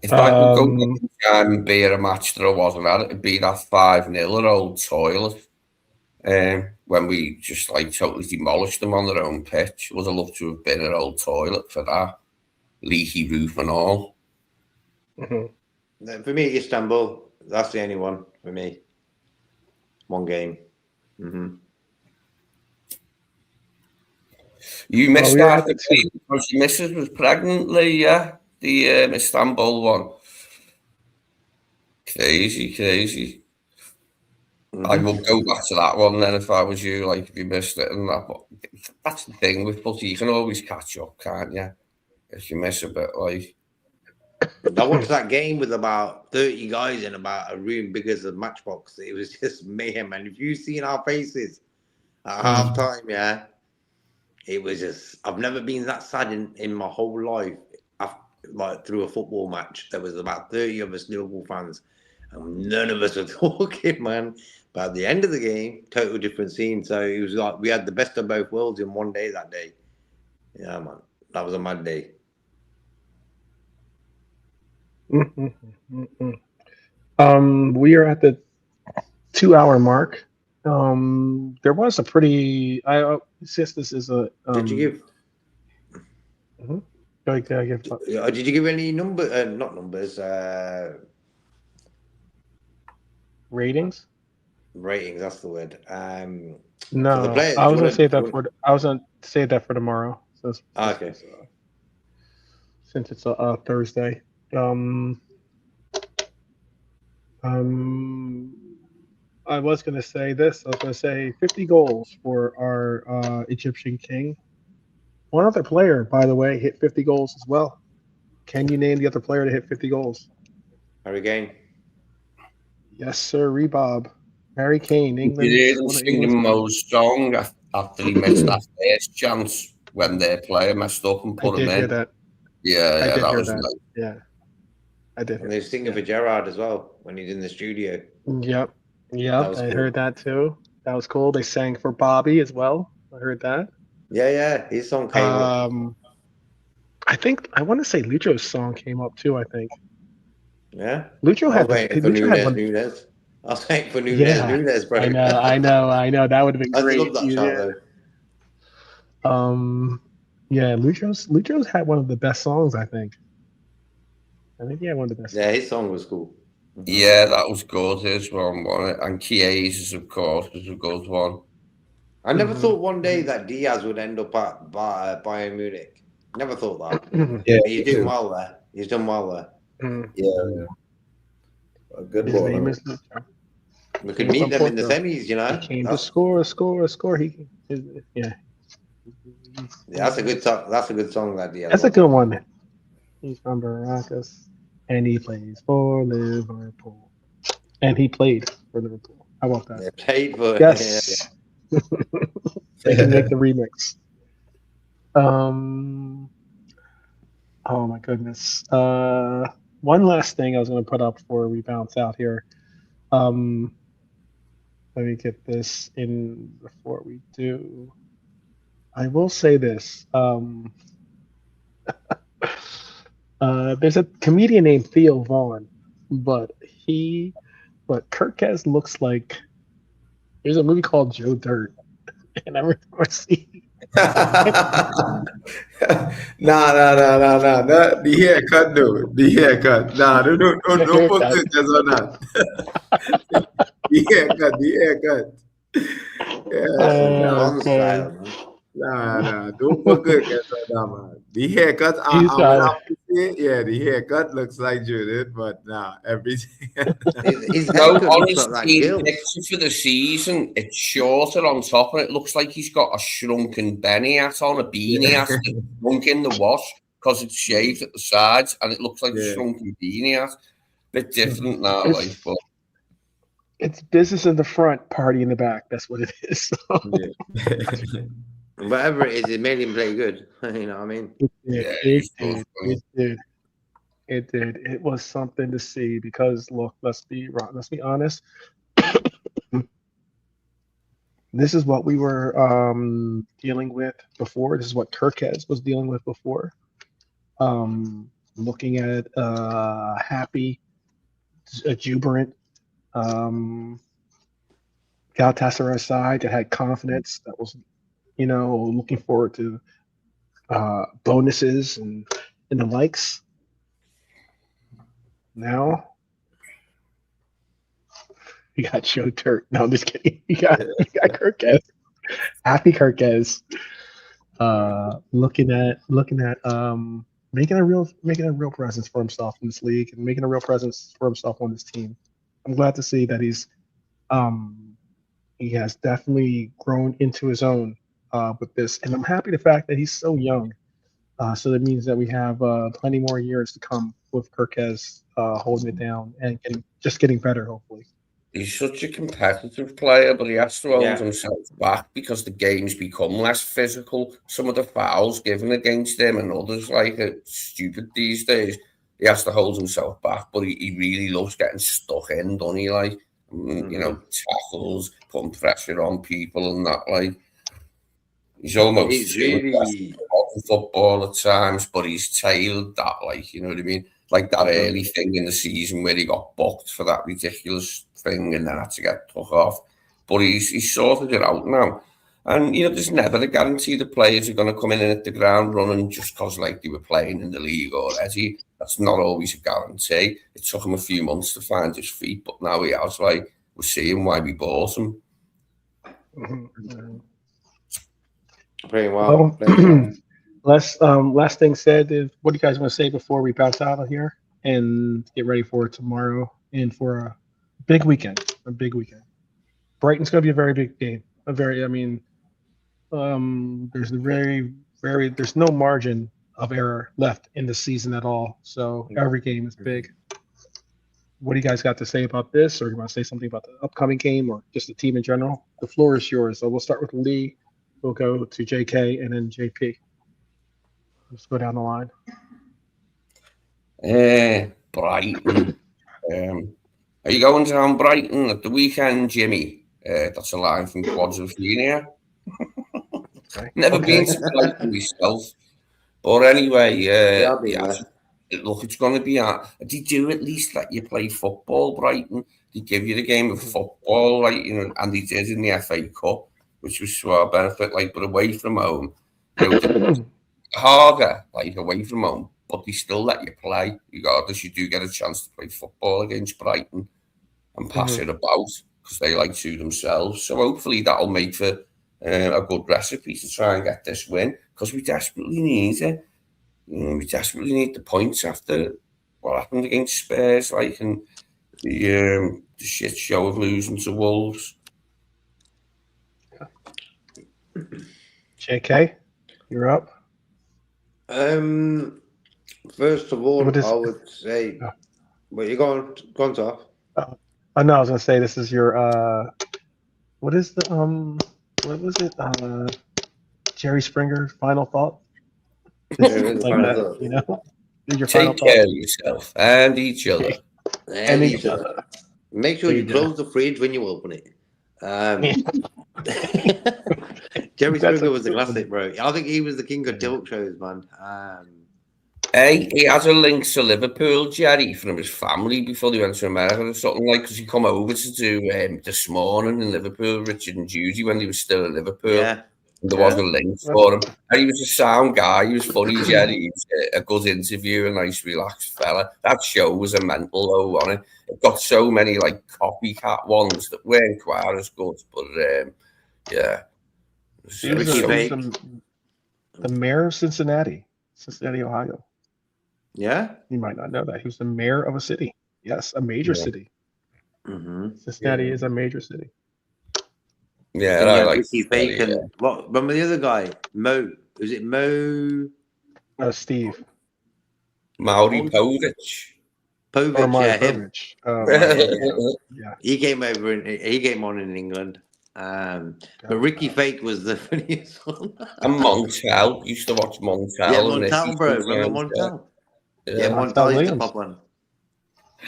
If I could go back and be a match that I wasn't at, it'd be that 5-0 at Old Toilet. When we just totally demolished them on their own pitch. Would have loved to have been at Old Toilet for that. Leaky roof and all. For me, Istanbul, that's the only one for me. One game. You missed out the team because your missus was pregnant, Lee, yeah? The Istanbul one. Crazy. I would go back to that one then if I was you, like if you missed it and that. But that's the thing with footy, you can always catch up, can't you? If you miss a bit, like. I watched that game with about 30 guys in about a room big as a matchbox. It was just mayhem. And if you've seen our faces at half time, yeah, it was just, I've never been that sad in my whole life. Like through a football match, there was about 30 of us Liverpool fans, and none of us were talking, man. But at the end of the game, total different scene. So it was like we had the best of both worlds in one day that day. Yeah, man, that was a mad day. We are at the 2-hour mark. There was a pretty. Since this is a. Did you give? Did you give any number? Not numbers. Ratings. Ratings. That's the word. No, the players, I was gonna say that for tomorrow. So okay. Since it's a Thursday. I was gonna say this. I was gonna say 50 goals for our Egyptian king. One other player, by the way, hit 50 goals as well. Can you name the other player to hit 50 goals? Harry Kane. Yes, sir, Rebob. Harry Kane, You England. heard him singing Mo's song after he missed that first chance when their player messed up and put him in. I did hear that. Yeah, that was that. nice. Yeah, I did. And they're singing for Gerrard as well when he's in the studio. Yep. That was I cool. heard that too. That was cool. They sang for Bobby as well. I heard that. Yeah, his song came up. I want to say Lucho's song came up too. I think. Yeah. Lucho had Nunez. I was waiting for Nunez, bro. I know. That would have been great. I love that shout though. Yeah, Lucho's had one of the best songs. I think he had one of the best. Yeah, his song was cool. Yeah, that was good. His one, wasn't it? And Chies's, of course, was a good one. I never thought one day that Diaz would end up at Bayern Munich. Never thought that. Yeah, He's doing well there. He's done well there. Yeah. A good His name is Lucho. We could meet them in the semis, you know. He came to score. That's a good song. That's a good song, that Diaz. That's a good one. He's from Baracas, and he plays for Liverpool. And he played for Liverpool. How about that? They played for Yes. Yeah. They can make the remix. Oh my goodness. One last thing I was going to put up before we bounce out here. Let me get this in before we do. I will say this. There's a comedian named Theo Vaughn, but Kirkes looks like. There's a movie called Joe Dirt, and I remember seeing. Nah. The haircut, though. The haircut. Nah, don't put pictures on that. The haircut. Okay. Nah, don't put pictures on that, man. The haircut, I would have to say, yeah, the haircut looks like Judith, but nah, everything. On his team picture for the season, it's shorter on top, and it looks like he's got a shrunken Benny hat on, a beanie hat, shrunk in the wash because it's shaved at the sides, and it looks like a shrunken beanie hat. Bit different now, but it's business in the front, party in the back. That's what it is. Whatever it is, it made him play good. You know what I mean? It did. It was something to see because look, let's be honest. This is what we were dealing with before. This is what Kirkes was dealing with before. Looking at happy, exuberant Galatasaray side that had confidence, that was, looking forward to bonuses and the likes. Now you got Joe Dirt. No, I'm just kidding. You got Kirkes. Happy Kirkes. Looking at making a real presence for himself in this league and making a real presence for himself on this team. I'm glad to see that he has definitely grown into his own with this, and I'm happy the fact that he's so young. So that means that we have plenty more years to come with Kirkes holding it down and getting better, hopefully. He's such a competitive player, but he has to hold himself back because the game's become less physical. Some of the fouls given against him and others like it stupid these days. He has to hold himself back, but he really loves getting stuck in, doesn't he? Like, tackles, putting pressure on people and that. Like, he's almost really football at times, but he's tailored that, like, you know what I mean? Like that early thing in the season where he got booked for that ridiculous thing and then had to get took off. But he's sorted it out now. And, there's never a guarantee the players are going to come in and hit the ground running just because, like, they were playing in the league already. That's not always a guarantee. It took him a few months to find his feet, but now he has, like, we're seeing why we bought him. Pretty well. Last thing said is, what do you guys want to say before we bounce out of here and get ready for tomorrow and for a big weekend? Brighton's going to be a very big game. There's no margin of error left in the season at all. So every game is big. what do you guys got to say about this, or you want to say something about the upcoming game, or just the team in general? The floor is yours. So we'll start with Lee. We'll go to JK and then JP. Let's go down the line. Brighton. Are you going down Brighton at the weekend, Jimmy? That's a line from Quads of Phoenia. Never been to Brighton myself. But anyway, look, it's going to be they do at least let you play football, Brighton. They give you the game of football, like, you know, and they did in the FA Cup, which was to our benefit, like, but away from home, you know, harder, like, away from home, but they still let you play, regardless. You do get a chance to play football against Brighton and pass it about, because they like to themselves. So hopefully that'll make for a good recipe to try and get this win, because we desperately need it. You know, we desperately need the points after what happened against Spurs, like, and the shit show of losing to Wolves. JK, you're up. First of all, I would say, but you're going to. No, I was gonna say this is your what is the what was it? Jerry Springer final thought? Like that, you know? Your Take care of yourself and each other. And each other. Make sure you close the fridge when you open it. Jerry Springer was a classic, bro. I think he was the king of talk shows, man. Hey, he has a link to Liverpool, Jerry, from his family before they went to America or something, like, because he come over to do This Morning in Liverpool, Richard and Judy, when he was still in Liverpool. Yeah. And there was a link for him. And he was a sound guy. He was funny, Jerry. He was a good interview, a nice, relaxed fella. That show was a mental low on it. It got so many, like, copycat ones that weren't quite as good. But, yeah. He was the mayor of Cincinnati, Ohio. Yeah? You might not know that. He was the mayor of a city. Yes, a major city. Cincinnati is a major city. Yeah, I like Ricky Bacon. What? Remember the other guy? Mo. Was it Mo? Steve. Mauri Povich. Povich, him. Yeah. He came over and he came on in England. But Ricky Fake was the funniest one. And Montel. Used to watch Montel. Yeah, Montel, bro. Remember Montel? Yeah, Montel used to pop on.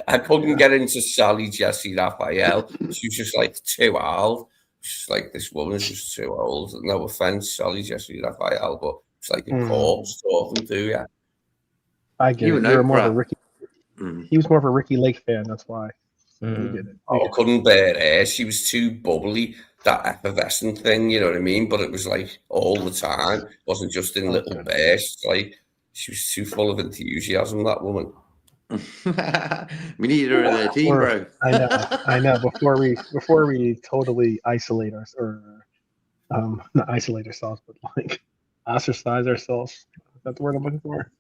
I couldn't get into Sally Jesse Raphael. She was just like too old. She's like, this woman's just too old. No offense, Sally Jesse Raphael, but it's like a corpse talking to you. I get it. You're more of a Ricky. He was more of a Ricky Lake fan. That's why. I couldn't bear her. She was too bubbly. That effervescent thing, you know what I mean? But it was like all the time. It wasn't just in little bursts. Like, she was too full of enthusiasm, that woman. We needed her in the team, bro. I know. Before we totally isolate ourselves, or not isolate ourselves, but like ostracize ourselves. Is that the word I'm looking for?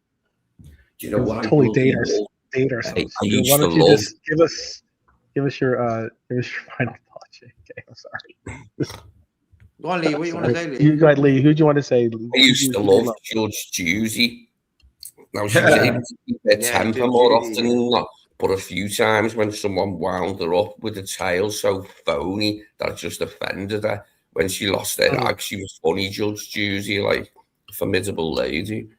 Do you know what? Totally date ourselves. Why don't you just give us your final thought, JK? I'm sorry. Go on, Lee. What do you want to say, Lee? You got Lee. Who do you want to say? I used to love Judge Juicy. Now she was able to keep her temper more often than not, but a few times when someone wound her up with a tale so phony that it just offended her. When she lost her rag, she was funny, Judge Juicy, like a formidable lady.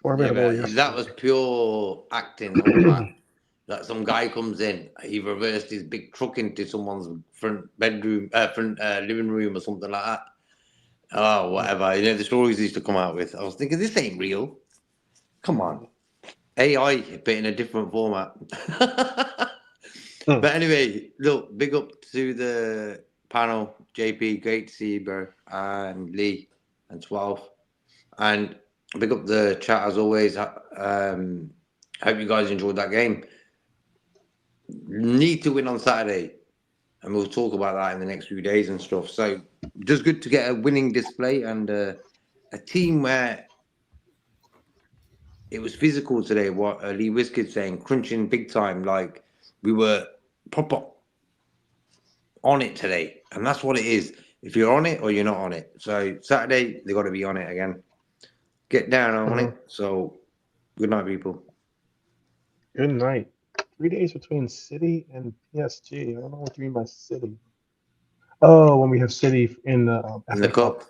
That was pure acting. All that some guy comes in, he reversed his big truck into someone's front living room or something like that. Oh, whatever. You know, the stories he used to come out with. I was thinking, this ain't real. Come on. AI, but in a different format. But anyway, look, big up to the panel. JP, great to see you, bro. And Lee and 12. And big up the chat as always. Hope you guys enjoyed that game. Need to win on Saturday. And we'll talk about that in the next few days and stuff. So just good to get a winning display and a team where it was physical today. What Lee Whiskey's saying, crunching big time. Like we were proper on it today. And that's what it is. If you're on it or you're not on it. So Saturday, they got to be on it again. Get down on it. So good night, people. Good night. 3 days between City and PSG. I don't know what you mean by City. Oh, when we have City in the in the FA Cup. cup.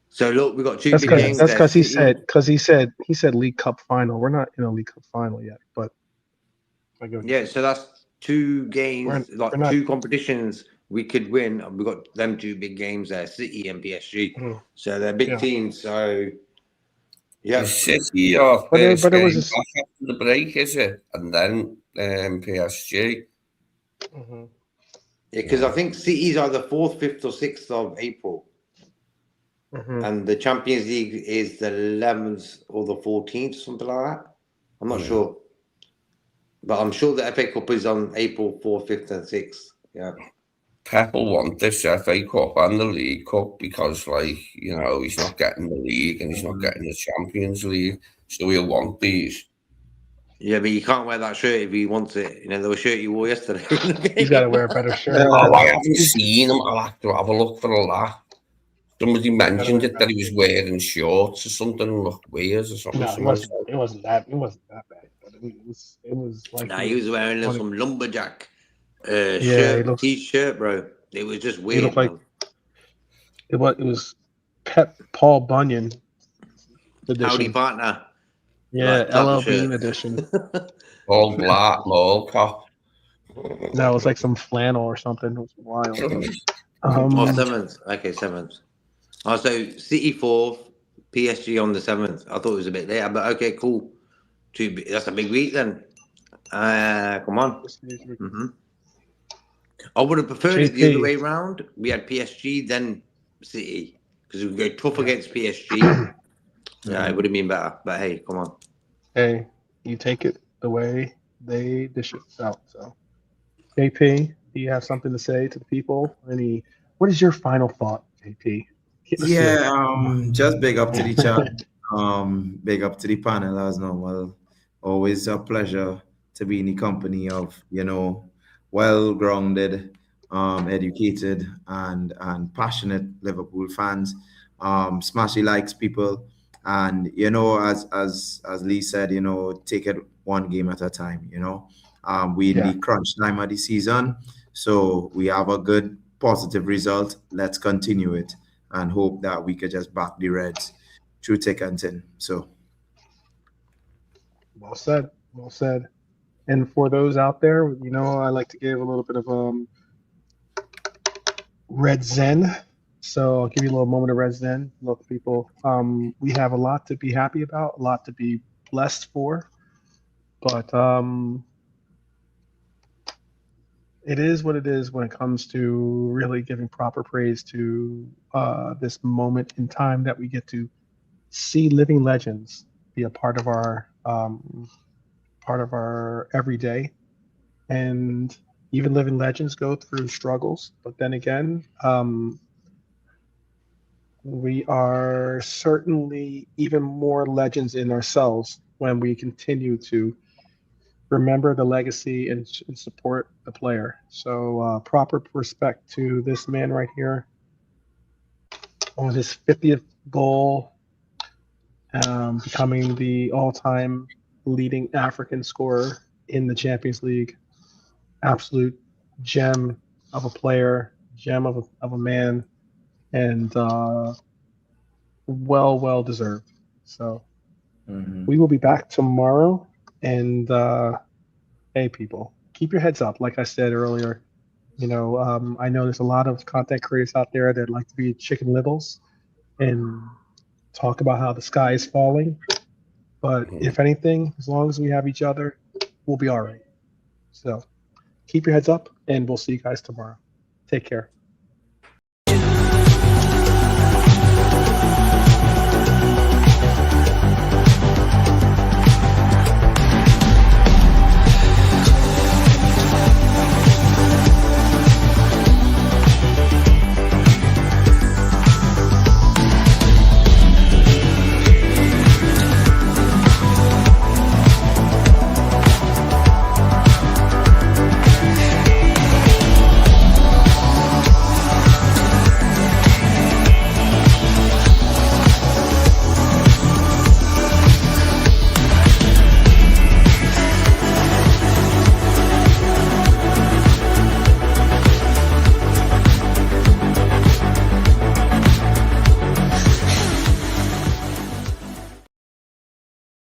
So look, we got two That's big because games. that's there. because he City- said League Cup final. We're not in a League Cup final yet, but I go. Yeah, so that's two games, We're not. two competitions we could win. We got them two big games there, City and PSG. Mhm. So they're big Yeah. teams. So yeah, Is City your But first it game was just. back after the break, is it? And then PSG. Mhm. because I think City's either 4th, 5th, or 6th of April, Mhm. and the Champions League is the 11th or the 14th, something like that. I'm not sure, but I'm sure the FA Cup is on April 4th, 5th, and 6th. Yeah. Pep will want this FA Cup and the League Cup because, like, you know, he's not getting the league and he's not getting the Champions League, so he'll want these. Yeah, but you can't wear that shirt if he wants it. You know, the shirt he wore yesterday. He's got to wear a better shirt. Oh, I haven't seen him. I'll have to have a look for a laugh. Somebody mentioned it that he was wearing shorts or something and looked weird or something. No, it wasn't that bad. But it was like Nah, he was wearing some lumberjack shirt, t-shirt, bro. It was just weird. He looked like it was Paul Bunyan edition. Howdy partner. Yeah, Like, LL Bean edition. All black mall cop. No, it was like some flannel or something. It was wild. 7th. Okay, 7th. Oh, so City 4th, PSG on the 7th. I thought it was a bit later, but okay, cool. That's a big week then. Come on. Mm-hmm. I would have preferred it the other way around. We had PSG, then City, because we go tough against PSG. Yeah, it would have been better. But hey, come on. Hey, you take it the way they dish it out. So, JP, do you have something to say to the people? What is your final thought, JP? Just big up to the chat. Big up to the panel as normal. Always a pleasure to be in the company of, well-grounded, educated, and passionate Liverpool fans. Smashy likes people, and as Lee said, take it one game at a time. We in the crunch time of the season, so we have a good positive result. Let's continue it and hope that we could just back the Reds through thick and thin. So, well said. Well said. And for those out there, I like to give a little bit of Red Zen. So I'll give you a little moment of Red Zen. Look, people, we have a lot to be happy about, a lot to be blessed for, but it is what it is when it comes to really giving proper praise to this moment in time that we get to see living legends be a part of our everyday. And even living legends go through struggles, but then again, we are certainly even more legends in ourselves when we continue to remember the legacy and support the player. So proper respect to this man right here on his 50th goal, becoming the all-time leading African scorer in the Champions League. Absolute gem of a player, gem of a man, and well deserved. So we will be back tomorrow, and hey, people, keep your heads up. Like I said earlier, I know there's a lot of content creators out there that like to be chicken littles and talk about how the sky is falling. But if anything, as long as we have each other, we'll be all right. So keep your heads up, and we'll see you guys tomorrow. Take care.